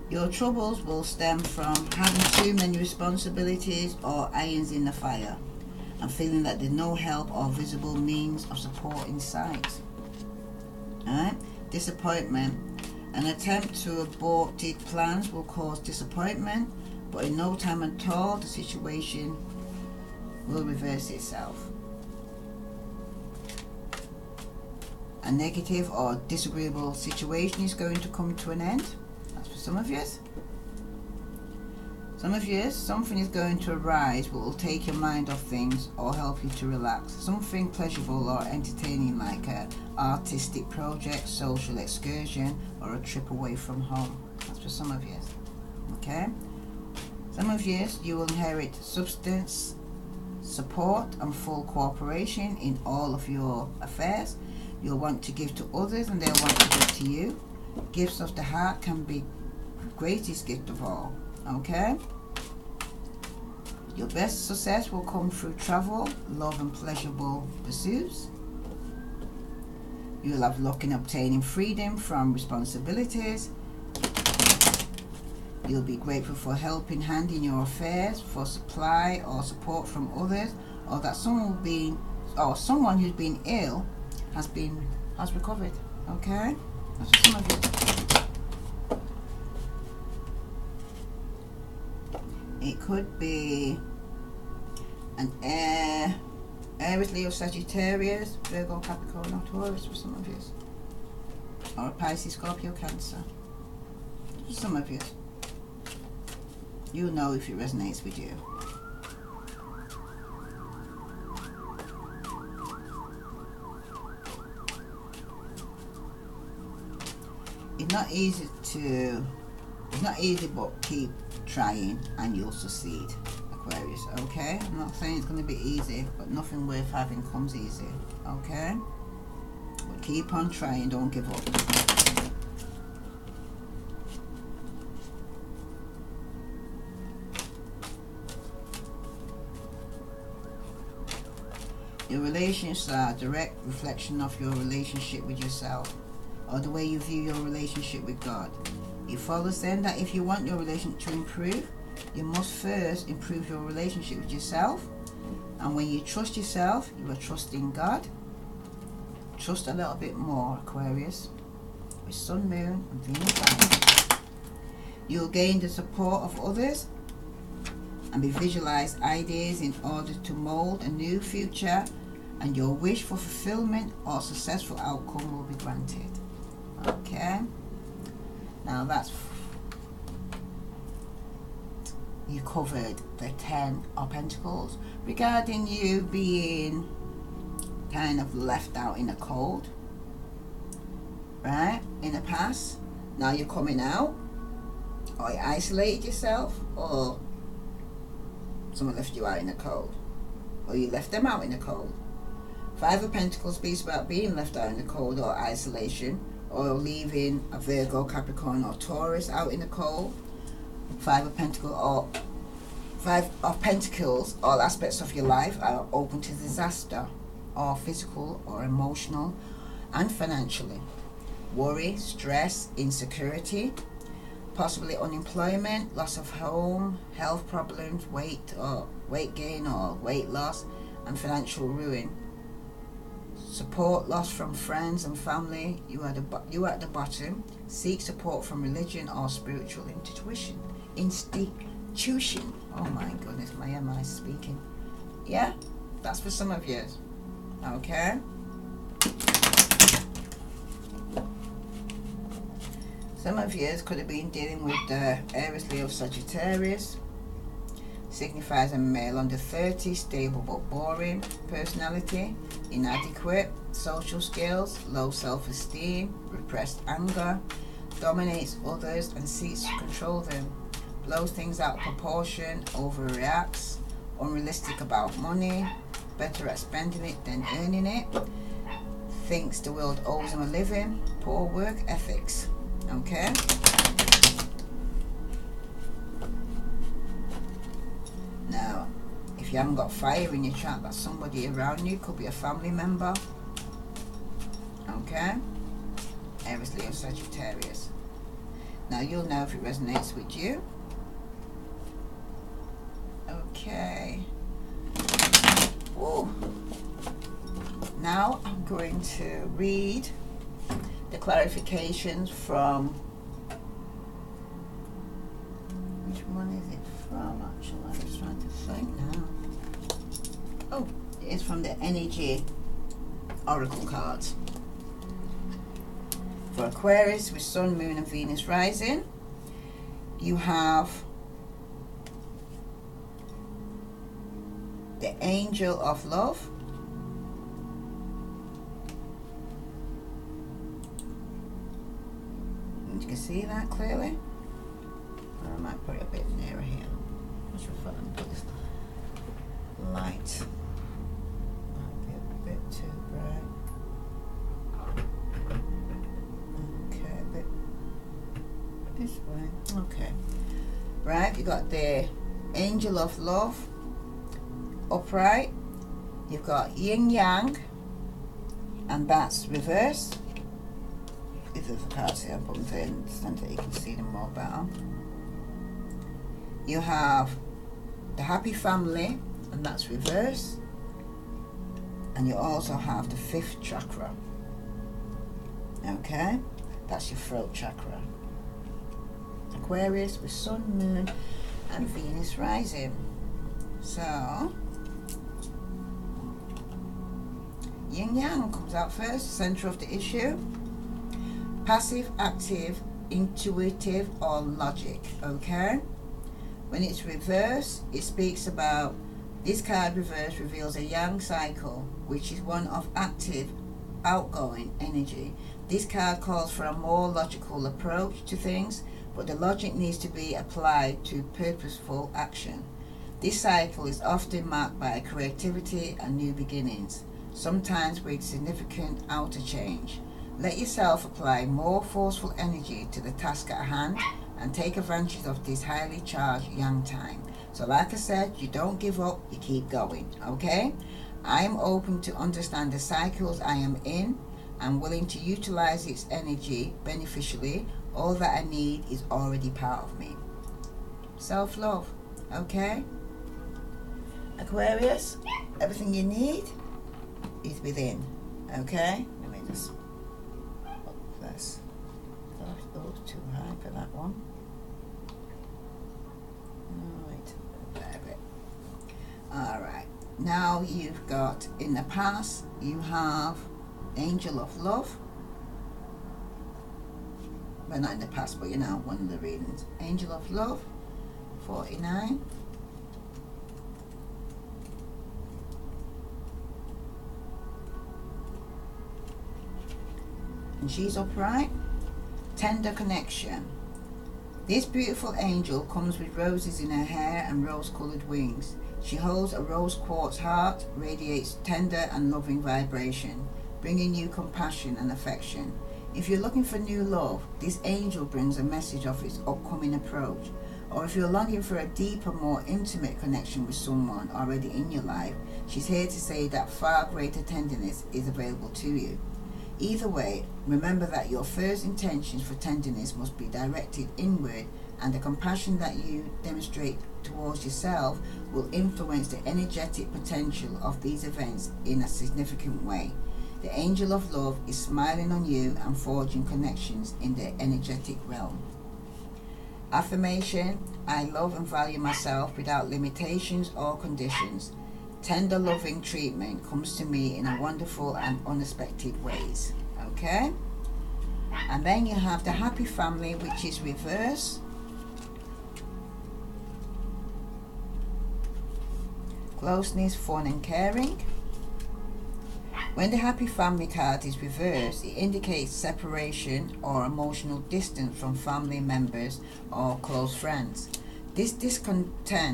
B: Your troubles will stem from having too many responsibilities or irons in the fire, and feeling that there's no help or visible means of support in sight. Alright? Disappointment. An attempt to abort plans will cause disappointment, but in no time at all the situation will reverse itself. A negative or disagreeable situation is going to come to an end. That's for some of you. Some of you, something is going to arise that will take your mind off things or help you to relax. Something pleasurable or entertaining, like an artistic project, social excursion, or a trip away from home. That's for some of you. Okay? Some of you, you will inherit substance, support, and full cooperation in all of your affairs. You'll want to give to others and they'll want to give to you. Gifts of the heart can be the greatest gift of all. Okay? Your best success will come through travel, love and pleasurable pursuits. You'll have luck in obtaining freedom from responsibilities. You'll be grateful for a helping hand in your affairs, for supply or support from others, or that someone who's been ill has recovered. Okay? That's for some of you. It could be an Aries, Leo, Sagittarius, Virgo, Capricorn, or Taurus for some of you. Or a Pisces, Scorpio, Cancer. For some of you. You'll know if it resonates with you. It's not easy, but keep trying and you'll succeed, Aquarius. Okay? I'm not saying it's going to be easy, but nothing worth having comes easy. Okay? But keep on trying, don't give up. Your relationships are a direct reflection of your relationship with yourself, or the way you view your relationship with God. It follows then that if you want your relationship to improve, you must first improve your relationship with yourself. And when you trust yourself, you are trusting God. Trust a little bit more, Aquarius. With Sun, Moon, and Venus rising. You'll gain the support of others and be visualized ideas in order to mold a new future, and your wish for fulfillment or successful outcome will be granted. Okay, now that's, you covered the 10 of Pentacles regarding you being kind of left out in the cold, right, in the past. Now you're coming out, or you isolated yourself, or someone left you out in the cold, or you left them out in the cold. 5 of Pentacles speaks about being left out in the cold or isolation, or leaving a Virgo, Capricorn, or Taurus out in the cold. 5 of Pentacles, all aspects of your life are open to disaster, or physical or emotional and financially. Worry, stress, insecurity, possibly unemployment, loss of home, health problems, weight gain or weight loss, and financial ruin. Support lost from friends and family. You are at the bottom. Seek support from religion or spiritual institution. Oh my goodness, my MI is speaking. Yeah, that's for some of you. Okay. Some of you could have been dealing with the Aries, Leo, Sagittarius. Signifies a male under 30, stable but boring, personality, inadequate, social skills, low self-esteem, repressed anger, dominates others and seeks to control them, blows things out of proportion, overreacts, unrealistic about money, better at spending it than earning it, thinks the world owes him a living, poor work ethics. Okay. Now, if you haven't got fire in your chart, that's somebody around you, could be a family member. Okay. Aries, Leo, Sagittarius. Now you'll know if it resonates with you. Okay. Ooh. Now I'm going to read the clarifications from, which one is it from actually? I was trying to think now. Oh, it's from the Energy Oracle cards. For Aquarius with Sun, Moon and Venus rising, you have the Angel of Love, you can see that clearly. Or I might put it a bit nearer here. Just for fun, put this light. Might be a bit too bright. Okay, a bit this way. Okay. Right, you got the Angel of Love upright. You've got Yin Yang, and that's reverse. These are the cards here, I've put them in the center, you can see them more better. You have the Happy Family, and that's reverse. And you also have the 5th chakra. Okay, that's your throat chakra. Aquarius with Sun, Moon and Venus rising. So Yin Yang comes out first, center of the issue. Passive, active, intuitive or logic. Okay, when it's reverse, it speaks about, this card reverse reveals a Yang cycle, which is one of active, outgoing energy. This card calls for a more logical approach to things, but the logic needs to be applied to purposeful action. This cycle is often marked by creativity and new beginnings, sometimes with significant outer change. Let yourself apply more forceful energy to the task at hand and take advantage of this highly charged Yang time. So like I said, you don't give up, you keep going, okay? I am open to understand the cycles I am in and willing to utilize its energy beneficially. All that I need is already part of me. Self-love, okay? Aquarius, Everything you need is within. Okay? Let me just put this. Oh, it's too high for that one. Right, there a bit. Alright. Now you've got, in the past, you have Angel of Love. Well, not in the past, but you know, one of the readings. Angel of Love, 49. And she's upright. Tender connection. This beautiful angel comes with roses in her hair and rose-colored wings. She holds a rose quartz heart, radiates tender and loving vibration, bringing you compassion and affection. If you're looking for new love, this angel brings a message of its upcoming approach. Or if you're longing for a deeper, more intimate connection with someone already in your life, she's here to say that far greater tenderness is available to you. Either way, remember that your first intentions for tenderness must be directed inward, and the compassion that you demonstrate towards yourself will influence the energetic potential of these events in a significant way. The angel of love is smiling on you and forging connections in the energetic realm. Affirmation: I love and value myself without limitations or conditions. Tender loving treatment comes to me in a wonderful and unexpected ways. Okay? And then you have the happy family, which is reverse. Closeness, fun and caring. When the happy family card is reversed, it indicates separation or emotional distance from family members or close friends. This disconnect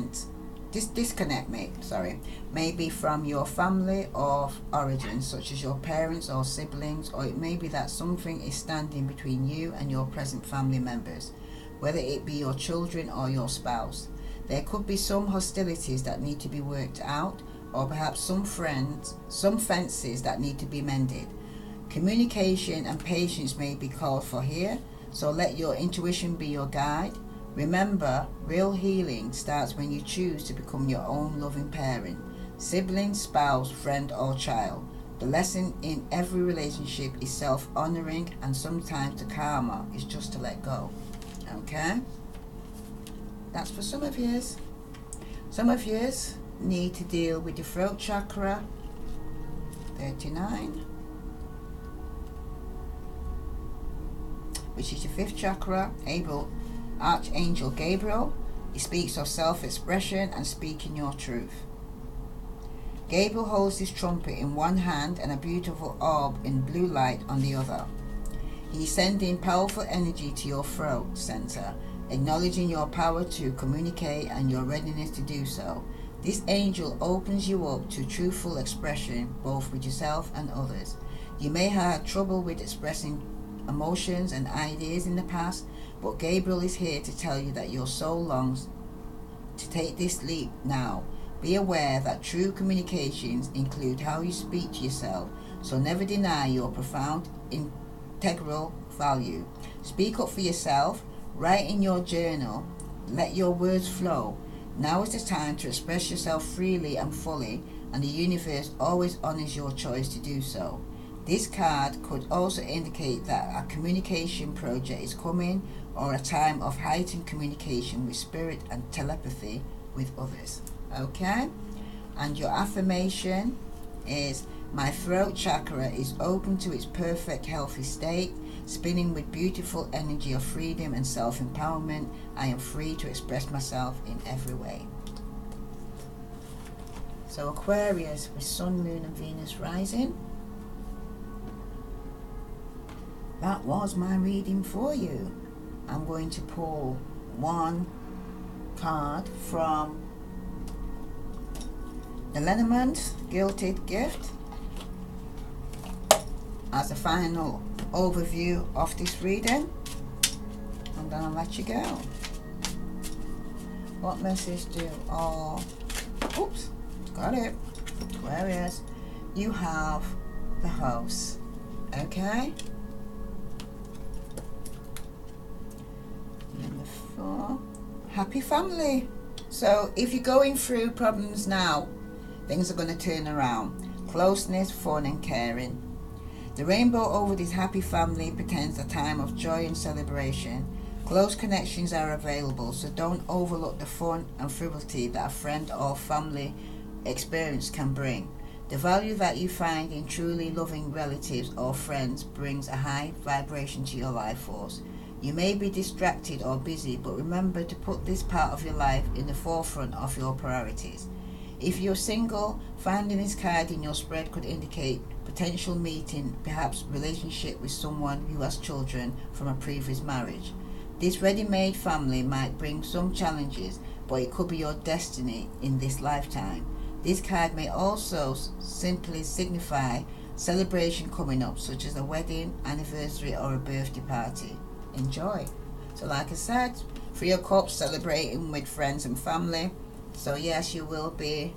B: may be from your family of origin, such as your parents or siblings, or it may be that something is standing between you and your present family members, whether it be your children or your spouse. There could be some hostilities that need to be worked out, or perhaps some fences that need to be mended. Communication and patience may be called for here, so let your intuition be your guide. Remember, real healing starts when you choose to become your own loving parent, sibling, spouse, friend or child. The lesson in every relationship is self-honoring, and sometimes the karma is just to let go. Okay? That's for some of yous. Some of yous need to deal with your throat chakra, 39, which is your 5th chakra. Archangel Gabriel, he speaks of self-expression and speaking your truth. Gabriel holds his trumpet in one hand and a beautiful orb in blue light on the other. He is sending powerful energy to your throat center, acknowledging your power to communicate and your readiness to do so. This angel opens you up to truthful expression, both with yourself and others. You may have had trouble with expressing emotions and ideas in the past, but Gabriel is here to tell you that your soul longs to take this leap now. Be aware that true communications include how you speak to yourself, so never deny your profound integral value. Speak up for yourself, write in your journal, let your words flow. Now is the time to express yourself freely and fully, and the universe always honors your choice to do so. This card could also indicate that a communication project is coming, or a time of heightened communication with spirit and telepathy with others. Okay? And your affirmation is, my throat chakra is open to its perfect healthy state, spinning with beautiful energy of freedom and self-empowerment. I am free to express myself in every way. So Aquarius with Sun, Moon and Venus rising. That was my reading for you. I'm going to pull one card from the Lenormand Gilded Gift as a final overview of this reading, and then I'll let you go. What message do oops, got it, Aquarius, you have the house, okay? Number 4, happy family. So if you're going through problems now,
A: Things are going to turn around. Closeness, fun and caring. The rainbow over this happy family pretends a time of joy and celebration. Close connections are available, so don't overlook the fun and frivolity that a friend or family experience can bring. The value that you find in truly loving relatives or friends brings a high vibration to your life force. You may be distracted or busy, but remember to put this part of your life in the forefront of your priorities. If you're single, finding this card in your spread could indicate potential meeting, perhaps relationship with someone who has children from a previous marriage. This ready-made family might bring some challenges, but it could be your destiny in this lifetime. This card may also simply signify celebration coming up, such as a wedding, anniversary or a birthday party. Enjoy. So like I said, 3 of Cups, celebrating with friends and family. So yes, you will be,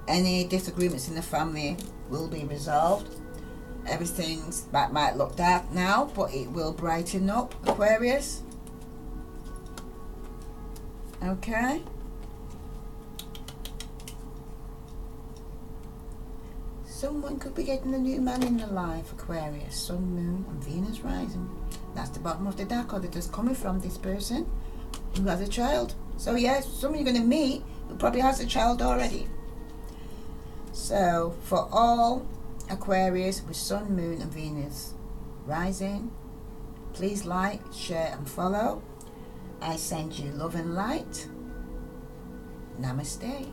A: any disagreements in the family will be resolved. Everything's that might look dark now, but it will brighten up, Aquarius. Okay. Someone could be getting a new man in their life, Aquarius. Sun, Moon and Venus rising. That's the bottom of the deck, or they're just coming from this person who has a child. So yes, someone you're going to meet who probably has a child already. So for all Aquarius with Sun, Moon and Venus rising, please like, share and follow. I send you love and light. Namaste.